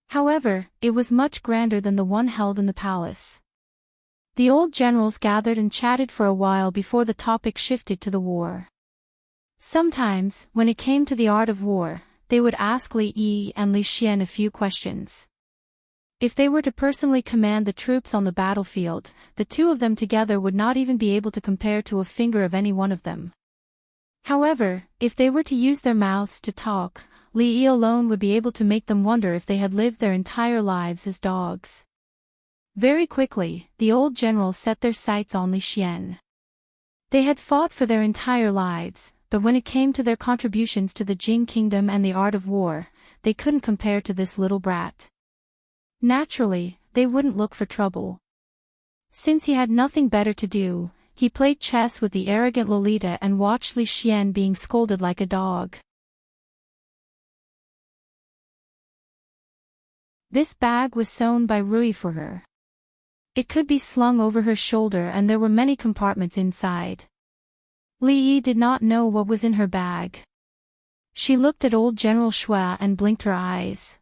However, it was much grander than the one held in the palace. The old generals gathered and chatted for a while before the topic shifted to the war. Sometimes, when it came to the art of war, they would ask Li Yi and Li Xian a few questions. If they were to personally command the troops on the battlefield, the two of them together would not even be able to compare to a finger of any one of them. However, if they were to use their mouths to talk, Li Yi alone would be able to make them wonder if they had lived their entire lives as dogs. Very quickly, the old generals set their sights on Li Xian. They had fought for their entire lives, but when it came to their contributions to the Jing kingdom and the art of war, they couldn't compare to this little brat. Naturally, they wouldn't look for trouble. Since he had nothing better to do, he played chess with the arrogant Lolita and watched Li Xian being scolded like a dog. This bag was sewn by Rui for her. It could be slung over her shoulder and there were many compartments inside. Li Yi did not know what was in her bag. She looked at old General Shui and blinked her eyes.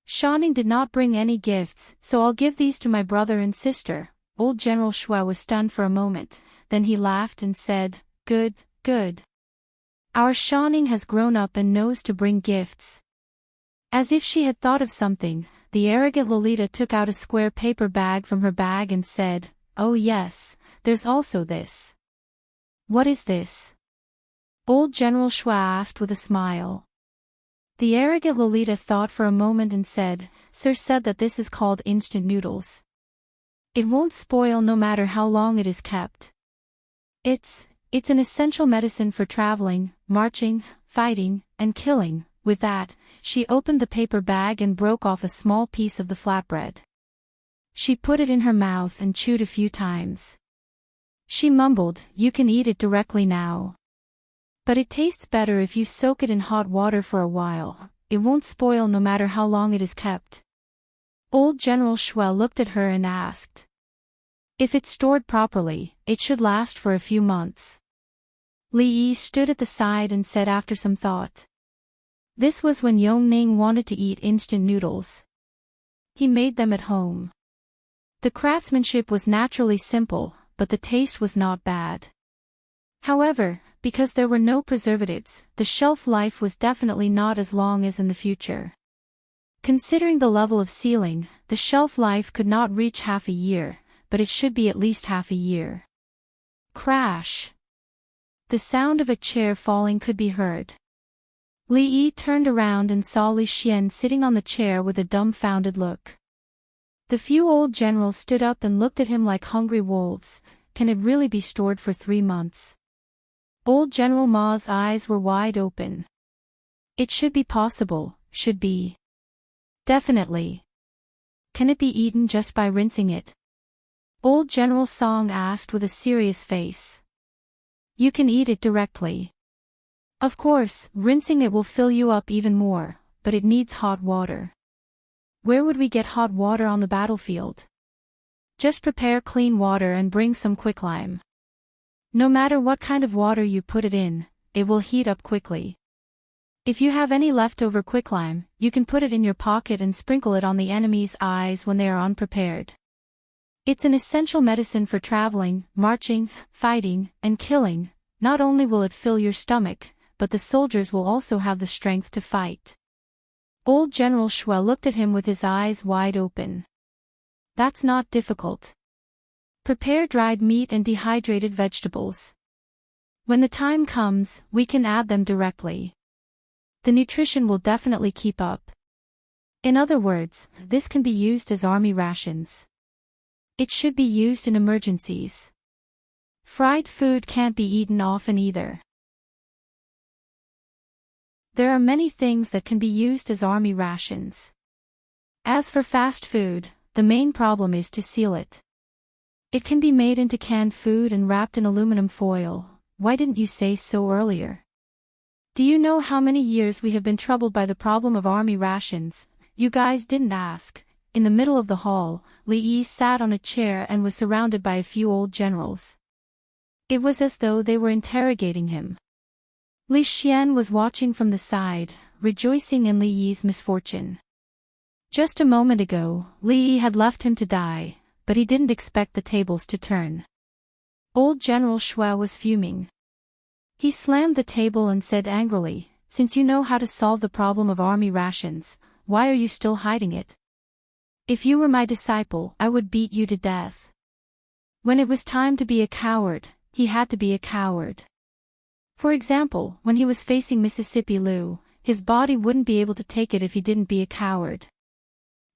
"Shanning did not bring any gifts, so I'll give these to my brother and sister." Old General Shui was stunned for a moment, then he laughed and said, "Good, good. Our Shanning has grown up and knows to bring gifts." As if she had thought of something, the arrogant Lolita took out a square paper bag from her bag and said, "Oh yes, there's also this." "What is this?" Old General Shui asked with a smile. The arrogant Lolita thought for a moment and said, "Sir said that this is called instant noodles. It won't spoil no matter how long it is kept. It's an essential medicine for traveling, marching, fighting, and killing." With that, she opened the paper bag and broke off a small piece of the flatbread. She put it in her mouth and chewed a few times. She mumbled, "You can eat it directly now. But it tastes better if you soak it in hot water for a while. It won't spoil no matter how long it is kept." Old General Shui looked at her and asked, "If it's stored properly, it should last for a few months." Li Yi stood at the side and said after some thought, This was when Yongning wanted to eat instant noodles. He made them at home. The craftsmanship was naturally simple, but the taste was not bad. However, because there were no preservatives, the shelf life was definitely not as long as in the future. Considering the level of sealing, the shelf life could not reach half a year, but it should be at least half a year. Crash! The sound of a chair falling could be heard. Li Yi turned around and saw Li Xian sitting on the chair with a dumbfounded look. The few old generals stood up and looked at him like hungry wolves. Can it really be stored for 3 months? Old General Ma's eyes were wide open. It should be possible, should be. Definitely. Can it be eaten just by rinsing it? Old General Song asked with a serious face. You can eat it directly. Of course, rinsing it will fill you up even more, but it needs hot water. Where would we get hot water on the battlefield? Just prepare clean water and bring some quicklime. No matter what kind of water you put it in, it will heat up quickly. If you have any leftover quicklime, you can put it in your pocket and sprinkle it on the enemy's eyes when they are unprepared. It's an essential medicine for traveling, marching, fighting, and killing. Not only will it fill your stomach, but the soldiers will also have the strength to fight. Old General Shui looked at him with his eyes wide open. That's not difficult. Prepare dried meat and dehydrated vegetables. When the time comes, we can add them directly. The nutrition will definitely keep up. In other words, this can be used as army rations. It should be used in emergencies. Fried food can't be eaten often either. There are many things that can be used as army rations. As for fast food, the main problem is to seal it. It can be made into canned food and wrapped in aluminum foil. Why didn't you say so earlier? Do you know how many years we have been troubled by the problem of army rations? You guys didn't ask. In the middle of the hall, Li Yi sat on a chair and was surrounded by a few old generals. It was as though they were interrogating him. Li Xian was watching from the side, rejoicing in Li Yi's misfortune. Just a moment ago, Li Yi had left him to die, but he didn't expect the tables to turn. Old General Shui was fuming. He slammed the table and said angrily, "Since you know how to solve the problem of army rations, why are you still hiding it? If you were my disciple, I would beat you to death." When it was time to be a coward, he had to be a coward. For example, when he was facing Mississippi Liu, his body wouldn't be able to take it if he didn't be a coward.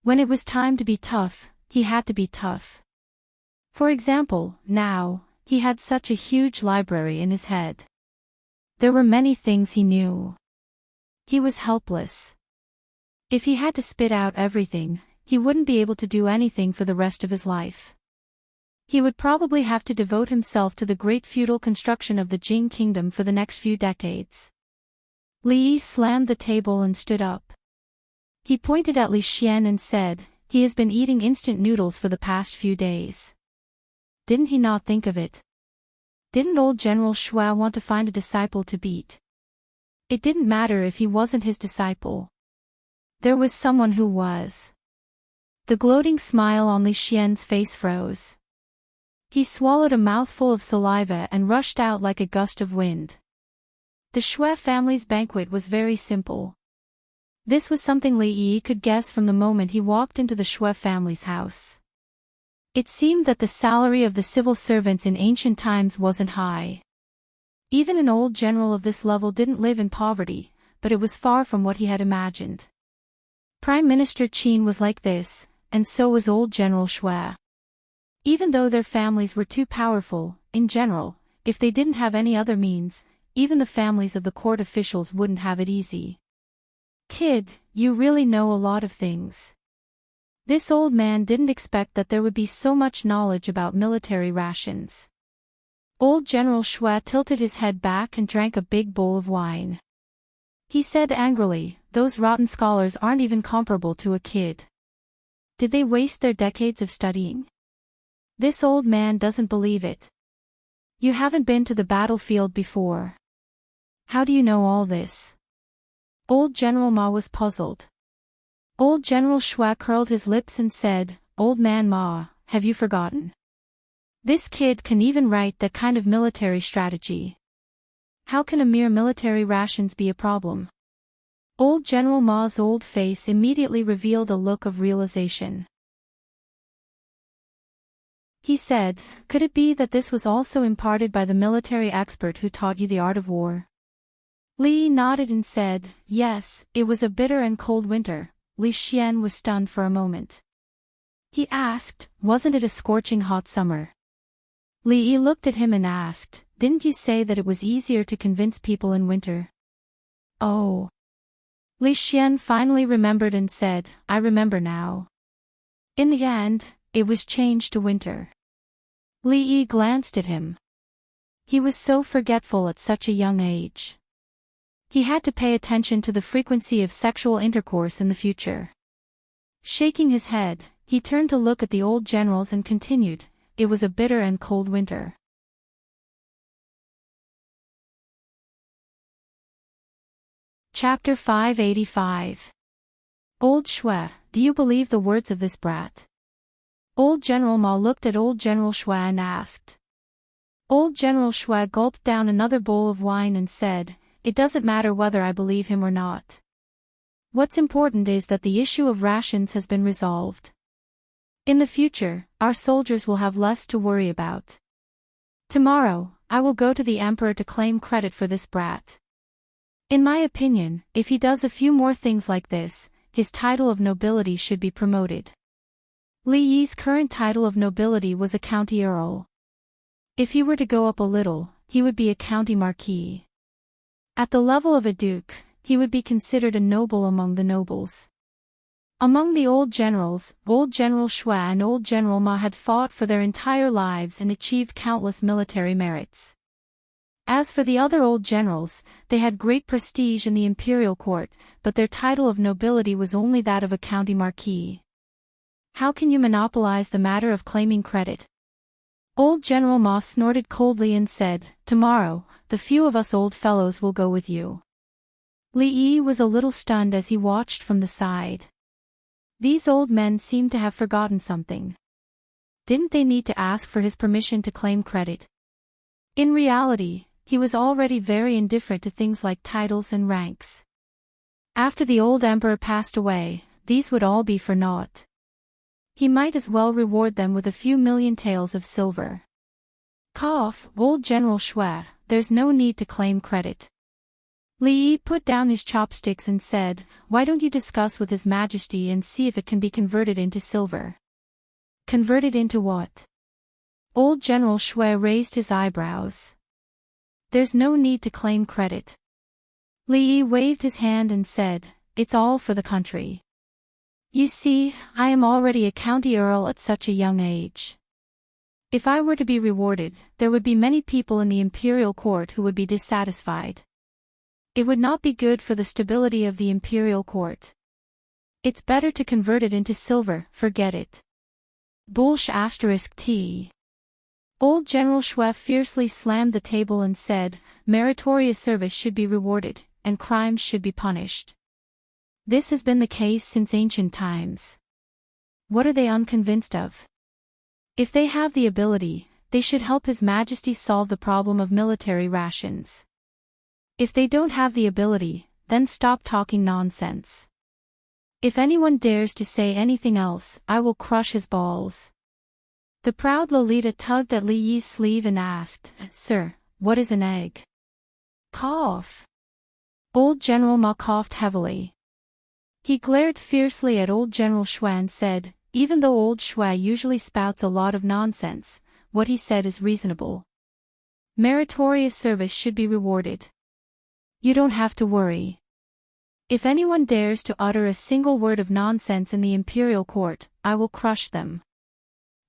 When it was time to be tough, he had to be tough. For example, now, he had such a huge library in his head. There were many things he knew. He was helpless. If he had to spit out everything, he wouldn't be able to do anything for the rest of his life. He would probably have to devote himself to the great feudal construction of the Jing kingdom for the next few decades. Li Yi slammed the table and stood up. He pointed at Li Xian and said, "He has been eating instant noodles for the past few days. Didn't he not think of it? Didn't old General Shui want to find a disciple to beat? It didn't matter if he wasn't his disciple. There was someone who was." The gloating smile on Li Xian's face froze. He swallowed a mouthful of saliva and rushed out like a gust of wind. The Shui family's banquet was very simple. This was something Li Yi could guess from the moment he walked into the Shui family's house. It seemed that the salary of the civil servants in ancient times wasn't high. Even an old general of this level didn't live in poverty, but it was far from what he had imagined. Prime Minister Qin was like this, and so was old General Shui. Even though their families were too powerful, in general, if they didn't have any other means, even the families of the court officials wouldn't have it easy. "Kid, you really know a lot of things." This old man didn't expect that there would be so much knowledge about military rations. Old General Shui tilted his head back and drank a big bowl of wine. He said angrily, "Those rotten scholars aren't even comparable to a kid. Did they waste their decades of studying? This old man doesn't believe it. You haven't been to the battlefield before. How do you know all this?" Old General Ma was puzzled. Old General Shui curled his lips and said, "Old man Ma, have you forgotten? This kid can even write that kind of military strategy. How can a mere military rations be a problem?" Old General Ma's old face immediately revealed a look of realization. He said, "Could it be that this was also imparted by the military expert who taught you the art of war?" Li nodded and said, "Yes, it was a bitter and cold winter." Li Xian was stunned for a moment. He asked, "Wasn't it a scorching hot summer?" Li Yi looked at him and asked, "Didn't you say that it was easier to convince people in winter?" "Oh." Li Xian finally remembered and said, "I remember now. In the end, it was changed to winter." Li Yi glanced at him. He was so forgetful at such a young age. He had to pay attention to the frequency of sexual intercourse in the future. Shaking his head, he turned to look at the old generals and continued, "It was a bitter and cold winter." Chapter 585. Old Shui, do you believe the words of this brat? Old General Ma looked at Old General Shui and asked. Old General Shui gulped down another bowl of wine and said, "It doesn't matter whether I believe him or not. What's important is that the issue of rations has been resolved. In the future, our soldiers will have less to worry about. Tomorrow, I will go to the emperor to claim credit for this brat. In my opinion, if he does a few more things like this, his title of nobility should be promoted." Li Yi's current title of nobility was a county earl. If he were to go up a little, he would be a county marquis. At the level of a duke, he would be considered a noble among the nobles. Among the old generals, Old General Shui and Old General Ma had fought for their entire lives and achieved countless military merits. As for the other old generals, they had great prestige in the imperial court, but their title of nobility was only that of a county marquis. How can you monopolize the matter of claiming credit? Old General Ma snorted coldly and said, "Tomorrow, the few of us old fellows will go with you." Li Yi was a little stunned as he watched from the side. These old men seemed to have forgotten something. Didn't they need to ask for his permission to claim credit? In reality, he was already very indifferent to things like titles and ranks. After the old emperor passed away, these would all be for naught. He might as well reward them with a few million taels of silver. Cough, Old General Shui, there's no need to claim credit. Li Yi put down his chopsticks and said, "Why don't you discuss with His Majesty and see if it can be converted into silver?" Converted into what? Old General Shui raised his eyebrows. There's no need to claim credit. Li Yi waved his hand and said, "It's all for the country. You see, I am already a county earl at such a young age. If I were to be rewarded, there would be many people in the imperial court who would be dissatisfied. It would not be good for the stability of the imperial court. It's better to convert it into silver, forget it." Bullsh *T. Old General Shui fiercely slammed the table and said, "Meritorious service should be rewarded, and crimes should be punished. This has been the case since ancient times. What are they unconvinced of? If they have the ability, they should help His Majesty solve the problem of military rations. If they don't have the ability, then stop talking nonsense. If anyone dares to say anything else, I will crush his balls." The proud Lolita tugged at Li Yi's sleeve and asked, "Sir, what is an egg?" Cough. Old General Ma coughed heavily. He glared fiercely at Old General Shui and said, "Even though Old Shui usually spouts a lot of nonsense, what he said is reasonable. Meritorious service should be rewarded. You don't have to worry. If anyone dares to utter a single word of nonsense in the imperial court, I will crush them."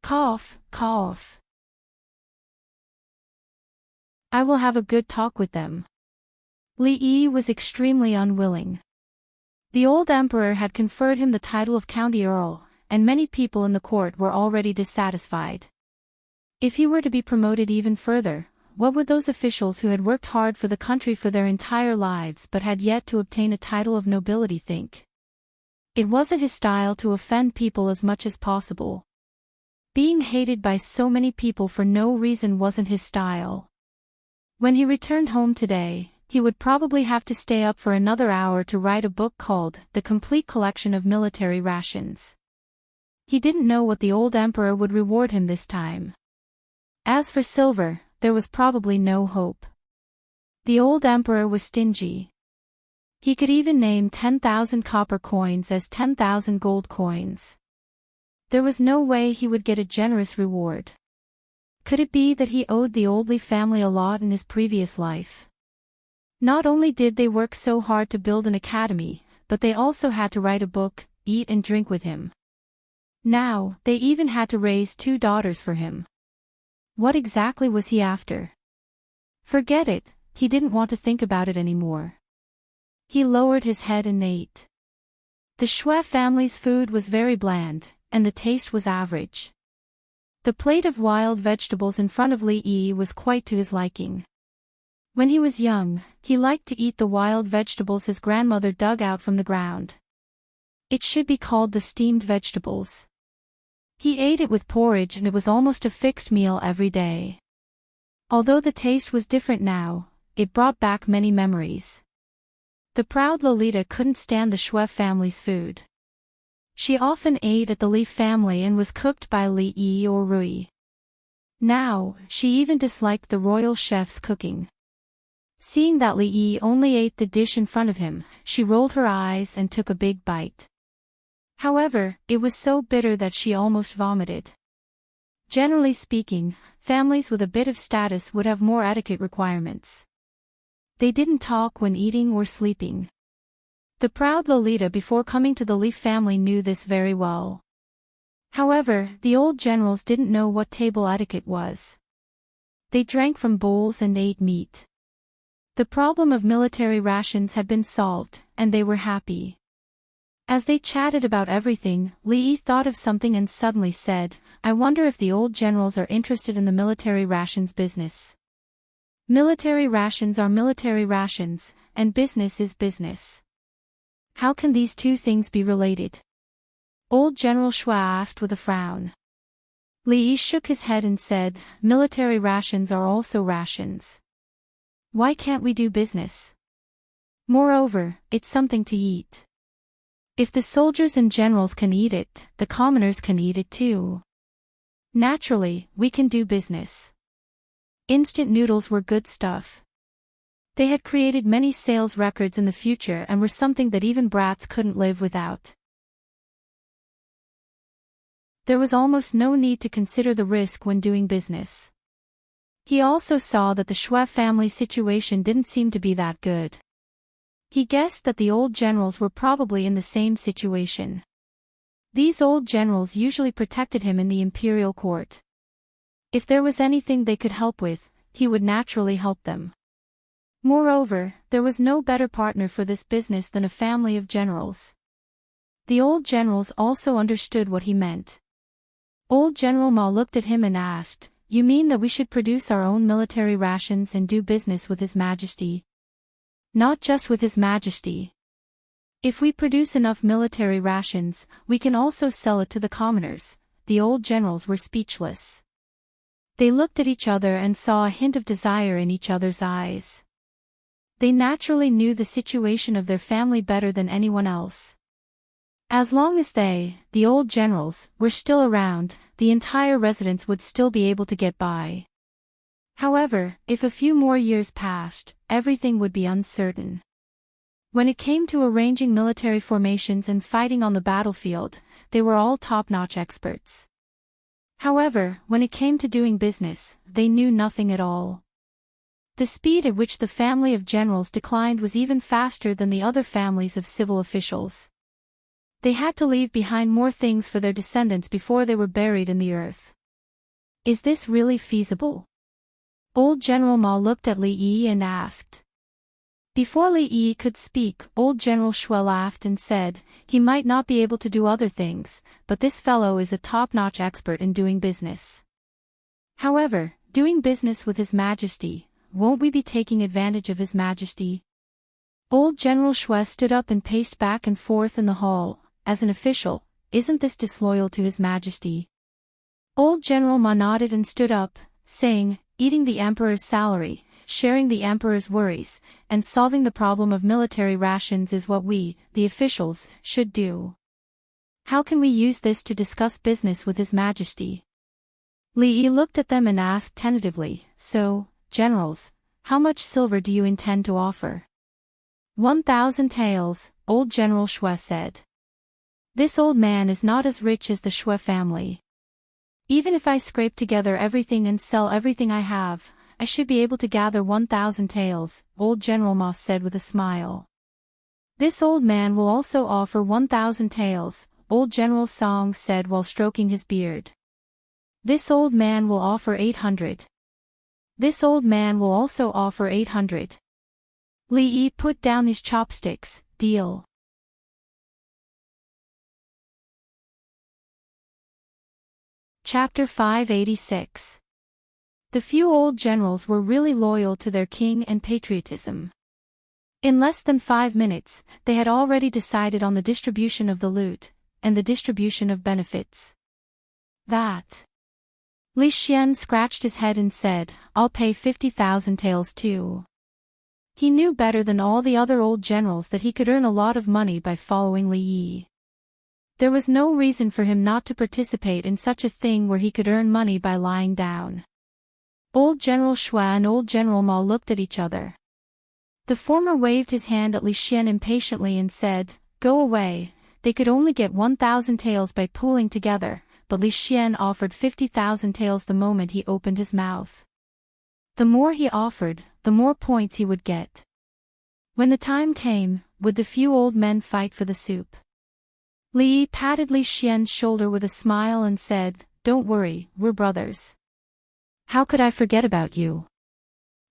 Cough, cough. "I will have a good talk with them." Li Yi was extremely unwilling. The old emperor had conferred him the title of county earl, and many people in the court were already dissatisfied. If he were to be promoted even further, what would those officials who had worked hard for the country for their entire lives but had yet to obtain a title of nobility think? It wasn't his style to offend people as much as possible. Being hated by so many people for no reason wasn't his style. When he returned home today, he would probably have to stay up for another hour to write a book called The Complete Collection of Military Rations. He didn't know what the old emperor would reward him this time. As for silver, there was probably no hope. The old emperor was stingy. He could even name 10,000 copper coins as 10,000 gold coins. There was no way he would get a generous reward. Could it be that he owed the Oldley family a lot in his previous life? Not only did they work so hard to build an academy, but they also had to write a book, eat and drink with him. Now, they even had to raise 2 daughters for him. What exactly was he after? Forget it, he didn't want to think about it anymore. He lowered his head and ate. The Shui family's food was very bland, and the taste was average. The plate of wild vegetables in front of Li Yi was quite to his liking. When he was young, he liked to eat the wild vegetables his grandmother dug out from the ground. It should be called the steamed vegetables. He ate it with porridge and it was almost a fixed meal every day. Although the taste was different now, it brought back many memories. The proud Lolita couldn't stand the Shui family's food. She often ate at the Li family and was cooked by Li Yi or Rui. Now, she even disliked the royal chef's cooking. Seeing that Li Yi only ate the dish in front of him, she rolled her eyes and took a big bite. However, it was so bitter that she almost vomited. Generally speaking, families with a bit of status would have more etiquette requirements. They didn't talk when eating or sleeping. The proud Lolita before coming to the Li family knew this very well. However, the old generals didn't know what table etiquette was. They drank from bowls and ate meat. The problem of military rations had been solved, and they were happy. As they chatted about everything, Li Yi thought of something and suddenly said, "I wonder if the old generals are interested in the military rations business." Military rations are military rations, and business is business. How can these two things be related? Old General Shui asked with a frown. Li Yi shook his head and said, "Military rations are also rations. Why can't we do business? Moreover, it's something to eat. If the soldiers and generals can eat it, the commoners can eat it too. Naturally, we can do business." Instant noodles were good stuff. They had created many sales records in the future and were something that even brats couldn't live without. There was almost no need to consider the risk when doing business. He also saw that the Shui family situation didn't seem to be that good. He guessed that the old generals were probably in the same situation. These old generals usually protected him in the imperial court. If there was anything they could help with, he would naturally help them. Moreover, there was no better partner for this business than a family of generals. The old generals also understood what he meant. Old General Ma looked at him and asked, "You mean that we should produce our own military rations and do business with His Majesty?" "Not just with His Majesty. If we produce enough military rations, we can also sell it to the commoners." The old generals were speechless. They looked at each other and saw a hint of desire in each other's eyes. They naturally knew the situation of their family better than anyone else. As long as they, the old generals, were still around, the entire residence would still be able to get by. However, if a few more years passed, everything would be uncertain. When it came to arranging military formations and fighting on the battlefield, they were all top-notch experts. However, when it came to doing business, they knew nothing at all. The speed at which the family of generals declined was even faster than the other families of civil officials. They had to leave behind more things for their descendants before they were buried in the earth. Is this really feasible? Old General Ma looked at Li Yi and asked. Before Li Yi could speak, old General Shui laughed and said, "He might not be able to do other things, but this fellow is a top-notch expert in doing business. However, Doing business with His Majesty, won't we be taking advantage of His Majesty? Old General Shui stood up and paced back and forth in the hall. As an official, isn't this disloyal to His Majesty? Old General Ma nodded and stood up, saying, eating the Emperor's salary, sharing the Emperor's worries, and solving the problem of military rations is what we, the officials, should do. How can we use this to discuss business with His Majesty? Li Yi looked at them and asked tentatively, so, generals, how much silver do you intend to offer? 1,000 taels, old General Shui said. This old man is not as rich as the Shui family. Even if I scrape together everything and sell everything I have, I should be able to gather 1,000 taels, old General Ma said with a smile. This old man will also offer 1,000 taels, old General Song said while stroking his beard. This old man will offer 800. This old man will also offer 800. Li Yi put down his chopsticks, deal. Chapter 586. The few old generals were really loyal to their king and patriotism. In less than 5 minutes, they had already decided on the distribution of the loot, and the distribution of benefits. That. Li Xian scratched his head and said, I'll pay 50,000 taels too. He knew better than all the other old generals that he could earn a lot of money by following Li Yi. There was no reason for him not to participate in such a thing where he could earn money by lying down. Old General Shui and old General Ma looked at each other. The former waved his hand at Li Xian impatiently and said, Go away. They could only get 1,000 taels by pooling together, but Li Xian offered 50,000 taels the moment he opened his mouth. The more he offered, the more points he would get. When the time came, would the few old men fight for the soup? Li Yi patted Li Xian's shoulder with a smile and said, Don't worry, we're brothers. How could I forget about you?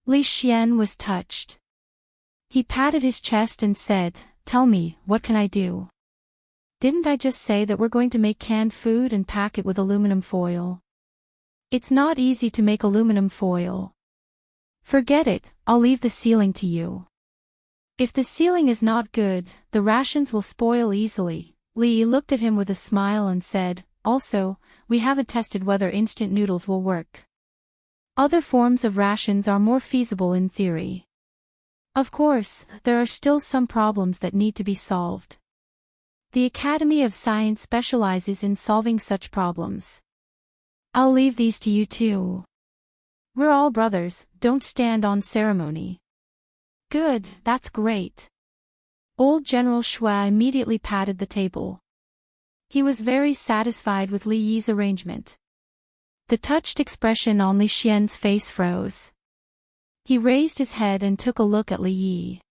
Li Xian was touched. He patted his chest and said, Tell me, what can I do? Didn't I just say that we're going to make canned food and pack it with aluminum foil? It's not easy to make aluminum foil. Forget it, I'll leave the sealing to you. If the sealing is not good, the rations will spoil easily. Li Yi looked at him with a smile and said, Also, we haven't tested whether instant noodles will work. Other forms of rations are more feasible in theory. Of course, there are still some problems that need to be solved. The Academy of Science specializes in solving such problems. I'll leave these to you too. We're all brothers, don't stand on ceremony. Good, that's great. Old General Shui immediately patted the table. He was very satisfied with Li Yi's arrangement. The touched expression on Li Xian's face froze. He raised his head and took a look at Li Yi.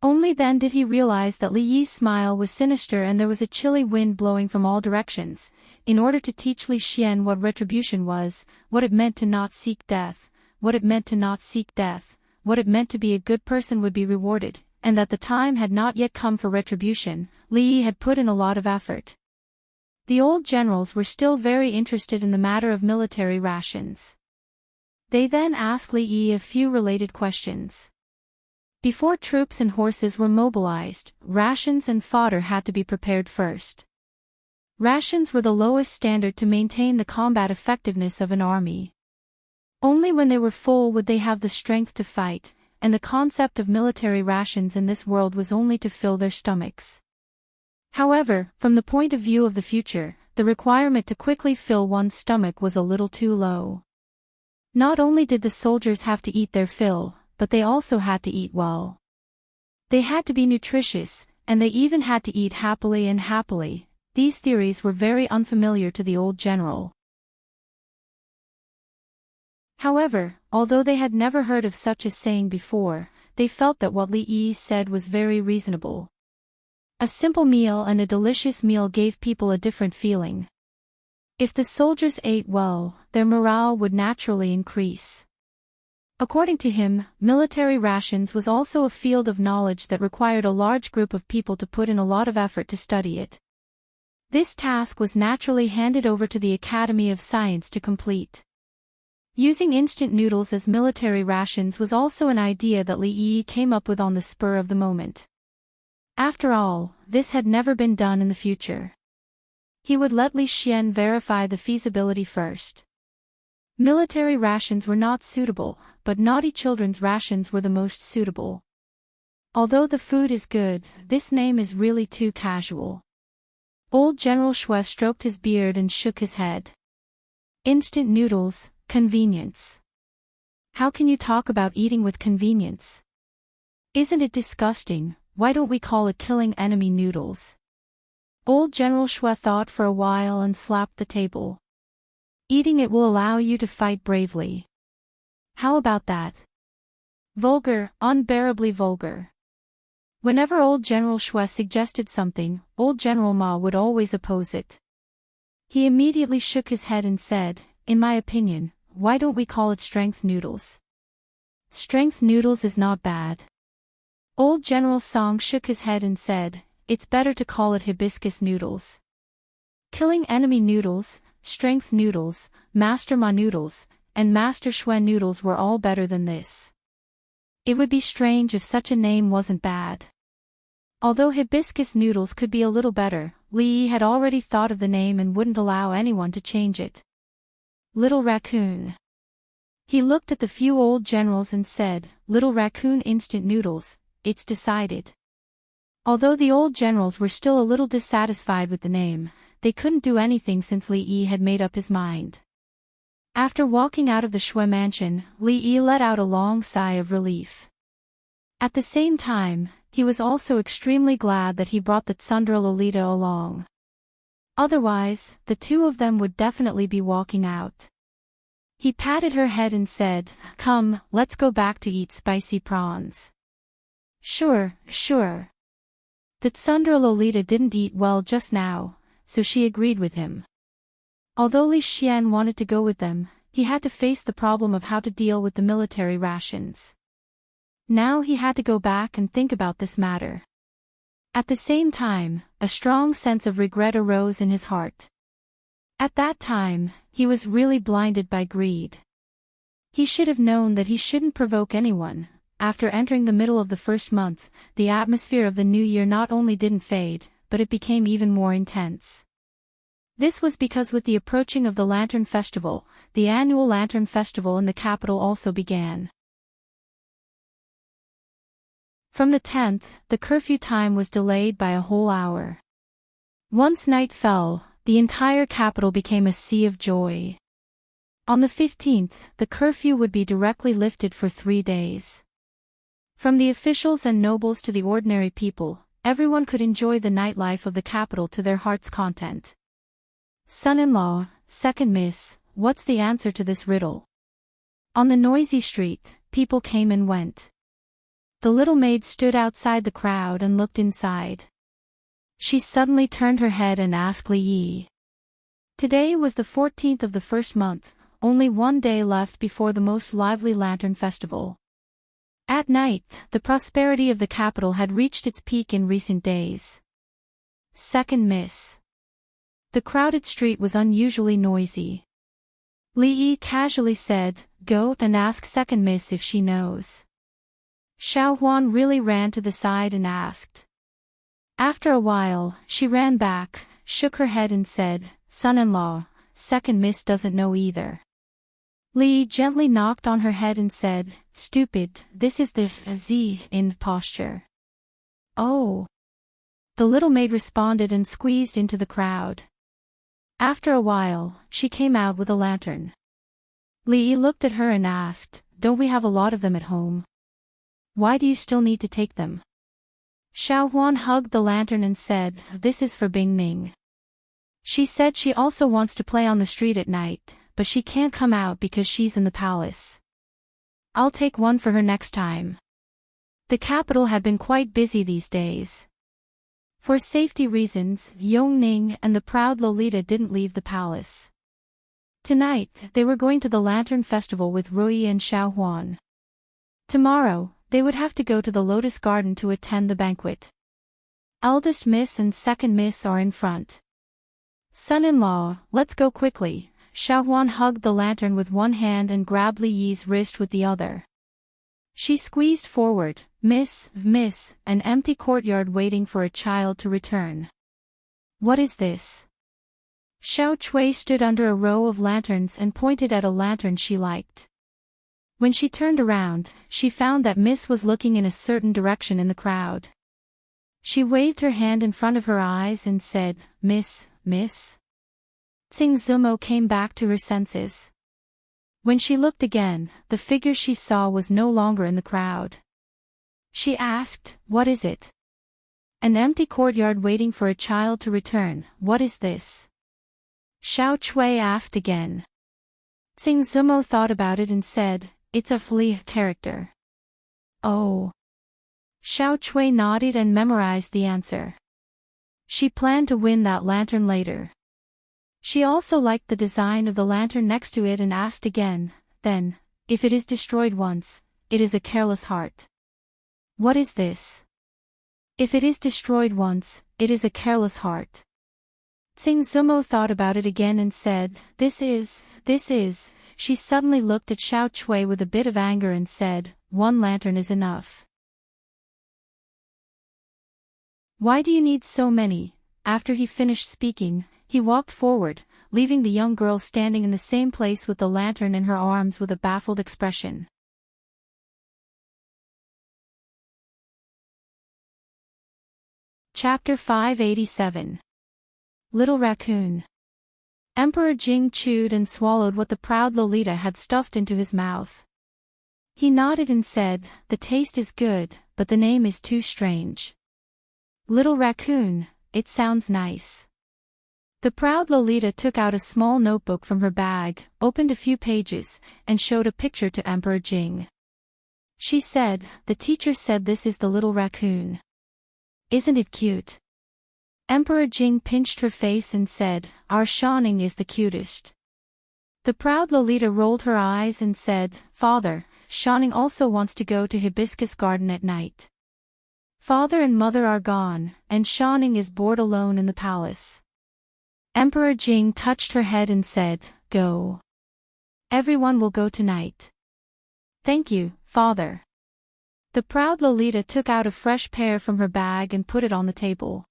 Only then did he realize that Li Yi's smile was sinister and there was a chilly wind blowing from all directions, in order to teach Li Xian what retribution was, what it meant to not seek death, what it meant to not seek death, what it meant to be a good person would be rewarded, and that the time had not yet come for retribution. Li Yi had put in a lot of effort. The old generals were still very interested in the matter of military rations. They then asked Li Yi a few related questions. Before troops and horses were mobilized, rations and fodder had to be prepared first. Rations were the lowest standard to maintain the combat effectiveness of an army. Only when they were full would they have the strength to fight, and the concept of military rations in this world was only to fill their stomachs. However, from the point of view of the future, the requirement to quickly fill one's stomach was a little too low. Not only did the soldiers have to eat their fill, but they also had to eat well. They had to be nutritious, and they even had to eat happily and happily. These theories were very unfamiliar to the old general. However, although they had never heard of such a saying before, they felt that what Li Yi said was very reasonable. A simple meal and a delicious meal gave people a different feeling. If the soldiers ate well, their morale would naturally increase. According to him, military rations was also a field of knowledge that required a large group of people to put in a lot of effort to study it. This task was naturally handed over to the Academy of Science to complete. Using instant noodles as military rations was also an idea that Li Yi came up with on the spur of the moment. After all, this had never been done in the future. He would let Li Xian verify the feasibility first. Military rations were not suitable, but naughty children's rations were the most suitable. Although the food is good, this name is really too casual. Old General Shui stroked his beard and shook his head. Instant noodles, convenience. How can you talk about eating with convenience? Isn't it disgusting? Why don't we call it killing enemy noodles? Old General Shui thought for a while and slapped the table. Eating it will allow you to fight bravely. How about that? Vulgar, unbearably vulgar. Whenever old General Shui suggested something, old General Ma would always oppose it. He immediately shook his head and said, in my opinion, why don't we call it strength noodles? Strength noodles is not bad. Old General Song shook his head and said, it's better to call it hibiscus noodles. Killing enemy noodles, strength noodles, Master Ma noodles, and Master Shui noodles were all better than this. It would be strange if such a name wasn't bad. Although hibiscus noodles could be a little better, Li Yi had already thought of the name and wouldn't allow anyone to change it. Little Raccoon. He looked at the few old generals and said, Little Raccoon instant noodles, it's decided. Although the old generals were still a little dissatisfied with the name, they couldn't do anything since Li Yi had made up his mind. After walking out of the Shui mansion, Li Yi let out a long sigh of relief. At the same time, he was also extremely glad that he brought the Tsundra Lolita along. Otherwise, the two of them would definitely be walking out. He patted her head and said, come, let's go back to eat spicy prawns. Sure. The Tsundra Lolita didn't eat well just now, so she agreed with him. Although Li Xian wanted to go with them, he had to face the problem of how to deal with the military rations. Now he had to go back and think about this matter. At the same time, a strong sense of regret arose in his heart. At that time, he was really blinded by greed. He should have known that he shouldn't provoke anyone. After entering the middle of the first month, the atmosphere of the new year not only didn't fade, but it became even more intense. This was because with the approaching of the Lantern Festival, the annual Lantern Festival in the capital also began. From the 10th, the curfew time was delayed by a whole hour. Once night fell, the entire capital became a sea of joy. On the 15th, the curfew would be directly lifted for 3 days. From the officials and nobles to the ordinary people, everyone could enjoy the nightlife of the capital to their heart's content. Son-in-law, second miss, what's the answer to this riddle? On the noisy street, people came and went. The little maid stood outside the crowd and looked inside. She suddenly turned her head and asked Li Yi. Today was the 14th of the first month, only 1 day left before the most lively lantern festival. At night, the prosperity of the capital had reached its peak in recent days. Second miss. The crowded street was unusually noisy. Li Yi casually said, go and ask second miss if she knows. Xiao Huan really ran to the side and asked. After a while, she ran back, shook her head and said, son-in-law, second miss doesn't know either. Li Yi gently knocked on her head and said, stupid, this is the Z in posture. Oh. The little maid responded and squeezed into the crowd. After a while, she came out with a lantern. Li Yi looked at her and asked, don't we have a lot of them at home? Why do you still need to take them? Xiao Huan hugged the lantern and said, this is for Bing Ning. She said she also wants to play on the street at night, but she can't come out because she's in the palace. I'll take one for her next time. The capital had been quite busy these days. For safety reasons, Yong Ning and the proud Lolita didn't leave the palace. Tonight, they were going to the Lantern Festival with Rui and Xiao Huan. Tomorrow, they would have to go to the Lotus Garden to attend the banquet. Eldest miss and second miss are in front. Son-in-law, let's go quickly, Xiaohuan hugged the lantern with one hand and grabbed Li Yi's wrist with the other. She squeezed forward. Miss, an empty courtyard waiting for a child to return. What is this? Xiao Chui stood under a row of lanterns and pointed at a lantern she liked. When she turned around, she found that Miss was looking in a certain direction in the crowd. She waved her hand in front of her eyes and said, Miss. Tsing Zumo came back to her senses. When she looked again, the figure she saw was no longer in the crowd. She asked, what is it? An empty courtyard waiting for a child to return. What is this? Xiao Chui asked again. Tsing Zumo thought about it and said, it's a flea character. Oh. Xiao Chui nodded and memorized the answer. She planned to win that lantern later. She also liked the design of the lantern next to it and asked again, then, if it is destroyed once, it is a careless heart. What is this? If it is destroyed once, it is a careless heart. Tsing Zumo thought about it again and said, this is. She suddenly looked at Xiao Chui with a bit of anger and said, one lantern is enough. Why do you need so many? After he finished speaking, he walked forward, leaving the young girl standing in the same place with the lantern in her arms with a baffled expression. Chapter 587. Little Raccoon. Emperor Jing chewed and swallowed what the proud Lolita had stuffed into his mouth. He nodded and said, the taste is good, but the name is too strange. Little Raccoon, it sounds nice. The proud Lolita took out a small notebook from her bag, opened a few pages, and showed a picture to Emperor Jing. She said, the teacher said this is the little raccoon. Isn't it cute? Emperor Jing pinched her face and said, our Shanning is the cutest. The proud Lolita rolled her eyes and said, Father, Shanning also wants to go to Hibiscus Garden at night. Father and mother are gone, and Shanning is bored alone in the palace. Emperor Jing touched her head and said, go. Everyone will go tonight. Thank you, Father. The proud Lolita took out a fresh pear from her bag and put it on the table.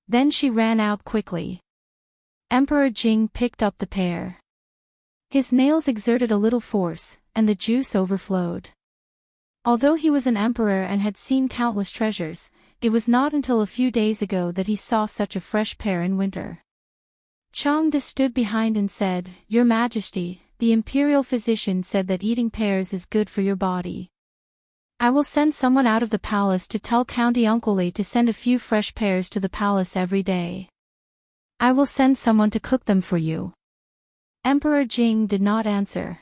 Then she ran out quickly. Emperor Jing picked up the pear. His nails exerted a little force, and the juice overflowed. Although he was an emperor and had seen countless treasures, it was not until a few days ago that he saw such a fresh pear in winter. Changde stood behind and said, Your Majesty, the imperial physician said that eating pears is good for your body. I will send someone out of the palace to tell County Uncle Li to send a few fresh pears to the palace every day. I will send someone to cook them for you. Emperor Jing did not answer.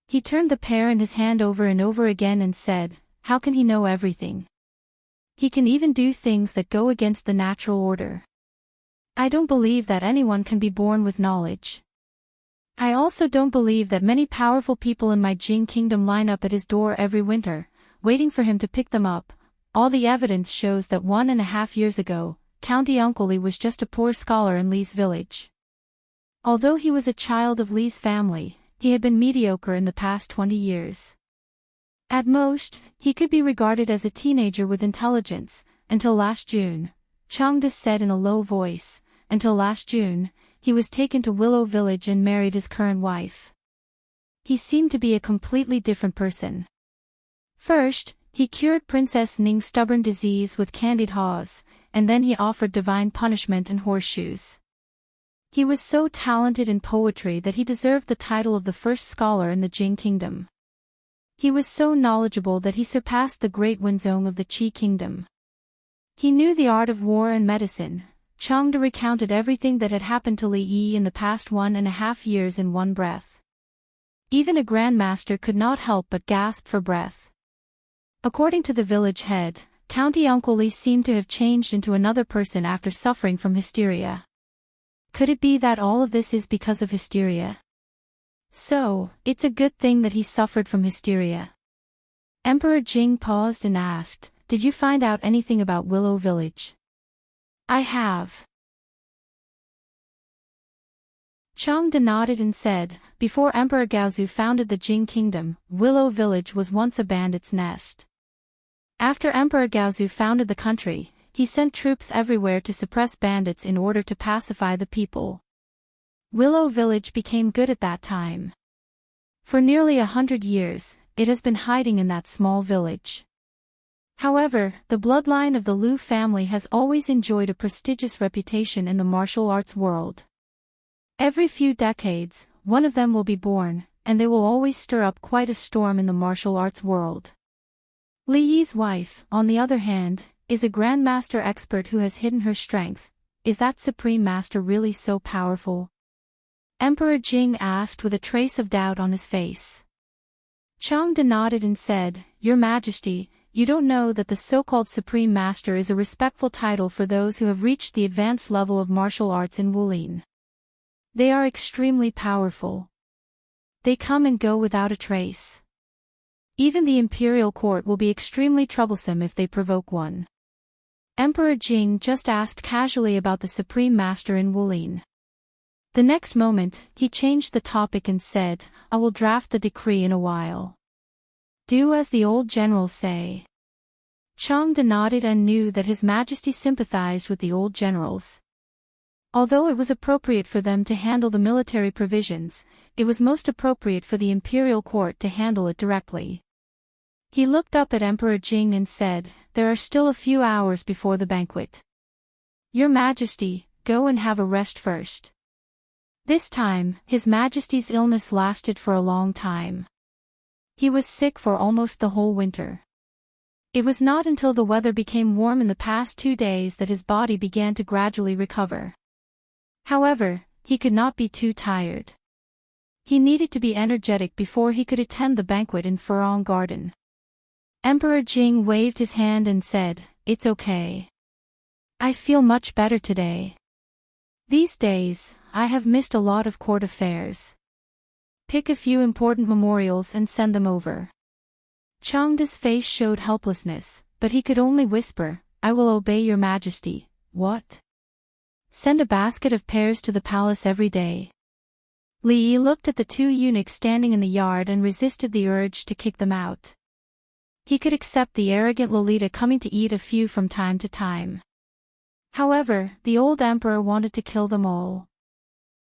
He turned the pear in his hand over and over again and said, how can he know everything? He can even do things that go against the natural order. I don't believe that anyone can be born with knowledge. I also don't believe that many powerful people in my Jing kingdom line up at his door every winter, waiting for him to pick them up. All the evidence shows that 1.5 years ago, County Uncle Li was just a poor scholar in Li's village. Although he was a child of Li's family, he had been mediocre in the past 20 years. At most, he could be regarded as a teenager with intelligence, until last June, Changde said in a low voice. Until last June, he was taken to Willow Village and married his current wife. He seemed to be a completely different person. First, he cured Princess Ning's stubborn disease with candied haws, and then he offered divine punishment and horseshoes. He was so talented in poetry that he deserved the title of the first scholar in the Jing kingdom. He was so knowledgeable that he surpassed the great Wenzong of the Qi kingdom. He knew the art of war and medicine. Changde recounted everything that had happened to Li Yi in the past 1.5 years in one breath. Even a grandmaster could not help but gasp for breath. According to the village head, County Uncle Li seemed to have changed into another person after suffering from hysteria. Could it be that all of this is because of hysteria? So, it's a good thing that he suffered from hysteria. Emperor Jing paused and asked, did you find out anything about Willow Village? I have. Changde nodded and said, before Emperor Gaozu founded the Jing Kingdom, Willow Village was once a bandit's nest. After Emperor Gaozu founded the country, he sent troops everywhere to suppress bandits in order to pacify the people. Willow Village became good at that time. For nearly 100 years, it has been hiding in that small village. However, the bloodline of the Liu family has always enjoyed a prestigious reputation in the martial arts world. Every few decades, one of them will be born, and they will always stir up quite a storm in the martial arts world. Li Yi's wife, on the other hand, is a grandmaster expert who has hidden her strength. Is that supreme master really so powerful? Emperor Jing asked with a trace of doubt on his face. Changde nodded and said, Your Majesty, you don't know that the so-called Supreme Master is a respectful title for those who have reached the advanced level of martial arts in Wulin. They are extremely powerful. They come and go without a trace. Even the imperial court will be extremely troublesome if they provoke one. Emperor Jing just asked casually about the Supreme Master in Wulin. The next moment, he changed the topic and said, I will draft the decree in a while. Do as the old generals say. Changde nodded and knew that His Majesty sympathized with the old generals. Although it was appropriate for them to handle the military provisions, it was most appropriate for the imperial court to handle it directly. He looked up at Emperor Jing and said, There are still a few hours before the banquet. Your Majesty, go and have a rest first. This time, His Majesty's illness lasted for a long time. He was sick for almost the whole winter. It was not until the weather became warm in the past 2 days that his body began to gradually recover. However, he could not be too tired. He needed to be energetic before he could attend the banquet in Furong Garden. Emperor Jing waved his hand and said, It's okay. I feel much better today. These days, I have missed a lot of court affairs. Pick a few important memorials and send them over. Changde's face showed helplessness, but he could only whisper, I will obey your Majesty. What? Send a basket of pears to the palace every day. Li Yi looked at the 2 eunuchs standing in the yard and resisted the urge to kick them out. He could accept the arrogant Lolita coming to eat a few from time to time. However, the old emperor wanted to kill them all.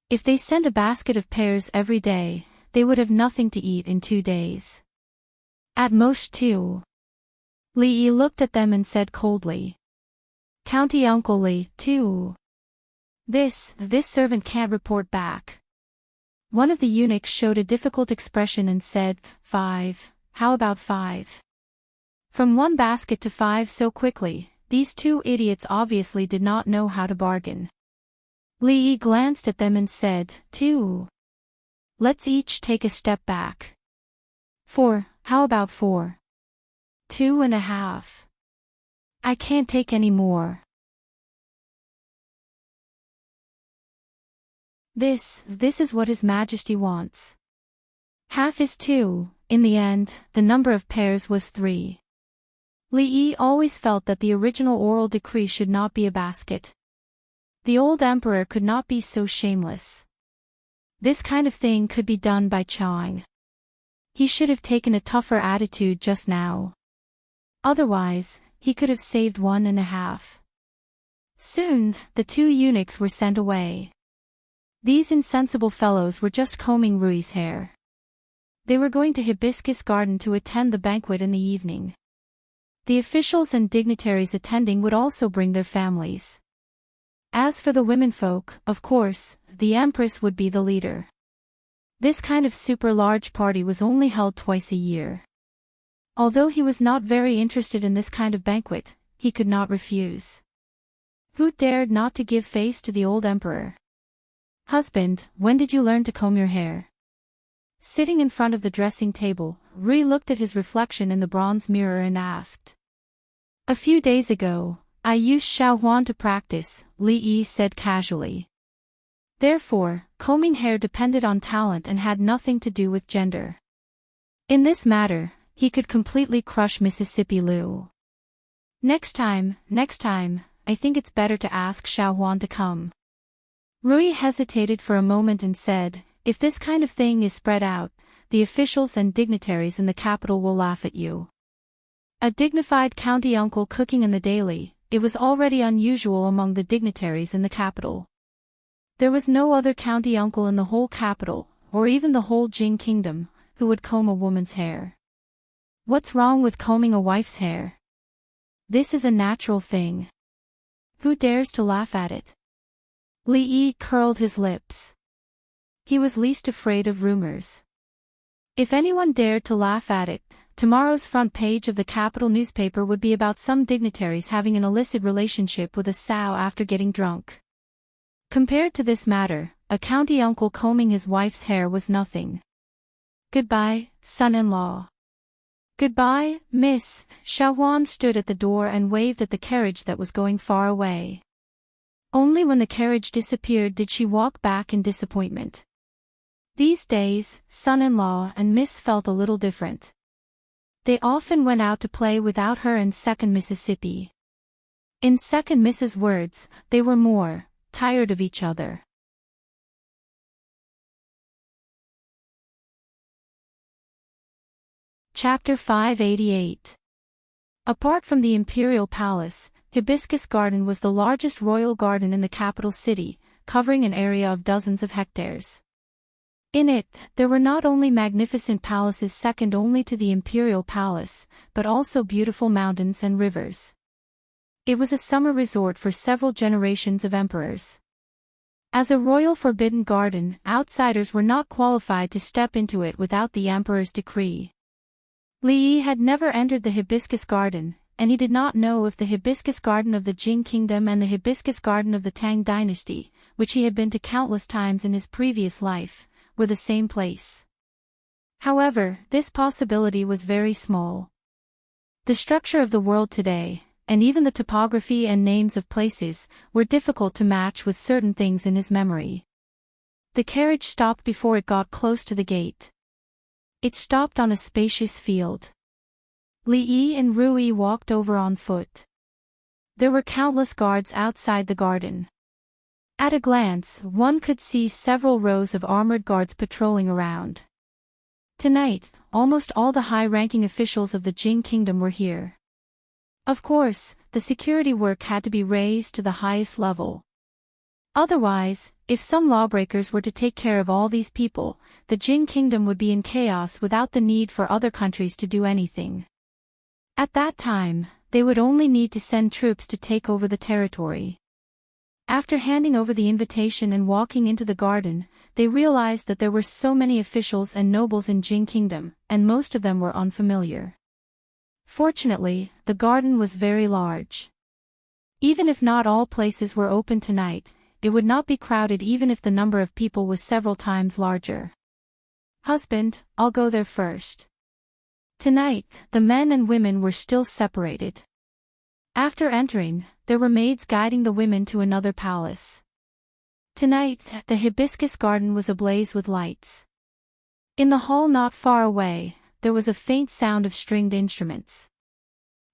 If they sent a basket of pears every day, they would have nothing to eat in 2 days. At most 2. Li Yi looked at them and said coldly. County Uncle Li, 2. This servant can't report back. One of the eunuchs showed a difficult expression and said, 5, how about 5? From 1 basket to 5 so quickly, these 2 idiots obviously did not know how to bargain. Li Yi glanced at them and said, 2. Let's each take a step back. 4, how about 4? 2.5. I can't take any more. This is what His Majesty wants. Half is 2, in the end, the number of pears was 3. Li Yi always felt that the original oral decree should not be a basket. The old emperor could not be so shameless. This kind of thing could be done by Chang. He should have taken a tougher attitude just now. Otherwise, he could have saved 1.5. Soon, the 2 eunuchs were sent away. These insensible fellows were just combing Rui's hair. They were going to Hibiscus Garden to attend the banquet in the evening. The officials and dignitaries attending would also bring their families. As for the womenfolk, of course, the Empress would be the leader. This kind of super large party was only held twice a year. Although he was not very interested in this kind of banquet, he could not refuse. Who dared not to give face to the old emperor? Husband, when did you learn to comb your hair? Sitting in front of the dressing table, Rui looked at his reflection in the bronze mirror and asked. A few days ago, I used Xiao Huan to practice, Li Yi said casually. Therefore, combing hair depended on talent and had nothing to do with gender. In this matter, he could completely crush Mississippi Liu. Next time, I think it's better to ask Xiao Huan to come. Rui hesitated for a moment and said, "If this kind of thing is spread out, the officials and dignitaries in the capital will laugh at you." A dignified county uncle cooking in the daily, it was already unusual among the dignitaries in the capital. There was no other county uncle in the whole capital, or even the whole Jing kingdom, who would comb a woman's hair. What's wrong with combing a wife's hair? This is a natural thing. Who dares to laugh at it? Li Yi curled his lips. He was least afraid of rumors. If anyone dared to laugh at it, tomorrow's front page of the capital newspaper would be about some dignitaries having an illicit relationship with a sow after getting drunk. Compared to this matter, a county uncle combing his wife's hair was nothing. "Goodbye, son-in-law." "Goodbye, miss." Xiaohuan stood at the door and waved at the carriage that was going far away. Only when the carriage disappeared did she walk back in disappointment. These days, son-in-law and miss felt a little different. They often went out to play without her and Second Mississippi. In Second Miss's words, they were more tired of each other. Chapter 588. Apart from the imperial palace, Hibiscus Garden was the largest royal garden in the capital city, covering an area of dozens of hectares. In it, there were not only magnificent palaces second only to the imperial palace, but also beautiful mountains and rivers. It was a summer resort for several generations of emperors. As a royal forbidden garden, outsiders were not qualified to step into it without the emperor's decree. Li Yi had never entered the Hibiscus Garden, and he did not know if the Hibiscus Garden of the Jing Kingdom and the Hibiscus Garden of the Tang Dynasty, which he had been to countless times in his previous life, were the same place. However, this possibility was very small. The structure of the world today, and even the topography and names of places, were difficult to match with certain things in his memory. The carriage stopped before it got close to the gate. It stopped on a spacious field. Li Yi and Rui walked over on foot. There were countless guards outside the garden. At a glance, one could see several rows of armored guards patrolling around. Tonight, almost all the high-ranking officials of the Jing Kingdom were here. Of course, the security work had to be raised to the highest level. Otherwise, if some lawbreakers were to take care of all these people, the Jing Kingdom would be in chaos without the need for other countries to do anything. At that time, they would only need to send troops to take over the territory. After handing over the invitation and walking into the garden, they realized that there were so many officials and nobles in Jing Kingdom, and most of them were unfamiliar. Fortunately, the garden was very large. Even if not all places were open tonight, it would not be crowded even if the number of people was several times larger. "Husband, I'll go there first." Tonight, the men and women were still separated. After entering, there were maids guiding the women to another palace. Tonight, the Hibiscus Garden was ablaze with lights. In the hall not far away, there was a faint sound of stringed instruments.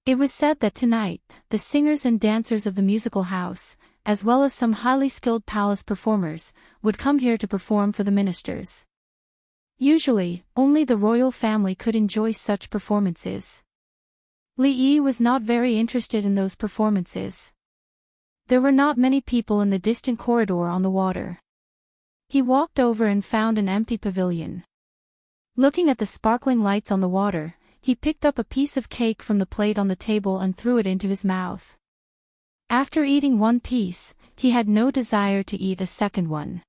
It was said that tonight, the singers and dancers of the musical house, as well as some highly skilled palace performers, would come here to perform for the ministers. Usually, only the royal family could enjoy such performances. Li Yi was not very interested in those performances. There were not many people in the distant corridor on the water. He walked over and found an empty pavilion. Looking at the sparkling lights on the water, he picked up a piece of cake from the plate on the table and threw it into his mouth. After eating one piece, he had no desire to eat a second one.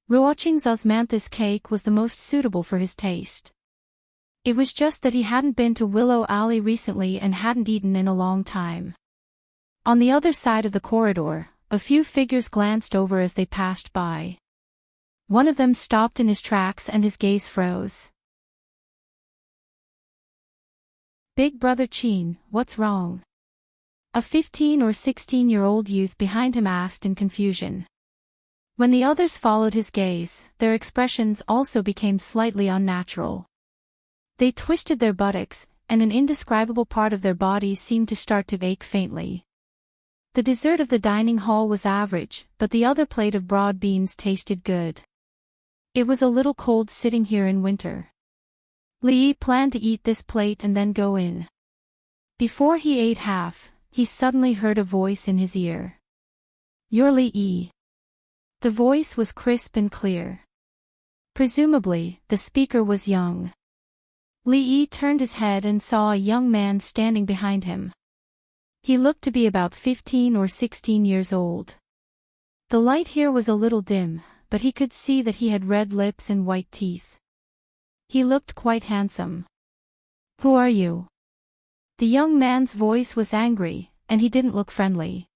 Ruoqing's osmanthus cake was the most suitable for his taste. It was just that he hadn't been to Willow Alley recently and hadn't eaten in a long time. On the other side of the corridor, a few figures glanced over as they passed by. One of them stopped in his tracks and his gaze froze. "Big Brother Qin, what's wrong?" A 15 or 16-year-old youth behind him asked in confusion. When the others followed his gaze, their expressions also became slightly unnatural. They twisted their buttocks, and an indescribable part of their bodies seemed to start to ache faintly. The dessert of the dining hall was average, but the other plate of broad beans tasted good. It was a little cold sitting here in winter. Li Yi planned to eat this plate and then go in. Before he ate half, he suddenly heard a voice in his ear. "You're Li Yi." The voice was crisp and clear. Presumably, the speaker was young. Li Yi turned his head and saw a young man standing behind him. He looked to be about 15 or 16 years old. The light here was a little dim, but he could see that he had red lips and white teeth. He looked quite handsome. "Who are you?" The young man's voice was angry, and he didn't look friendly.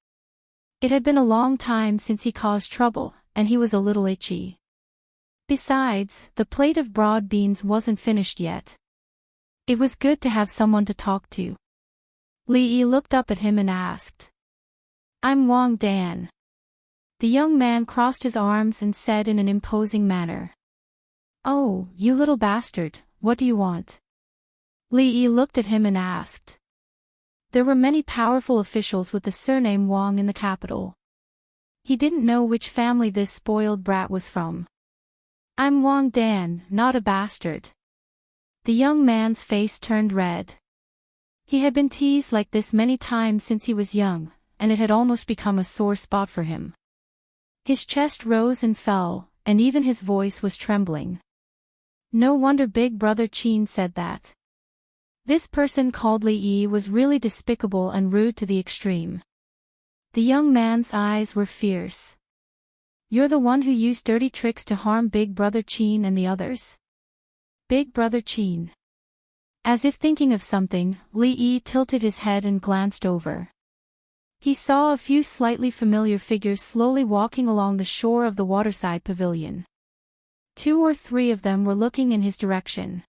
It had been a long time since he caused trouble, and he was a little itchy. Besides, the plate of broad beans wasn't finished yet. It was good to have someone to talk to. Li Yi looked up at him and asked. "I'm Wang Dan." The young man crossed his arms and said in an imposing manner. "Oh, you little bastard, what do you want?" Li Yi looked at him and asked. There were many powerful officials with the surname Wang in the capital. He didn't know which family this spoiled brat was from. "I'm Wang Dan, not a bastard." The young man's face turned red. He had been teased like this many times since he was young, and it had almost become a sore spot for him. His chest rose and fell, and even his voice was trembling. No wonder Big Brother Qin said that. This person called Li Yi was really despicable and rude to the extreme. The young man's eyes were fierce. "You're the one who used dirty tricks to harm Big Brother Qin and the others?" Big Brother Qin. As if thinking of something, Li Yi tilted his head and glanced over. He saw a few slightly familiar figures slowly walking along the shore of the waterside pavilion. 2 or 3 of them were looking in his direction.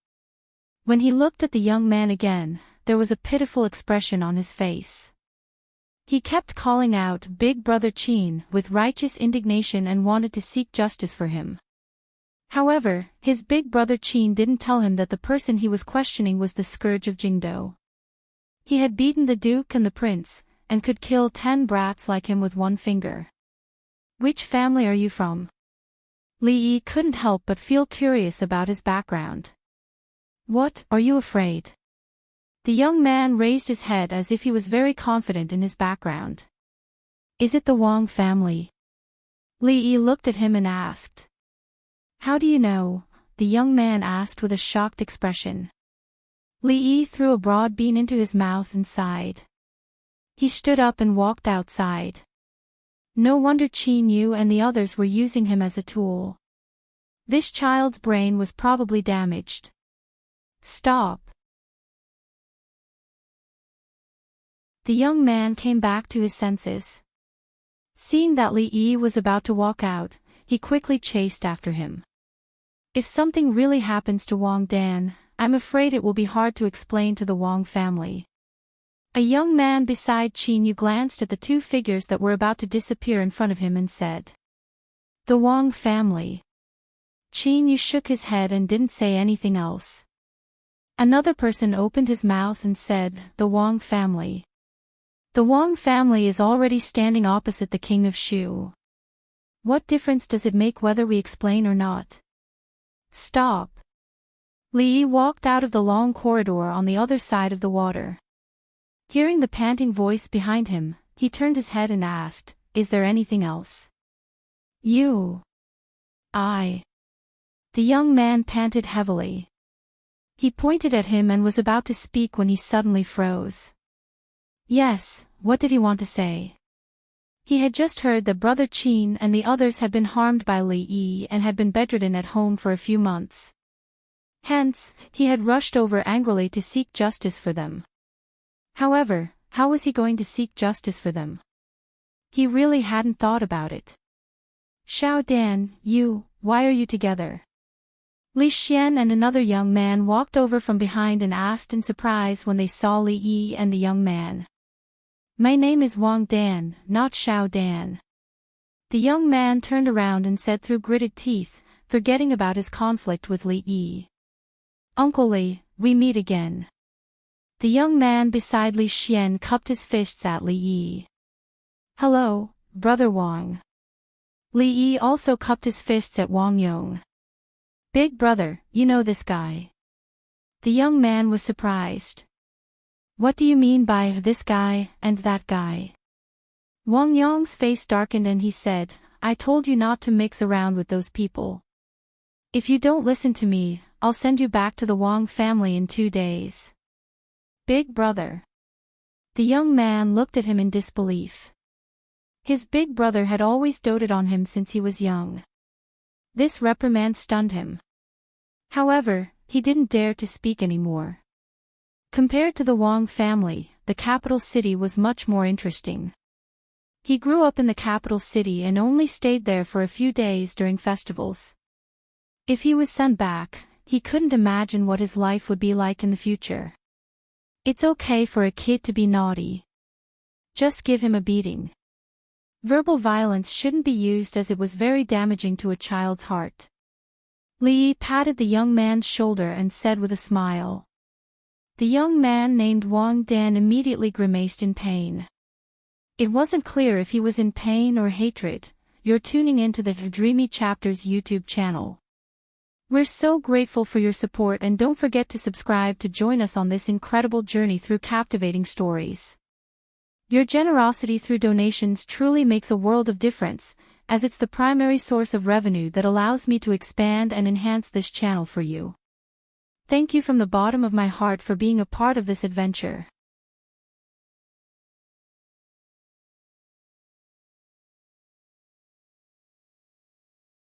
When he looked at the young man again, there was a pitiful expression on his face. He kept calling out Big Brother Qin with righteous indignation and wanted to seek justice for him. However, his big brother Qin didn't tell him that the person he was questioning was the scourge of Jingdo. He had beaten the duke and the prince, and could kill 10 brats like him with one finger. "Which family are you from?" Li Yi couldn't help but feel curious about his background. "What, are you afraid?" The young man raised his head as if he was very confident in his background. "Is it the Wang family?" Li Yi looked at him and asked. "How do you know?" the young man asked with a shocked expression. Li Yi threw a broad bean into his mouth and sighed. He stood up and walked outside. No wonder Qin Yu and the others were using him as a tool. This child's brain was probably damaged. "Stop." The young man came back to his senses. Seeing that Li Yi was about to walk out, he quickly chased after him. If something really happens to Wang Dan, I'm afraid it will be hard to explain to the Wang family. A young man beside Qin Yu glanced at the 2 figures that were about to disappear in front of him and said, "The Wang family." Qin Yu shook his head and didn't say anything else. Another person opened his mouth and said, "The Wang family." The Wang family is already standing opposite the king of Shu. What difference does it make whether we explain or not? Stop. Li Yi walked out of the long corridor on the other side of the water. Hearing the panting voice behind him, he turned his head and asked, "Is there anything else?" "You." "I." The young man panted heavily. He pointed at him and was about to speak when he suddenly froze. Yes, what did he want to say? He had just heard that Brother Qin and the others had been harmed by Li Yi and had been bedridden at home for a few months. Hence, he had rushed over angrily to seek justice for them. However, how was he going to seek justice for them? He really hadn't thought about it. "Xiao Dan, why are you together?" Li Xian and another young man walked over from behind and asked in surprise when they saw Li Yi and the young man. "My name is Wang Dan, not Xiao Dan." The young man turned around and said through gritted teeth, forgetting about his conflict with Li Yi. "Uncle Li, we meet again." The young man beside Li Xian cupped his fists at Li Yi. Hello, Brother Wang. Li Yi also cupped his fists at Wang Yong. Big brother, you know this guy. The young man was surprised. What do you mean by this guy and that guy? Wang Yong's face darkened and he said, I told you not to mix around with those people. If you don't listen to me, I'll send you back to the Wang family in 2 days. Big brother. The young man looked at him in disbelief. His big brother had always doted on him since he was young. This reprimand stunned him. However, he didn't dare to speak anymore. Compared to the Wang family, the capital city was much more interesting. He grew up in the capital city and only stayed there for a few days during festivals. If he was sent back, he couldn't imagine what his life would be like in the future. It's okay for a kid to be naughty. Just give him a beating. Verbal violence shouldn't be used as it was very damaging to a child's heart. Li Yi patted the young man's shoulder and said with a smile. The young man named Wang Dan immediately grimaced in pain. It wasn't clear if he was in pain or hatred. You're tuning into the Dreamy Chapters YouTube channel. We're so grateful for your support and don't forget to subscribe to join us on this incredible journey through captivating stories. Your generosity through donations truly makes a world of difference, as it's the primary source of revenue that allows me to expand and enhance this channel for you. Thank you from the bottom of my heart for being a part of this adventure.